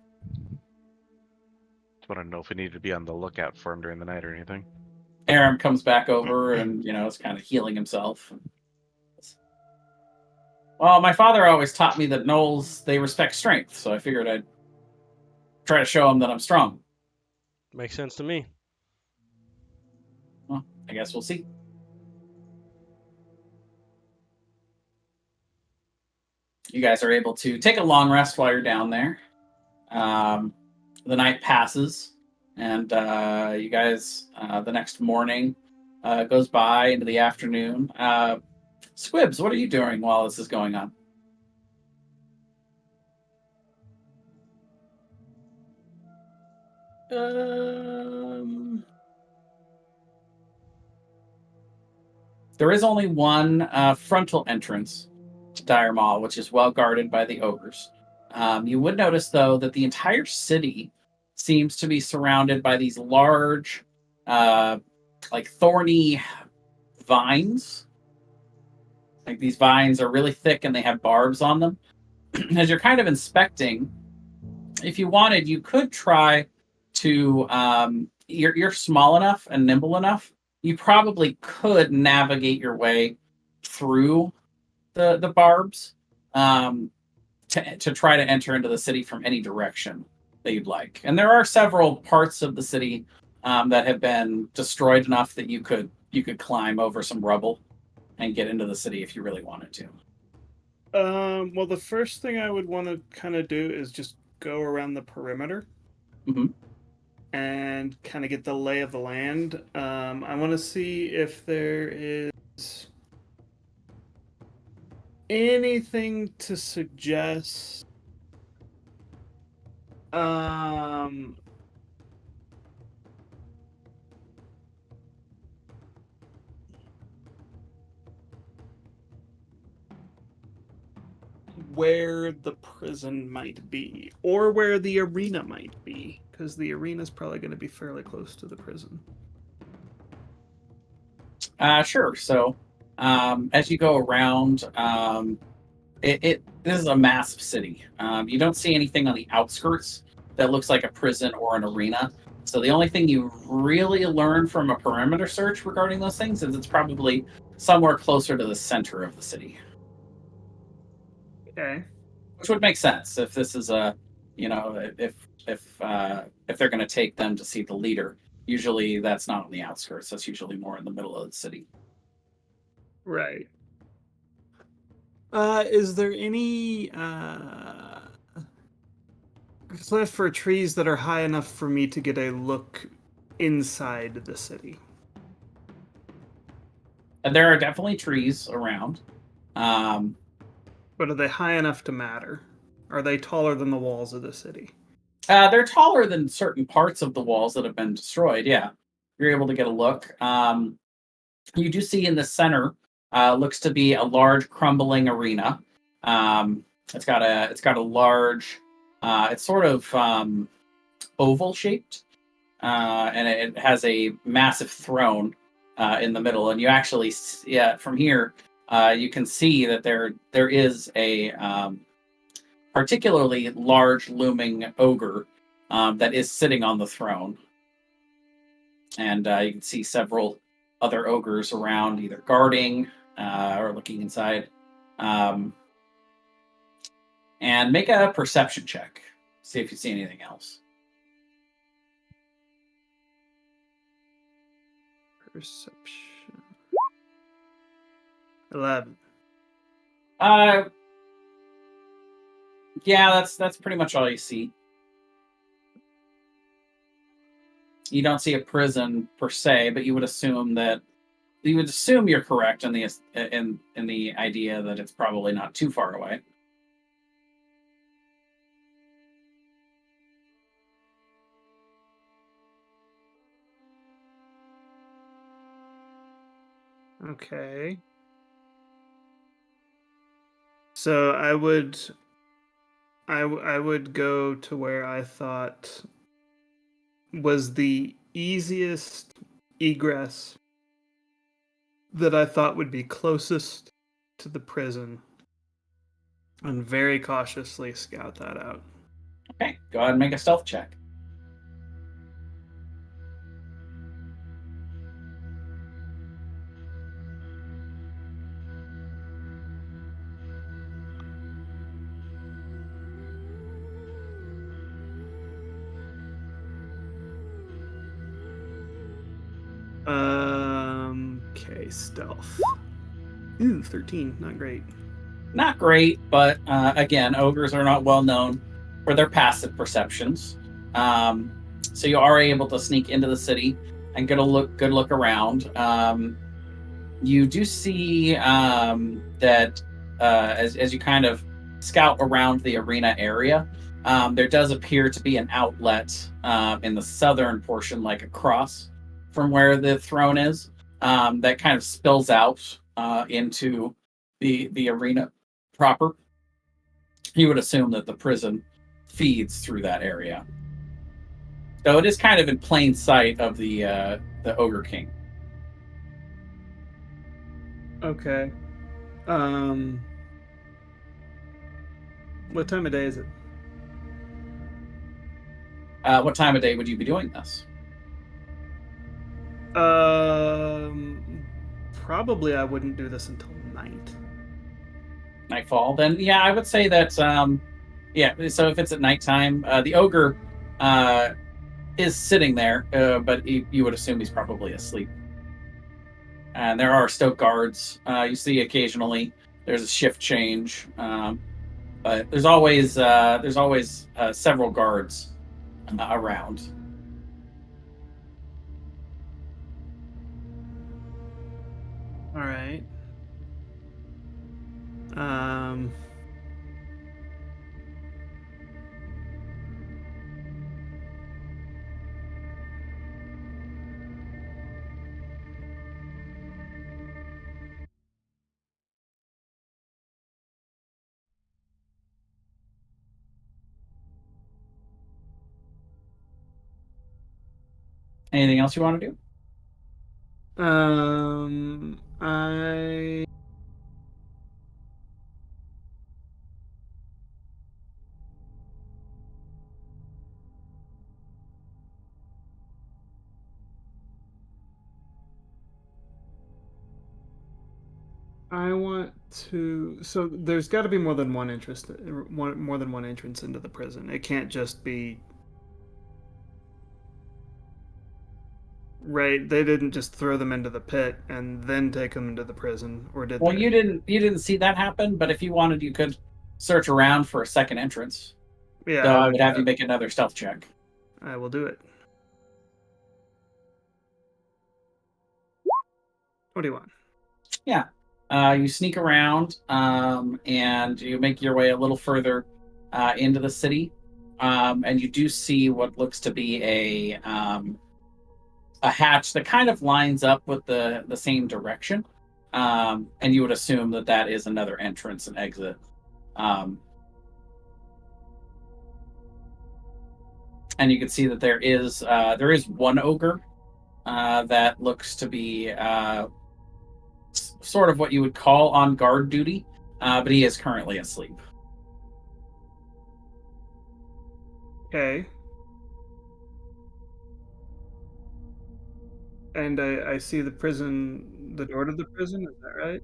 Just want to know if we need to be on the lookout for him during the night or anything. Aram comes back over and, is kind of healing himself. Well, my father always taught me that gnolls, they respect strength, so I figured I'd try to show him that I'm strong. Makes sense to me. Well, I guess we'll see. You guys are able to take a long rest while you're down there. The night passes, and you guys, the next morning goes by into the afternoon. Squibs, what are you doing while this is going on? There is only one frontal entrance to Dire Maul, which is well guarded by the ogres. You would notice, though, that the entire city seems to be surrounded by these large, thorny vines. Like, these vines are really thick and they have barbs on them. As you're kind of inspecting, if you wanted, you could try to. You're small enough and nimble enough. You probably could navigate your way through the barbs to try to enter into the city from any direction that you'd like. And there are several parts of the city that have been destroyed enough that you could climb over some rubble and get into the city if you really wanted to. Well, the first thing I would want to kind of do is just go around the perimeter Mhm. and kind of get the lay of the land. I want to see if there is anything to suggest where the prison might be, or where the arena might be, because the arena is probably going to be fairly close to the prison. Sure. So, as you go around, this is a massive city. You don't see anything on the outskirts that looks like a prison or an arena. So the only thing you really learn from a perimeter search regarding those things is it's probably somewhere closer to the center of the city, Okay. which would make sense if this is a, if they're going to take them to see the leader. Usually that's not on the outskirts. That's usually more in the middle of the city. Right. Is there any cliff or trees that are high enough for me to get a look inside the city? And there are definitely trees around. But are they high enough to matter? Are they taller than the walls of the city? They're taller than certain parts of the walls that have been destroyed. Yeah, you're able to get a look. You do see in the center looks to be a large crumbling arena. It's got a large. It's sort of oval shaped, and it has a massive throne in the middle. And you actually, yeah, from here, you can see that there is a particularly large looming ogre that is sitting on the throne. And you can see several other ogres around, either guarding or looking inside. And make a perception check. See if you see anything else. Perception. 11. Yeah, that's pretty much all you see. You don't see a prison per se, but you would assume you're correct in the idea that it's probably not too far away. Okay. So I would go to where I thought was the easiest egress that I thought would be closest to the prison and very cautiously scout that out. Okay, go ahead and make a stealth check. Okay, stealth. Ooh, 13, not great. Not great, but again, ogres are not well known for their passive perceptions. So you are able to sneak into the city and get a good look around. You do see that as you kind of scout around the arena area, there does appear to be an outlet in the southern portion, like across from where the throne is, that kind of spills out into the arena proper. You would assume that the prison feeds through that area. So it is kind of in plain sight of the Ogre King. Okay. What time of day is it? What time of day would you be doing this? Probably I wouldn't do this until night. Nightfall. Then yeah, I would say that. Yeah. So if it's at nighttime, the ogre is sitting there, but you would assume he's probably asleep. And there are still guards. You see occasionally there's a shift change, but there's always several guards around. All right. Um. Anything else you want to do? I I want to. So there's got to be more than one more than one entrance into the prison. It can't just be. Right, they didn't just throw them into the pit and then take them into the prison, or did Well, they? you didn't see that happen, but if you wanted, you could search around for a second entrance. Yeah, So I would have you make another stealth check. I will do it. 21. Yeah. You sneak around and you make your way a little further into the city. And you do see what looks to be a hatch that kind of lines up with the same direction. And you would assume that that is another entrance and exit. And you can see that there is one ogre that looks to be sort of what you would call on guard duty, but he is currently asleep. Okay. And I see the door to the prison, is that right?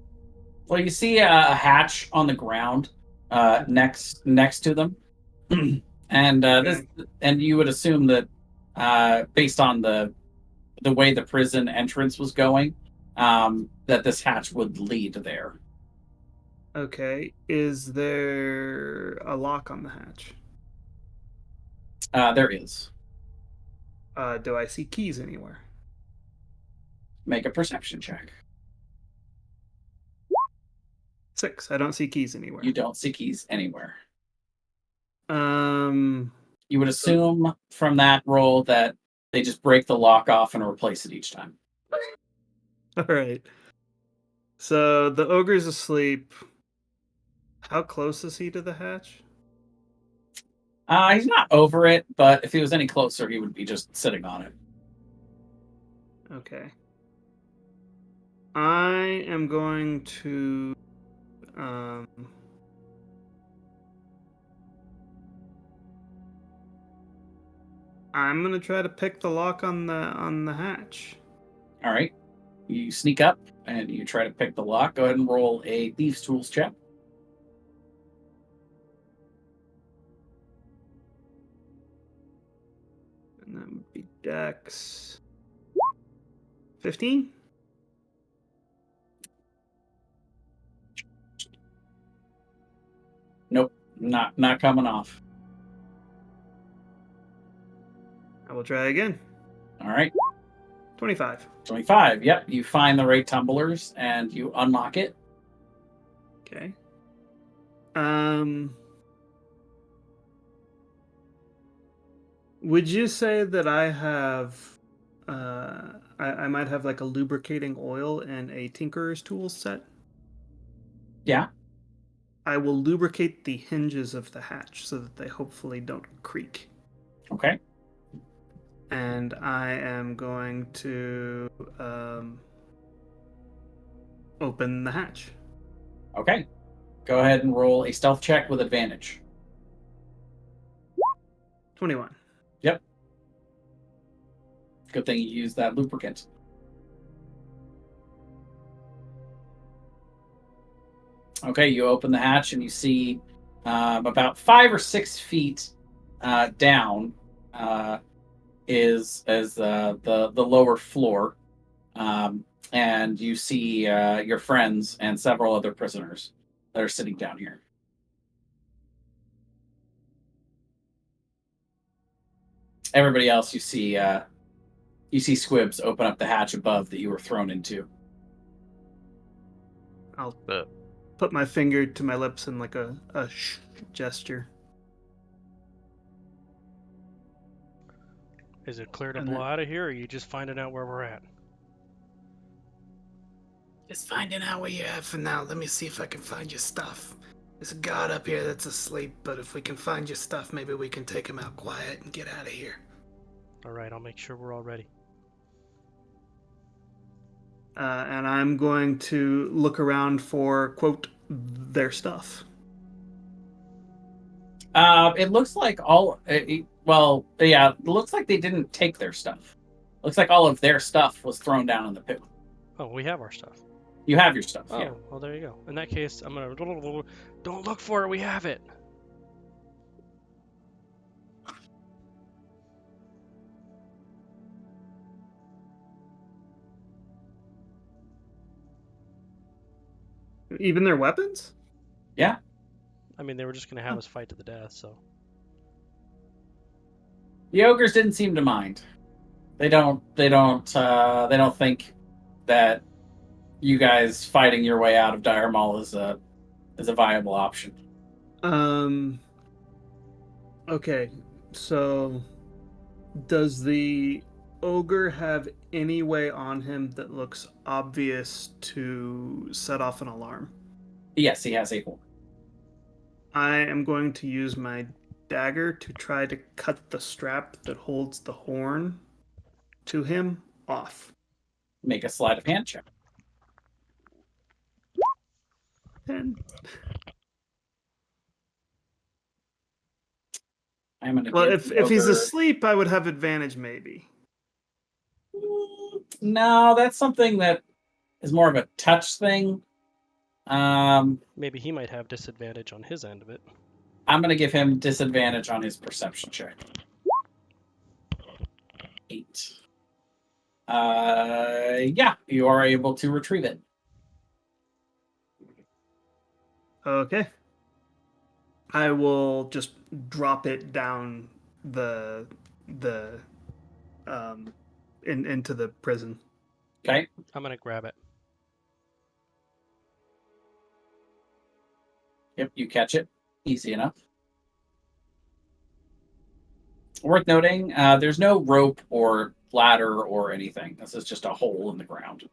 Well, you see a hatch on the ground next to them, and you would assume that based on the way the prison entrance was going, that this hatch would lead there. Okay. Is there a lock on the hatch? There is. Do I see keys anywhere? Make a perception check. 6. I don't see keys anywhere. You don't see keys anywhere. You would assume from that roll that they just break the lock off and replace it each time. All right. So the ogre's asleep. How close is he to the hatch? He's not over it, but if he was any closer, he would be just sitting on it. Okay. I am going to I'm gonna try to pick the lock on the hatch. All right. You sneak up and you try to pick the lock. Go ahead and roll a Thieves' Tools check. And that would be Dex. 15? Nope, not coming off. I will try again. All right. 25. 25. Yep. You find the right tumblers and you unlock it. Okay. Would you say that I have I might have like a lubricating oil and a tinkerer's tools set? Yeah. I will lubricate the hinges of the hatch so that they hopefully don't creak. Okay. And I am going to open the hatch. Okay. Go ahead and roll a stealth check with advantage. 21. Yep. Good thing you used that lubricant. Okay, you open the hatch and you see about 5 or 6 feet down is the lower floor, and you see your friends and several other prisoners that are sitting down here. Everybody else, you see Squibs open up the hatch above that you were thrown into. I'll But put my finger to my lips in like a shh gesture. Is it clear to And blow then- out of here, or are you just finding out where we're at? Just finding out where you're at for now. Let me see if I can find your stuff. There's a guard up here that's asleep, but if we can find your stuff, maybe we can take him out quiet and get out of here. All right, I'll make sure we're all ready. and I'm going to look around for, quote, their stuff. It looks like it looks like they didn't take their stuff. Looks like all of their stuff was thrown down in the pit. Oh, we have our stuff. You have your stuff, Oh, yeah. well, there you go. In that case, I'm gonna... Don't look for it, we have it! Even their weapons? Yeah. I mean, they were just gonna have us fight to the death, so... The ogres didn't seem to mind. They don't think that you guys fighting your way out of Dire Maul is a viable option. Okay, so does the ogre have any way on him that looks obvious to set off an alarm? Yes, he has a horn. I am going to use my dagger to try to cut the strap that holds the horn to him off. Make a sleight of hand check. 10. I'm gonna Well, give if he's ogre- asleep, I would have advantage maybe. No, that's something that is more of a touch thing. Maybe he might have disadvantage on his end of it. I'm going to give him disadvantage on his perception check. 8. Yeah, you are able to retrieve it. Okay. I will just drop it down into the prison. Okay. I'm gonna grab it. Yep, you catch it. Easy enough. Worth noting, there's no rope or ladder or anything. This is just a hole in the ground.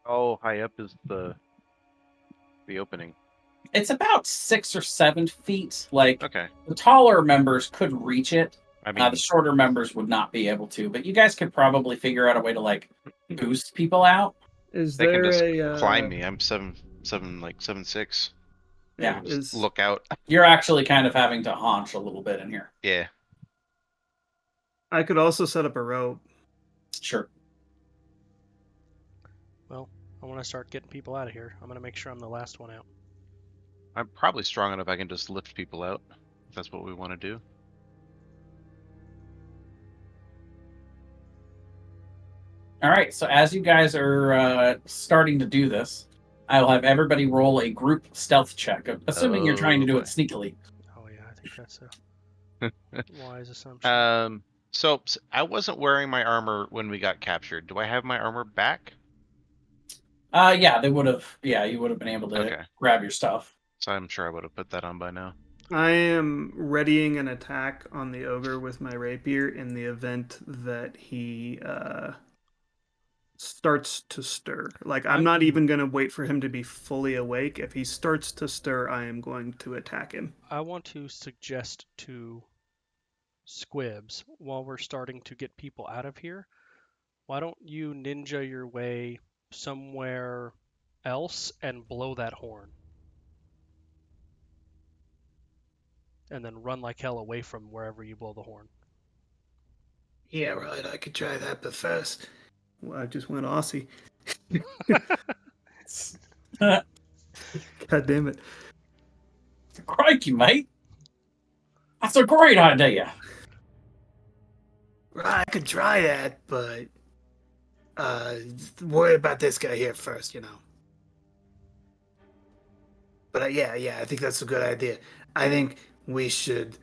how high up is the opening? It's about 6 or 7 feet. Like, Okay. the taller members could reach it. I mean, The shorter members would not be able to. But you guys could probably figure out a way to, like, boost people out. Is they can there just a climb me. I'm 7'6". Yeah, Just look out. You're actually kind of having to haunch a little bit in here. Yeah. I could also set up a rope. Sure. Well, I want to start getting people out of here. I'm gonna make sure I'm the last one out. I'm probably strong enough I can just lift people out, if that's what we want to do. All right, so as you guys are starting to do this, I'll have everybody roll a group stealth check, assuming you're trying to do it boy. sneakily. Oh yeah, I think that's a wise assumption. So I wasn't wearing my armor when we got captured. Do I have my armor back? Yeah, they would have. Yeah, you would have been able to Okay. grab your stuff. So I'm sure I would have put that on by now. I am readying an attack on the ogre with my rapier in the event that he starts to stir. Like, I'm not even going to wait for him to be fully awake. If he starts to stir, I am going to attack him. I want to suggest to Squibs, while we're starting to get people out of here, why don't you ninja your way somewhere else and blow that horn? And then run like hell away from wherever you blow the horn. Yeah, right. I could try that, but first, Well, I just went Aussie. Uh, God damn it. Crikey, mate. That's a great idea. right, I could try that, but worry about this guy here first, you know. But yeah, I think that's a good idea. I think we should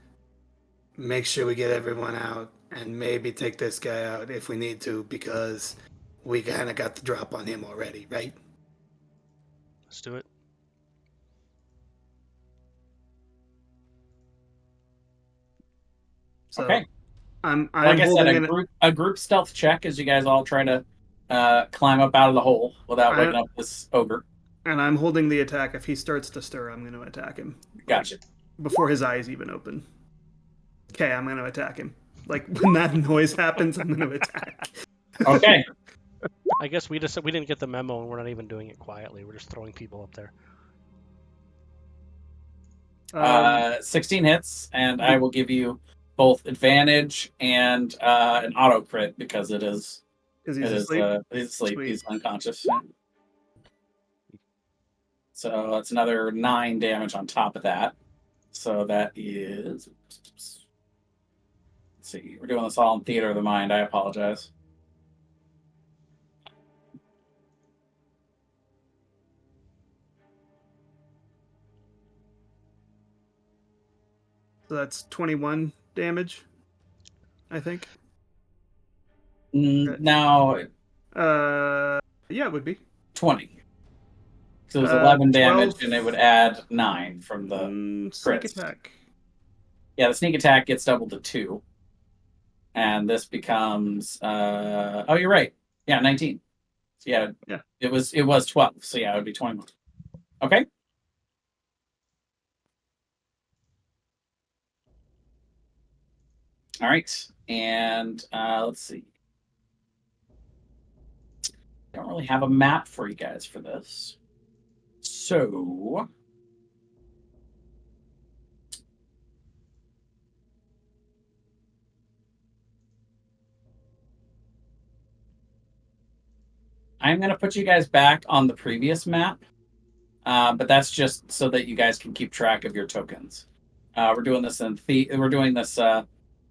make sure we get everyone out and maybe take this guy out if we need to because we kind of got the drop on him already, right? Let's do it. So Okay. I'm Like I said, holding a group stealth check as you guys all try to climb up out of the hole without waking up this ogre. and I'm holding the attack. If he starts to stir, I'm going to attack him. Gotcha. Before his eyes even open. Okay, I'm going to attack him. Like when that noise happens, I'm going to attack. Okay. I guess we didn't get the memo, and we're not even doing it quietly. We're just throwing people up there. 16 hits, and I will give you both advantage and an auto crit because it is Because he's asleep. He's asleep. Sweet. He's unconscious. So that's another 9 damage on top of that. So that is. Let's see. We're doing this all in theater of the mind. I apologize. So that's 21 damage, I think. Now, Yeah, it would be 20. So it was 11 damage, 12. and it would add 9 from the Sneak crits. attack. Yeah, the sneak attack gets doubled to 2. And this becomes oh, you're right. Yeah, 19. So yeah. It was 12. So yeah, it would be 21. Okay. All right. And let's see. Don't really have a map for you guys for this. So I'm going to put you guys back on the previous map, but that's just so that you guys can keep track of your tokens. We're doing this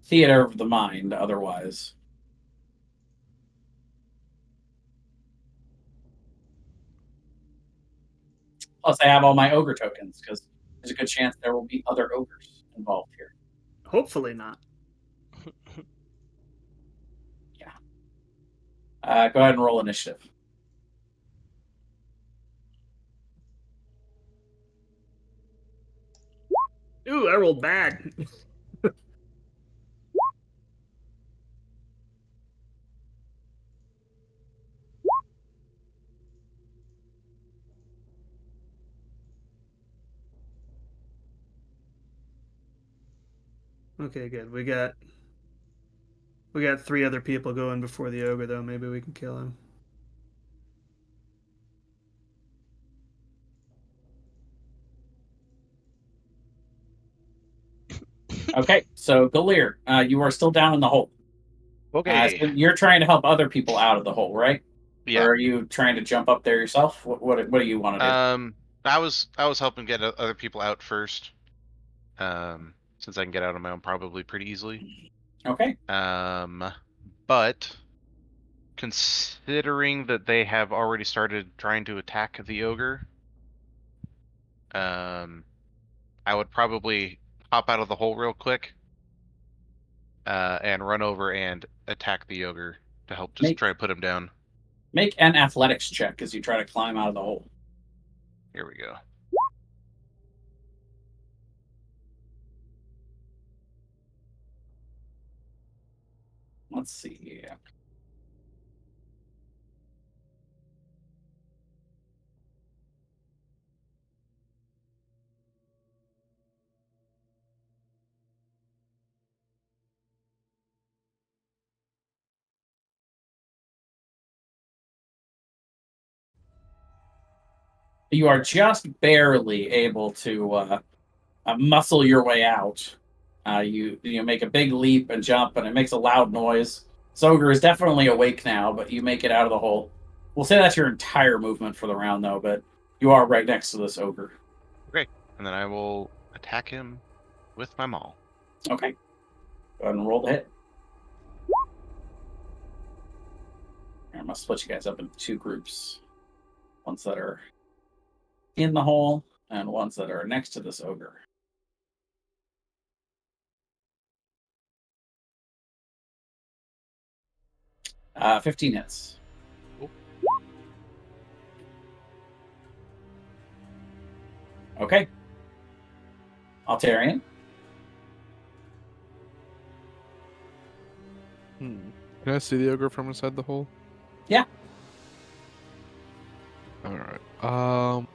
theater of the mind. Otherwise, plus I have all my ogre tokens because there's a good chance there will be other ogres involved here. Hopefully not. Yeah. Go ahead and roll initiative. Ooh, I rolled bad. Okay, good. We got 3 other people going before the ogre, though. Maybe we can kill him. Okay, so Galir, you are still down in the hole. Okay. So you're trying to help other people out of the hole, right? Yeah. Or are you trying to jump up there yourself? What do you want to do? I was helping get other people out first. Since I can get out on my own probably pretty easily. Okay. But considering that they have already started trying to attack the ogre, I would probably hop out of the hole real quick, and run over and attack the ogre to help just try to put him down. Make an athletics check as you try to climb out of the hole. Here we go. Let's see. You are just barely able to muscle your way out. You make a big leap and jump, and it makes a loud noise. This ogre is definitely awake now, but you make it out of the hole. We'll say that's your entire movement for the round, though, but you are right next to this ogre. Okay, and then I will attack him with my maul. Okay. Go ahead and roll the hit. I'm going to split you guys up into two groups. Ones that are in the hole, and ones that are next to this ogre. Uh, 15 hits. Oh. Okay. Altarian. Can I see the ogre from inside the hole? Yeah. All right.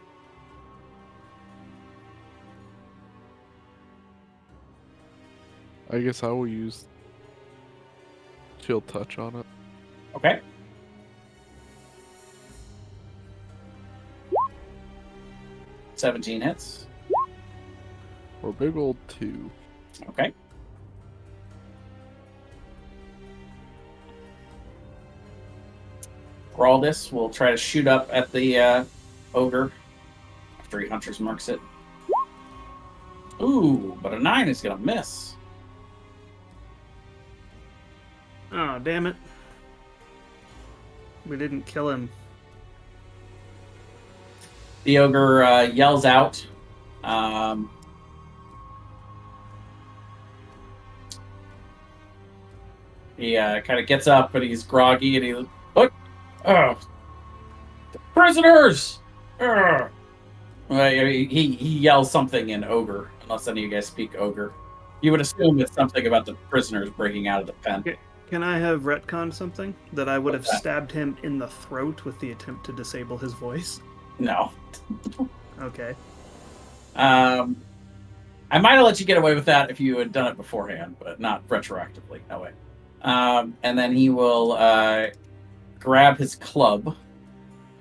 I guess I will use Chill Touch on it. Okay. $17 hits. Or big old 2. Okay. Graldis will try to shoot up at the ogre after he Hunter's Marks it. Ooh, but a 9 is going to miss. Oh, damn it. We didn't kill him. The ogre yells out. He kind of gets up, but he's groggy, and he look. Prisoners! He yells something in ogre, unless any of you guys speak ogre. You would assume it's something about the prisoners breaking out of the pen. Can I have retconned something? That I would have What's that? stabbed him in the throat with the attempt to disable his voice? No. Okay. I might have let you get away with that if you had done it beforehand, but not retroactively. No way. And then he will grab his club,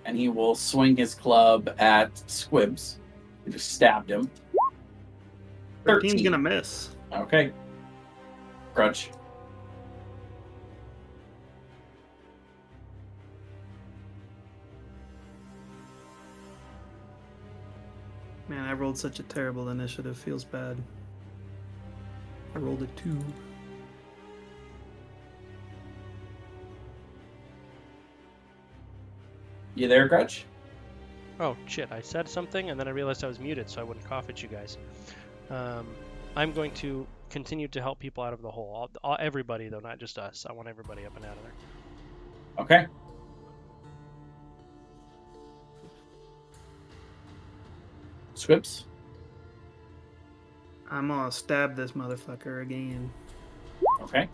and he will swing his club at Squibs, who just stabbed him. 13's gonna miss. Okay. Grudge. Man, I rolled such a terrible initiative. Feels bad. I rolled a 2. You there, Grudge? Oh, shit, I said something and then I realized I was muted so I wouldn't cough at you guys. I'm going to continue to help people out of the hole. Everybody, though, not just us. I want everybody up and out of there. Okay. Squibs? I'm gonna stab this motherfucker again. Okay.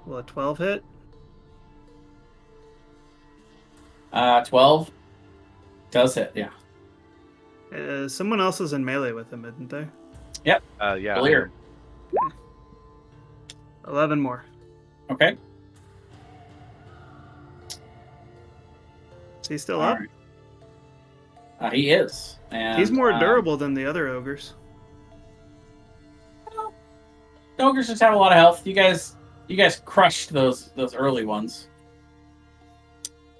Will a 12 hit? 12 does hit, yeah. Someone else is in melee with him, isn't there? Yep. Yeah. Clear. 11 more. Okay. Is he still All up? right. He is. And, He's more durable than the other ogres. The ogres just have a lot of health. You guys crushed those early ones.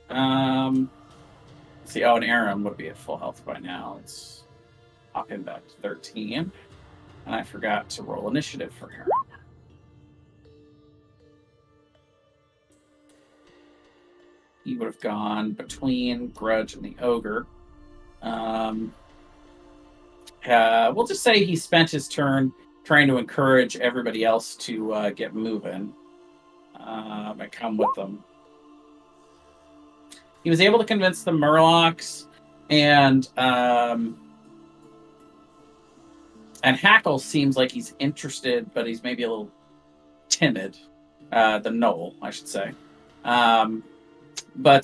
Let's see. Oh, and Aram would be at full health by now. Let's hop him back to 13. And I forgot to roll initiative for Aram. He would have gone between Grudge and the ogre. We'll just say he spent his turn trying to encourage everybody else to get moving and come with them. He was able to convince the Murlocs and Hackle seems like he's interested, but he's maybe a little timid. The Knoll, I should say. But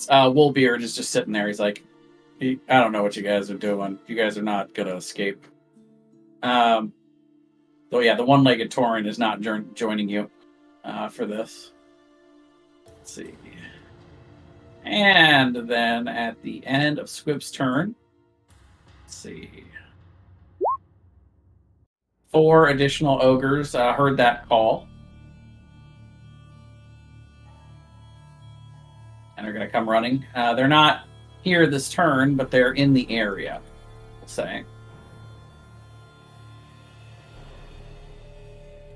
Woolbeard is just sitting there. He's like, I don't know what you guys are doing. You guys are not going to escape. Though, yeah, the one-legged Tauren is not joining you for this. Let's see. And then at the end of Squib's turn, let's see. 4 additional ogres heard that call. And are going to come running. They're not here this turn, but they're in the area, we'll say.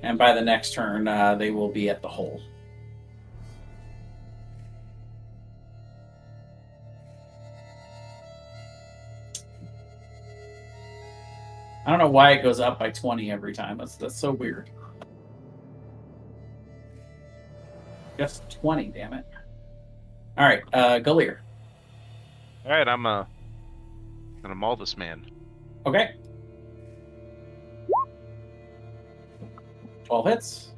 And by the next turn, they will be at the hole. I don't know why it goes up by 20 every time. That's so weird. Just 20, damn it. All right, Galir. All right, I'm gonna maul this man. Okay. 12 hits.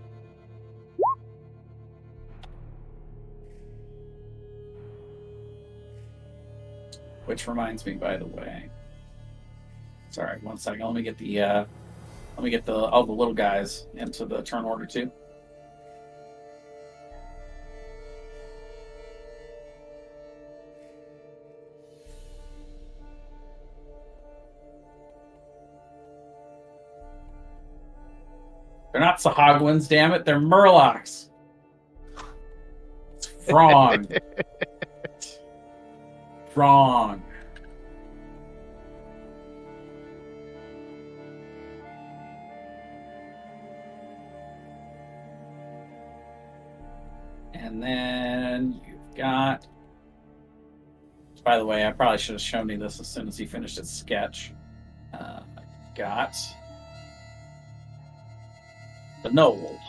Which reminds me, by the way. Sorry, 1 second. Let me get all the little guys into the turn order too. They're not Sahagwins, damn it. They're Murlocs. It's wrong. Wrong. And then you've got... By the way, I probably should have shown you this as soon as he finished his sketch. Got... the Knoll.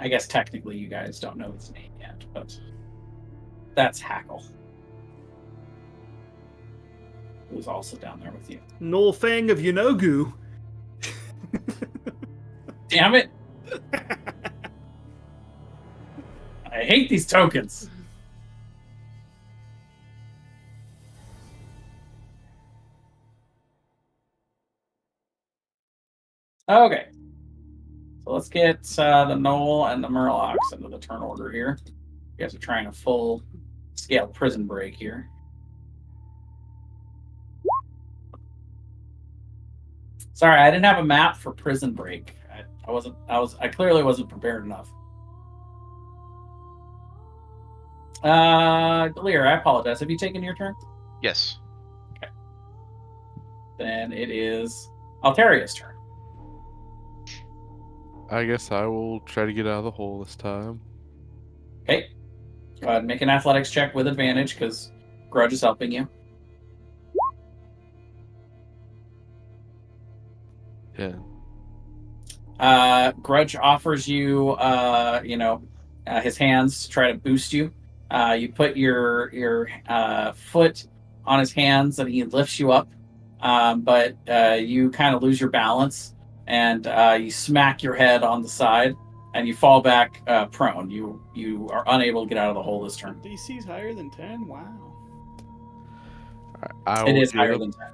I guess technically you guys don't know his name yet, but that's Hackle. Who's also down there with you. Knoll Fang of Yanogu. Damn it! I hate these tokens. Okay. So let's get the Knoll and the Murlocs into the turn order here. You guys are trying a full scale prison break here. Sorry, I didn't have a map for prison break. I clearly wasn't prepared enough. Lear, I apologize. Have you taken your turn? Yes. Okay. Then it is Alteria's turn. I guess I will try to get out of the hole this time. Okay. Go ahead and make an athletics check with advantage because Grudge is helping you. 10. Grudge offers you, his hands to try to boost you. You put your foot on his hands and he lifts you up, but you kind of lose your balance and you smack your head on the side and you fall back prone. You are unable to get out of the hole this turn. DC's higher than 10? Wow. It is higher than 10.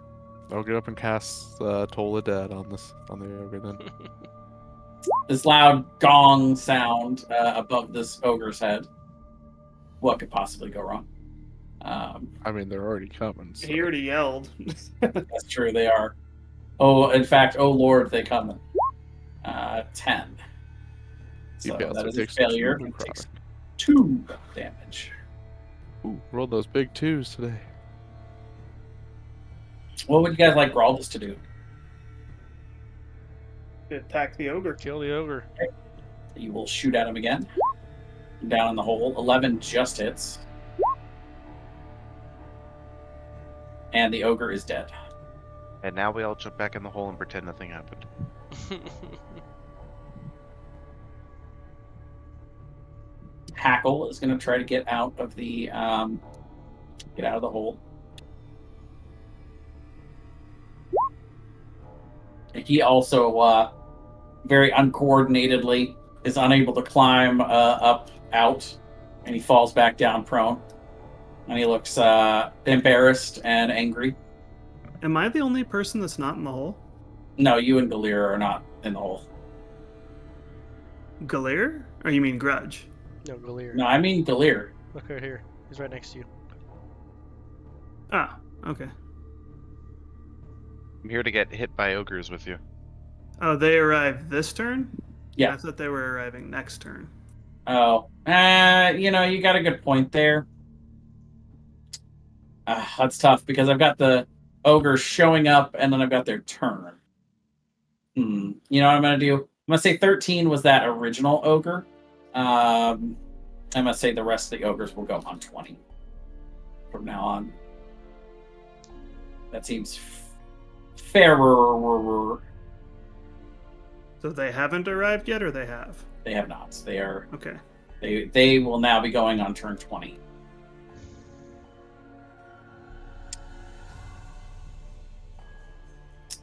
I'll get up and cast Toll the Dead on the ogre then. This loud gong sound above this ogre's head. What could possibly go wrong? I mean, they're already coming. So. He already yelled. That's true, they are. Oh, in fact, oh lord, they come. 10. So that is a failure. It takes 2 damage. Ooh, roll those big 2s today. What would you guys like Graldus to do? Attack the ogre. Kill the ogre. Okay. You will shoot at him again. Down in the hole. 11 just hits. And the ogre is dead. And now we all jump back in the hole and pretend nothing happened. Hackle is going to try to get out of the hole. He also very uncoordinatedly is unable to climb up out, and he falls back down prone. And he looks embarrassed and angry. Am I the only person that's not in the hole? No, you and Galir are not in the hole. Galir? Or you mean Grudge? No, Galir. No, I mean Galir. Look right here. He's right next to you. Ah, okay. I'm here to get hit by ogres with you. Oh, they arrive this turn? Yeah. I thought they were arriving next turn. Oh, you know, you got a good point there. That's tough because I've got the ogres showing up and then I've got their turn. You know what I'm going to do? I'm going to say 13 was that original ogre. I'm going to say the rest of the ogres will go on 20 from now on. That seems fairer. So they haven't arrived yet, or they have? They have not. They are. Okay. They will now be going on turn 20.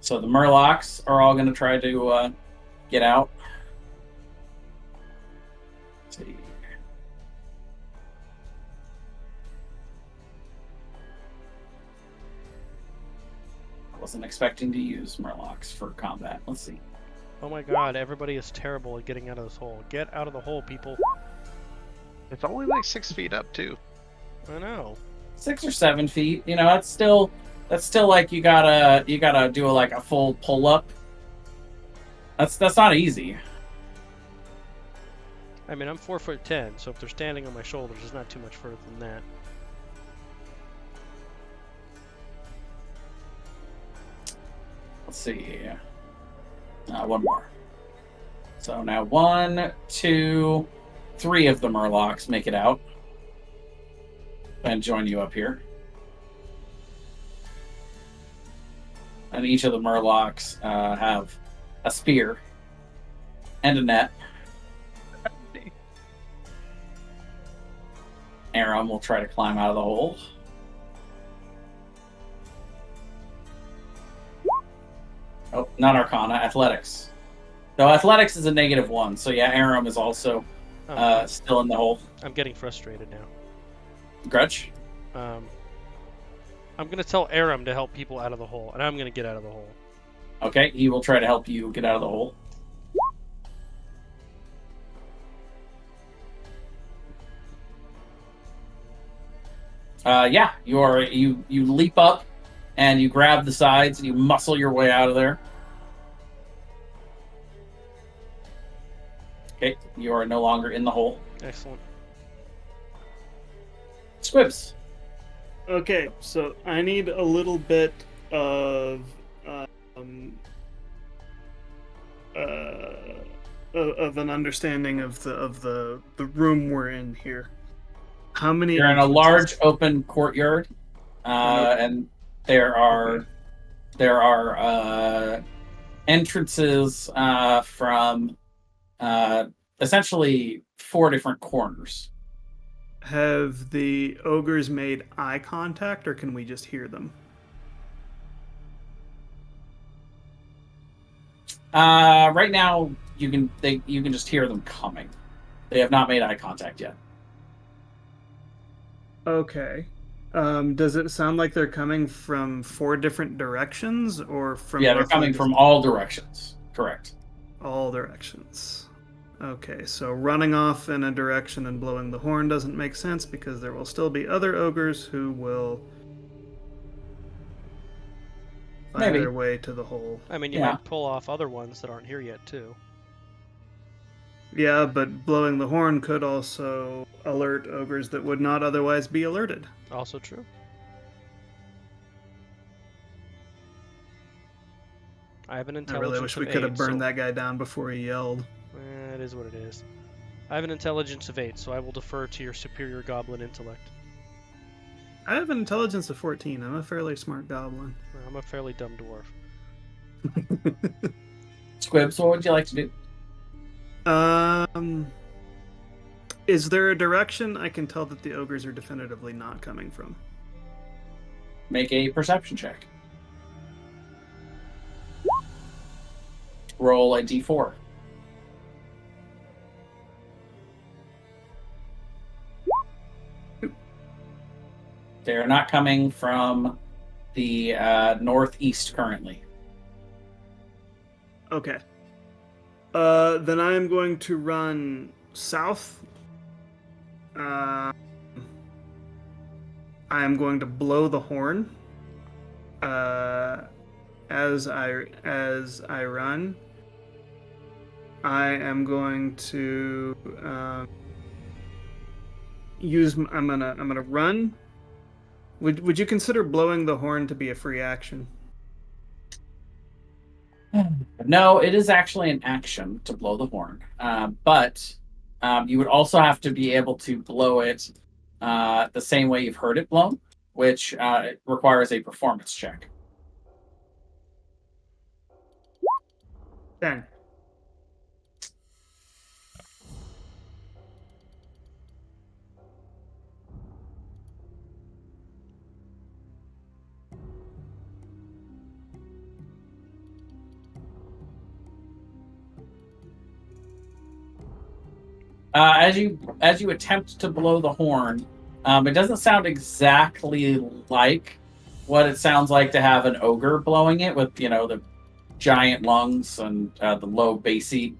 So the Murlocs are all going to try to get out. Let's see. I wasn't expecting to use Murlocs for combat. Let's see. Oh my god, everybody is terrible at getting out of this hole. Get out of the hole, people. It's only like 6 feet up too. I know. 6 or 7 feet. You know, that's still like you gotta do like a full pull up. That's not easy. I mean, I'm 4'10", so if they're standing on my shoulders, it's not too much further than that. Let's see. One more. So now 1, 2, 3 of the Murlocs make it out and join you up here. And each of the Murlocs have a spear and a net. Aram will try to climb out of the hole. Oh, not Arcana, Athletics. No, Athletics is a -1, so yeah, Aram is also still in the hole. I'm getting frustrated now. Grudge? I'm gonna tell Aram to help people out of the hole, and I'm gonna get out of the hole. Okay, he will try to help you get out of the hole. Yeah, you leap up and you grab the sides and you muscle your way out of there. Okay, you are no longer in the hole. Excellent. Squibs. Okay, so I need a little bit of an understanding of the room we're in here. How many? You're in a entrances? large open courtyard, and there are entrances from essentially 4 different corners. Have the ogres made eye contact, or can we just hear them? Right now, you can just hear them coming. They have not made eye contact yet. Okay. Does it sound like they're coming from 4 different directions, or from? Yeah, they're roughly coming just from all directions. Correct. all directions. Okay, so running off in a direction and blowing the horn doesn't make sense because there will still be other ogres who will find Maybe. their way to the hole. I mean, you Yeah. might pull off other ones that aren't here yet, too. Yeah, but blowing the horn could also alert ogres that would not otherwise be alerted. Also true. I have an I intelligence really wish we of could have 8, burned so... that guy down before he yelled. It is what it is. I have an intelligence of 8, so I will defer to your superior goblin intellect. I have an intelligence of 14. I'm a fairly smart goblin. I'm a fairly dumb dwarf. Squibs, what would you like to do? Is there a direction I can tell that the ogres are definitively not coming from? Make a perception check. Roll a d4. They're not coming from the northeast currently. Okay. Then I am going to run south I am going to blow the horn as I run. I am going to I'm gonna run. Would you consider blowing the horn to be a free action? No, it is actually an action to blow the horn, but you would also have to be able to blow it the same way you've heard it blown, which requires a performance check. 10. As you attempt to blow the horn, it doesn't sound exactly like what it sounds like to have an ogre blowing it with the giant lungs and the low bassy.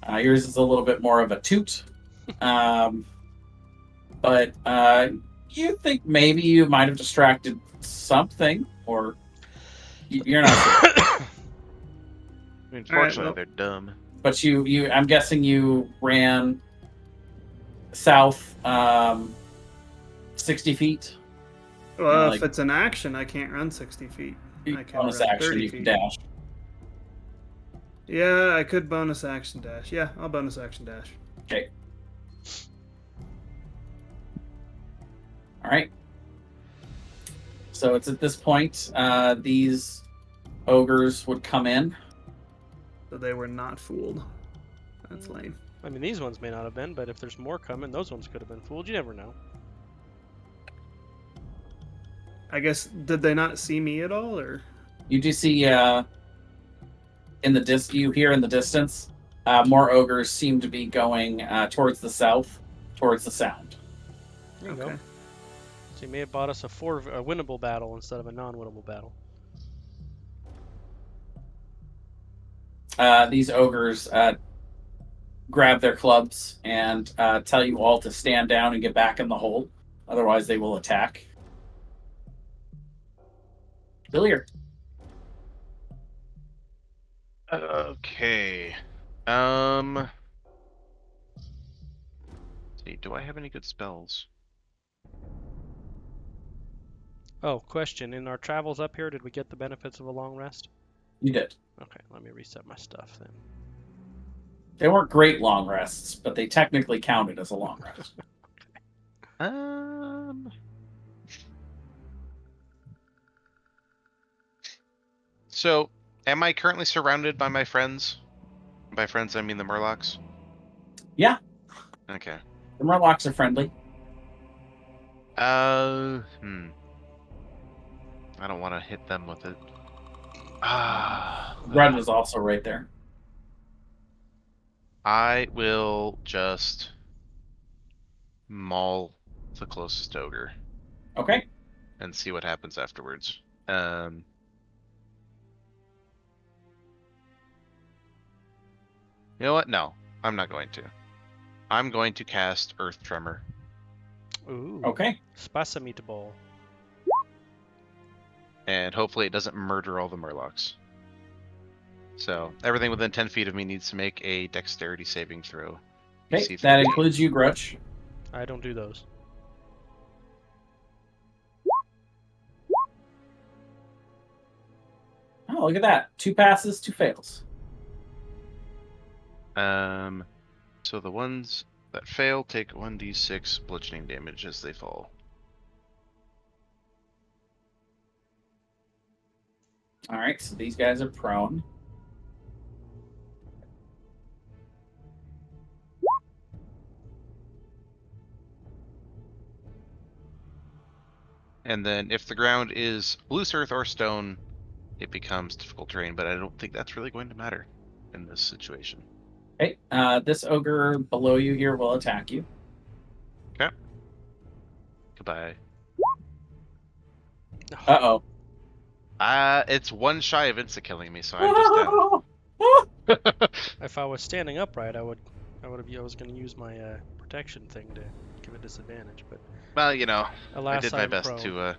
Yours is a little bit more of a toot, but you think maybe you might have distracted something, or you're not sure. I mean, fortunately, well- they're dumb. But I'm guessing you ran south 60 feet. Well, like- if it's an action, I can't run 60 feet. I can Bonus run action, 30 you can feet. dash. Yeah, I could bonus action dash. Yeah, I'll bonus action dash. Okay. All right. So it's at this point these ogres would come in. So they were not fooled. That's lame. I mean, these ones may not have been, but if there's more coming, those ones could have been fooled. You never know. I guess, did they not see me at all, or? You do see you hear in the distance more ogres seem to be going towards the south, towards the sound. There you Okay. go. So you may have bought us a winnable battle instead of a non-winnable battle. These ogres grab their clubs and tell you all to stand down and get back in the hole. Otherwise, they will attack. Billiard. Okay. See, do I have any good spells? Oh, question. In our travels up here, did we get the benefits of a long rest? You did. Okay, let me reset my stuff then. They weren't great long rests, but they technically counted as a long rest. So, am I currently surrounded by my friends? By friends, I mean the Murlocs? Yeah. Okay. The Murlocs are friendly. I don't want to hit them with it. Red is also right there. I will just maul the closest ogre Okay. and see what happens afterwards. You know what? No, I'm not going to. I'm going to cast Earth Tremor. Ooh. Okay. Spasa meatball. And hopefully it doesn't murder all the Murlocs. So, everything within 10 feet of me needs to make a dexterity saving throw. Okay. See if That they- includes you, Grutch. I don't do those. Oh, look at that. 2 passes, 2 fails. So the ones that fail take 1d6 bludgeoning damage as they fall. All right, so these guys are prone. And then if the ground is loose earth or stone, it becomes difficult terrain, but I don't think that's really going to matter in this situation. Okay, this ogre below you here will attack you. Goodbye. Uh-oh. It's one shy of insta-killing me, so I'm just down. If I was standing upright, I was going to use my protection thing to of a disadvantage, but Well, you know, I alas, did my I'm best prone. to.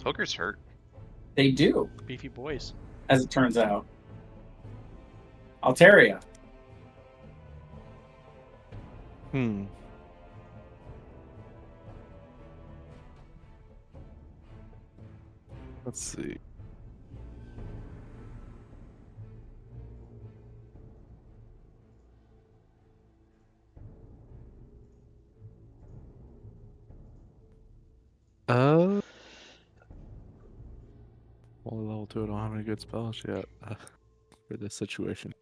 Ogres hurt. They do, Beefy boys. as it turns out. Altaria. Let's see. Well, level 2, I don't have any good spells yet for this situation.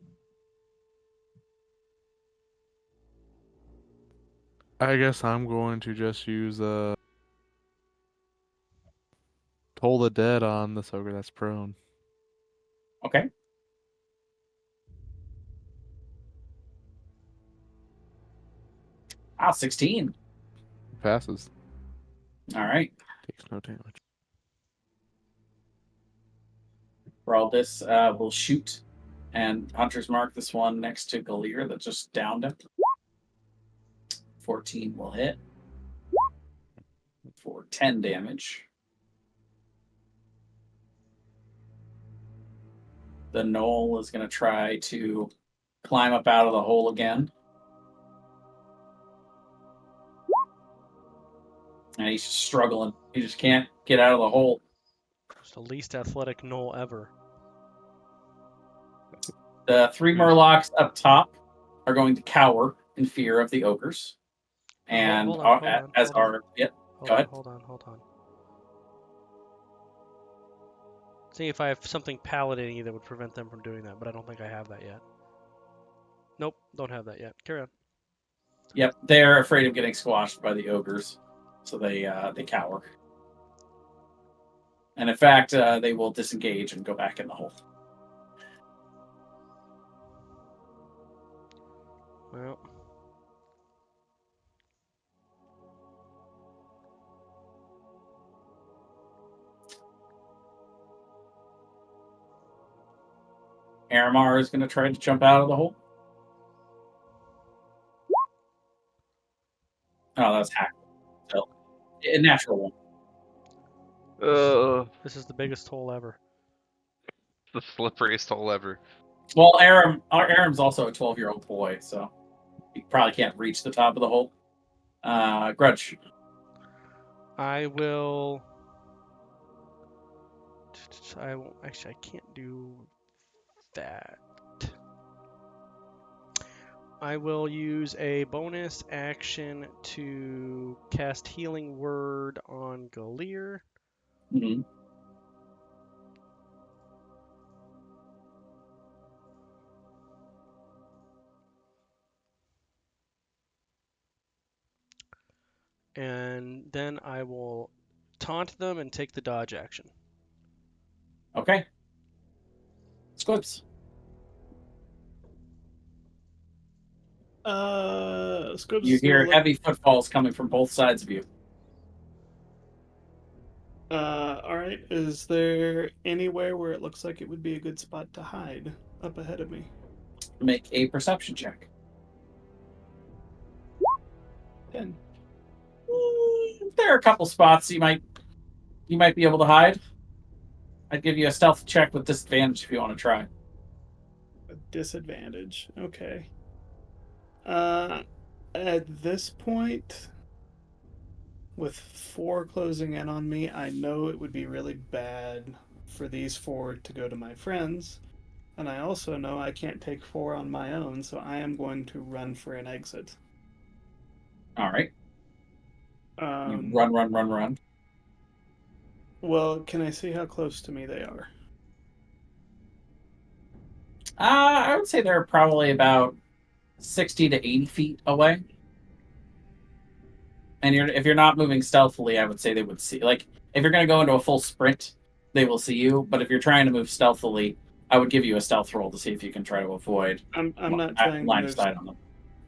I guess I'm going to just use Toll the Dead on this ogre that's prone. Okay. Ah, 16. Passes. All right. Takes no damage. For all this, we'll shoot. And Hunter's Mark this one next to Galir that just downed him. 14 will hit. For 10 damage. The Knoll is going to try to climb up out of the hole again. And he's just struggling. He just can't get out of the hole. It's the least athletic knoll ever. The 3 Murlocs up top are going to cower in fear of the ogres. And hold on. Yep, go ahead. Hold on. See if I have something paladin that would prevent them from doing that, but I don't think I have that yet. Nope, don't have that yet. Carry on. Yep, they're afraid of getting squashed by the ogres, so they cower. And in fact, they will disengage and go back in the hole. Well, Aramar is going to try to jump out of the hole. Oh, that's hacked. So, a natural one. this is the biggest hole ever. The slipperiest hole ever. Well, Aram's also a 12-year-old boy, so he probably can't reach the top of the hole. Grudge. I will. Actually, I can't do that. I will use a bonus action to cast Healing Word on Galir. Mm-hmm. And then I will taunt them and take the dodge action. Okay. Squibs. Squibs You is gonna hear look- heavy footfalls coming from both sides of you. All right. Is there anywhere where it looks like it would be a good spot to hide up ahead of me? Make a perception check. 10. There are a couple spots you might be able to hide. I'd give you a stealth check with disadvantage if you want to try. A disadvantage. Okay. At this point, with 4 closing in on me, I know it would be really bad for these 4 to go to my friends. And I also know I can't take 4 on my own, so I am going to run for an exit. All right. Run. Well, can I see how close to me they are? I would say they're probably about 60 to 80 feet away. And if you're not moving stealthily, I would say they would see. Like, if you're going to go into a full sprint, they will see you. But if you're trying to move stealthily, I would give you a stealth roll to see if you can try to avoid I'm not trying line to of move. sight on them.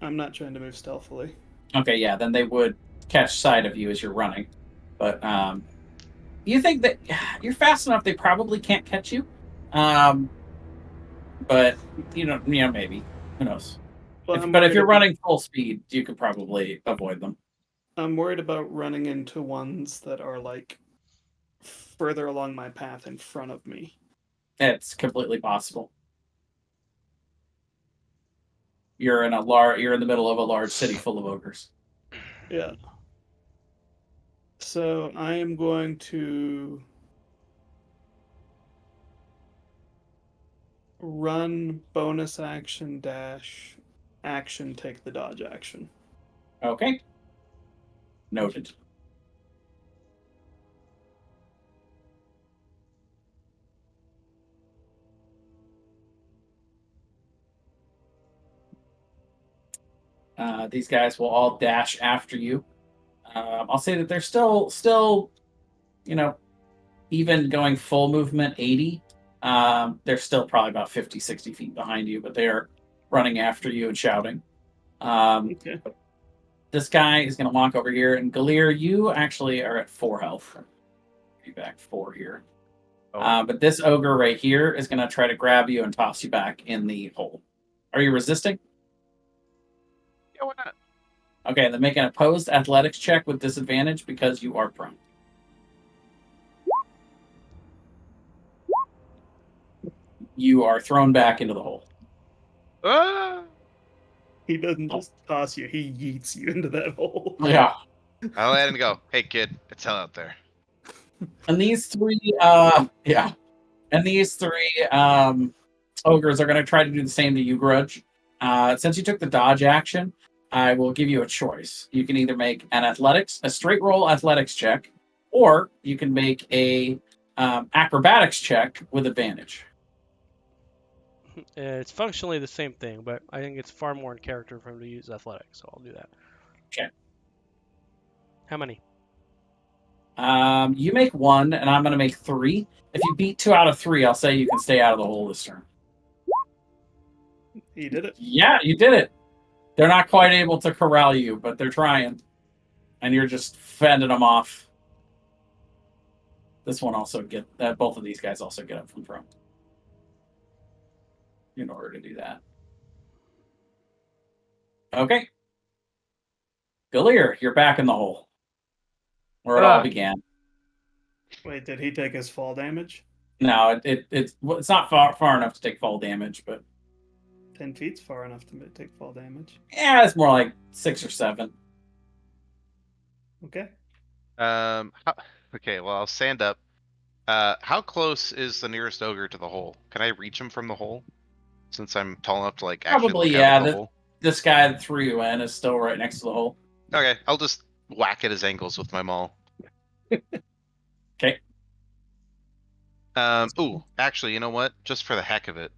I'm not trying to move stealthily. Okay, yeah, then they would catch sight of you as you're running. But you think that you're fast enough, they probably can't catch you. But maybe. Who knows? Well, But if you're running full speed, you could probably avoid them. I'm worried about running into ones that are like further along my path in front of me. It's completely possible. You're in the middle of a large city full of ogres. Yeah. So I am going to run, bonus action, dash, action, take the dodge action. Okay. Noted. These guys will all dash after you. I'll say that they're still, even going full movement 80. They're still probably about 50, 60 feet behind you, but they are running after you and shouting. Okay. This guy is going to walk over here, and Galir, you actually are at 4 health. Be back 4 here. Oh. But this ogre right here is going to try to grab you and toss you back in the hole. Are you resisting? Yeah, why not? Okay, then make an opposed athletics check with disadvantage because you are prone. You are thrown back into the hole. Ah! He doesn't just toss you, he yeets you into that hole. Yeah. I'll let him go. Hey, kid, it's hell out there. And these three, ogres are going to try to do the same to you, Grudge. Since you took the dodge action, I will give you a choice. You can either make a straight roll athletics check, or you can make a acrobatics check with advantage. It's functionally the same thing, but I think it's far more in character for him to use athletics, so I'll do that. Okay. How many? You make 1, and I'm going to make 3. If you beat 2 out of 3, I'll say you can stay out of the hole this turn. He did it. Yeah, you did it. They're not quite able to corral you, but they're trying. And you're just fending them off. This one also both of these guys also get up from prone. In order to do that. Okay. Galir, you're back in the hole. Where it all began. Wait, did he take his fall damage? No, it's not far enough to take fall damage, but 10 feet's far enough to take fall damage. yeah, it's more like 6 or 7. Okay. Okay, well, I'll stand up. How close is the nearest ogre to the hole? Can I reach him from the hole? Since I'm tall enough to actually Probably, look out of the yeah. hole. This guy that threw you in is still right next to the hole. Okay, I'll just whack at his ankles with my maul. Okay. Ooh, actually, you know what? Just for the heck of it,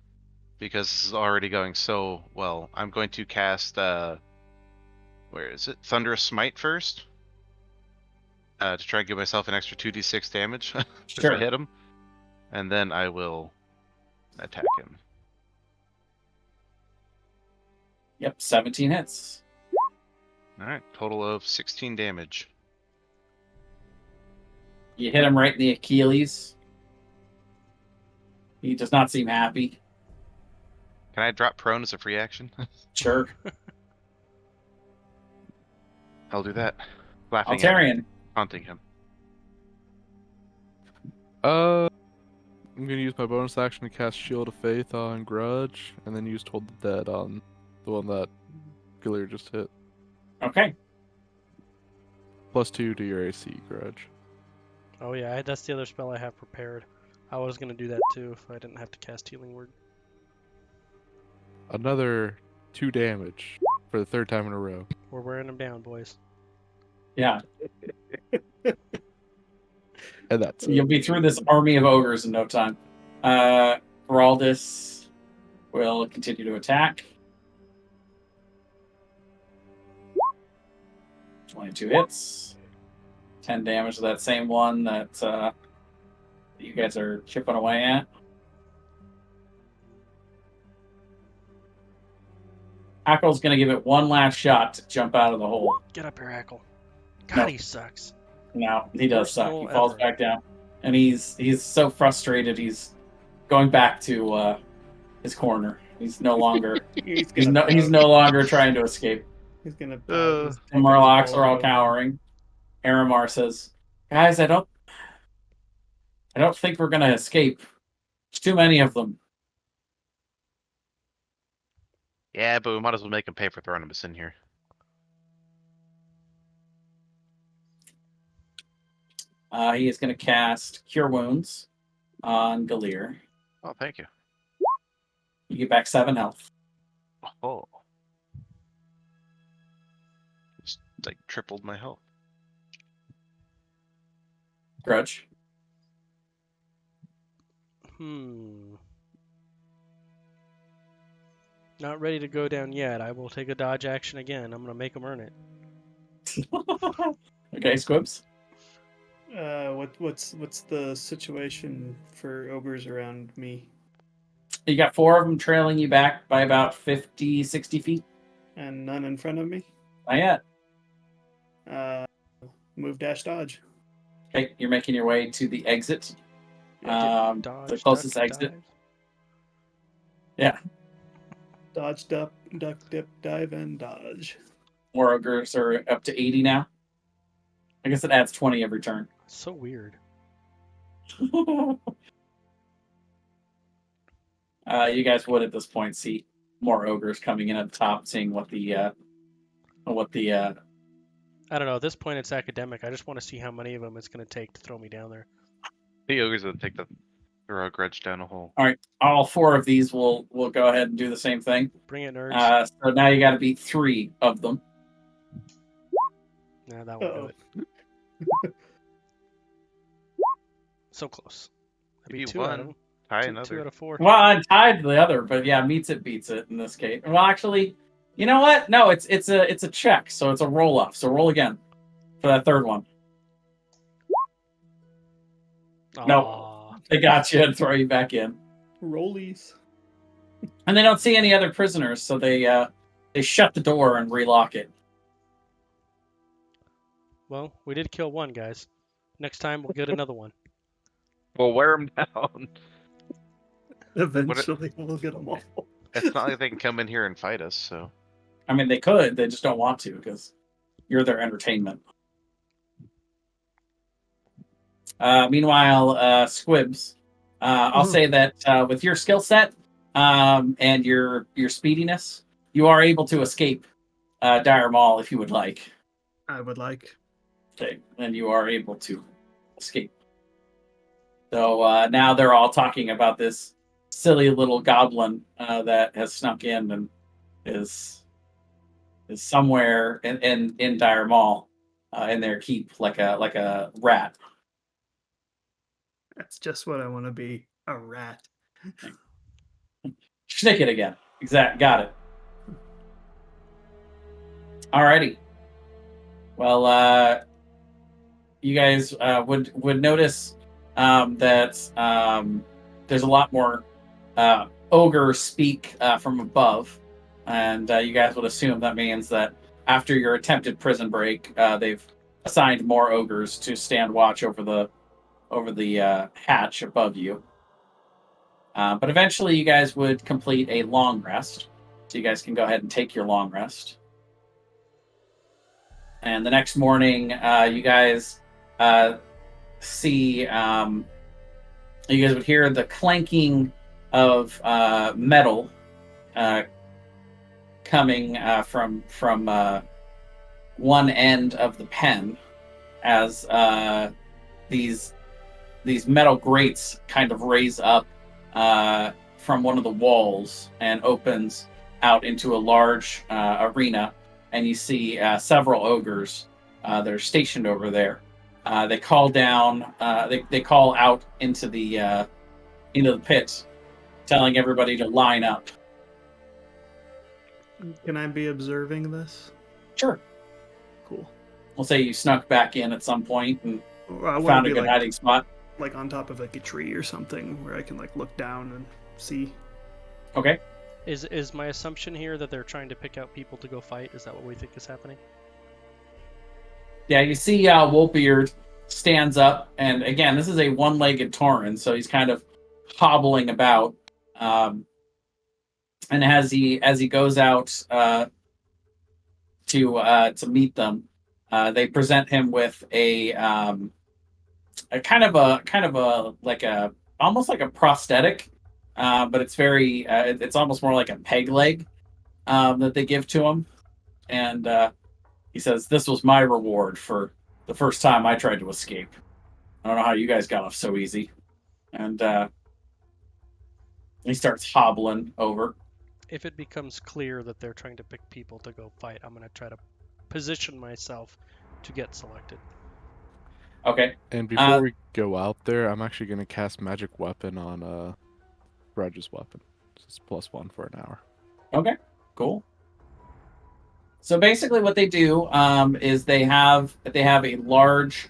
because this is already going so well, I'm going to cast, where is it? Thunderous Smite first. To try and give myself an extra 2d6 damage if I hit him. And then I will attack him. Yep, 17 hits. Alright, total of 16 damage. You hit him right in the Achilles. He does not seem happy. Can I drop prone as a free action? Sure. I'll do that. Laughing at him, Altarian. taunting him. I'm gonna use my bonus action to cast Shield of Faith on Grudge, and then use Toll the Dead on the one that Galir just hit. Okay. +2 to your AC, Grudge. Oh yeah, that's the other spell I have prepared. I was gonna do that too if I didn't have to cast Healing Word. Another 2 damage for the 3rd time in a row. We're wearing them down, boys. Yeah. And that's it. You'll be through this army of ogres in no time. Geraldus will continue to attack. 22 hits. 10 damage to that same one that you guys are chipping away at. Hackle's going to give it one last shot to jump out of the hole. Get up here, Hackle. God, No. he sucks. No, he does Worst suck. He roll falls ever. back down. And he's so frustrated, he's going back to his corner. He's no longer He's he's gonna no longer trying to escape. He's gonna Uh, pout. The Murlocs are all cowering. Aramar says, "Guys, I don't think we're gonna escape. There's too many of them." yeah, but we might as well make him pay for throwing us in here. He is going to cast Cure Wounds on Galir. Oh, thank you. You get back 7 health. Oh. Just like tripled my health. Grudge. Not ready to go down yet. I will take a dodge action again. I'm gonna make him earn it. Okay, Squibs. What's the situation for ogres around me? You got 4 of them trailing you back by about 50, 60 feet. And none in front of me? Not yet. Move, dash, dodge. Okay, you're making your way to the exit. Dodge, The closest duck, exit. dive. Yeah. Dodge, duck, dip, dive, and dodge. More ogres are up to 80 now. I guess it adds 20 every turn. So weird. You guys would at this point see more ogres coming in at the top, seeing what the I don't know. At this point, it's academic. I just want to see how many of them it's going to take to throw me down there. The ogres will take the throw a grudge down a hole. All right, all 4 of these will go ahead and do the same thing. Bring it, nerds. So now you got to beat 3 of them. Nah, that won't do it. So close. I beat 2 out of them. Tie 2 another. out of 4. Well, I tied the other, but yeah, meets it, beats it in this case. Well, actually, you know what? No, it's a check, so it's a roll off. So roll again for that 3rd one. No. Aw. They got you and throw you back in. Rollies. And they don't see any other prisoners, so they shut the door and relock it. Well, we did kill 1, guys. Next time, we'll get another one. We'll wear them down. Eventually, we'll get them all. It's not like they can come in here and fight us, so. I mean, they could. They just don't want to because you're their entertainment. Meanwhile, Squibs, I'll say that with your skill set and your speediness, you are able to escape Dire Maul if you would like. I would like. Okay, and you are able to escape. So now they're all talking about this silly little goblin that has snuck in and is somewhere in Dire Maul in their keep like a rat. That's just what I want to be. A rat. Schnick it again. Exact. Got it. Alrighty. Well, you guys would notice that there's a lot more ogres speak from above, and you guys would assume that means that after your attempted prison break, they've assigned more ogres to stand watch over the hatch above you. But eventually, you guys would complete a long rest, so you guys can go ahead and take your long rest. And the next morning, you guys see, you guys would hear the clanking of metal coming from one end of the pen as these metal grates kind of raise up from one of the walls and opens out into a large arena. And you see several ogres that are stationed over there. They call down. They call out into the pit, telling everybody to line up. Can I be observing this? Sure. Cool. We'll say you snuck back in at some point and Well, I want found to a be good hiding spot. like on top of like a tree or something where I can like look down and see. Okay. Is my assumption here that they're trying to pick out people to go fight? Is that what we think is happening? Yeah, you see Wolfbeard stands up, and again, this is a one-legged Tauren, so he's kind of hobbling about, and as he goes out to meet them, they present him with a kind of a like a almost like a prosthetic, but it's very it's almost more like a peg leg that they give to him, and he says, "This was my reward for the first time I tried to escape. I don't know how you guys got off so easy." And he starts hobbling over. If it becomes clear that they're trying to pick people to go fight, I'm gonna try to position myself to get selected. Okay. And before we go out there, I'm actually going to cast Magic Weapon on Grudge's weapon. So it's +1 for an hour. Okay. Cool. So basically, what they do is they have a large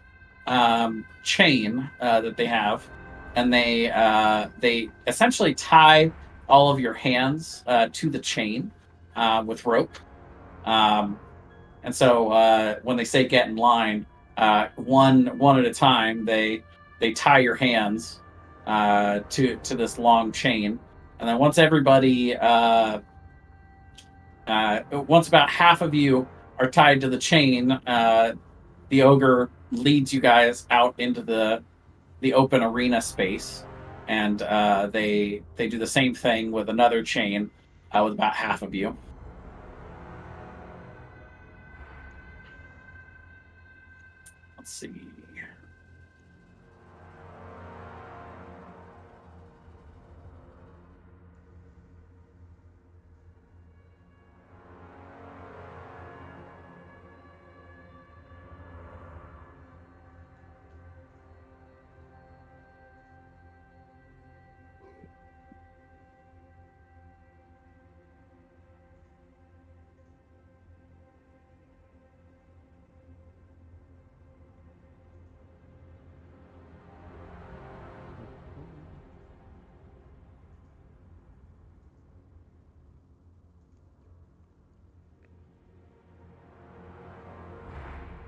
chain that they have, and they essentially tie all of your hands to the chain with rope. And so when they say get in line, one at a time, they tie your hands to this long chain, and then once everybody once about half of you are tied to the chain, the ogre leads you guys out into the open arena space, and they do the same thing with another chain with about half of you. Let's see.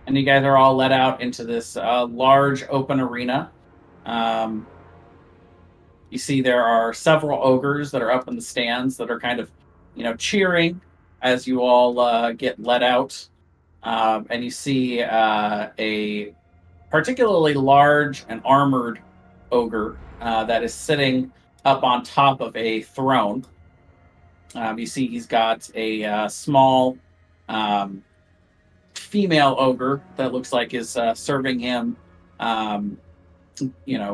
And you guys are all let out into this large open arena. You see there are several ogres that are up in the stands that are kind of, cheering as you all get let out. And you see a particularly large and armored ogre that is sitting up on top of a throne. You see he's got a small female ogre that looks like is serving him,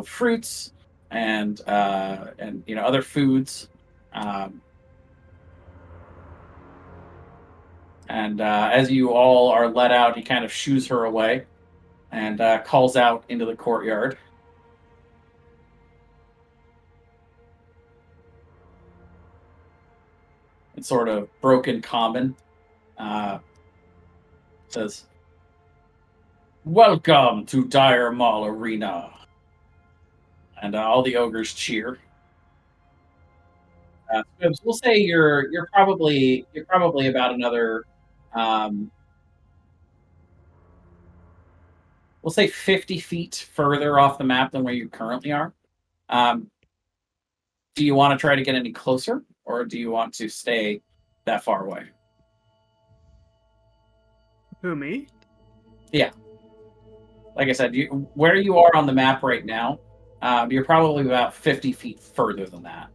fruits and other foods. And as you all are let out, he kind of shoos her away and calls out into the courtyard. It's sort of broken common. Says, "Welcome to Dire Mall Arena." And all the ogres cheer. Squibs, we'll say you're probably about another we'll say 50 feet further off the map than where you currently are. Do you want to try to get any closer, or do you want to stay that far away? Who, me? Yeah. Like I said, where you are on the map right now, you're probably about 50 feet further than that.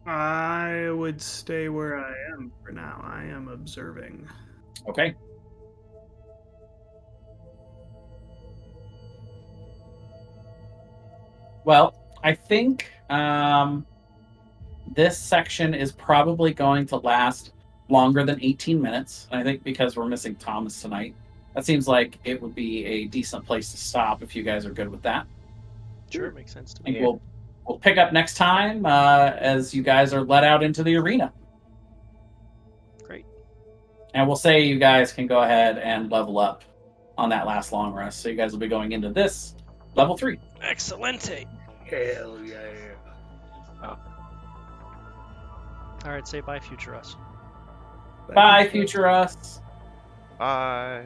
I would stay where I am for now. I am observing. Okay. Well, I think this section is probably going to last longer than 18 minutes. And I think because we're missing Thomas tonight, that seems like it would be a decent place to stop if you guys are good with that. Sure, it makes sense to I think me. we'll pick up next time as you guys are let out into the arena. Great. And we'll say you guys can go ahead and level up on that last long rest. So you guys will be going into this level 3. Excelente. Hell yeah. All right, say bye, future us. Bye, future us. Bye.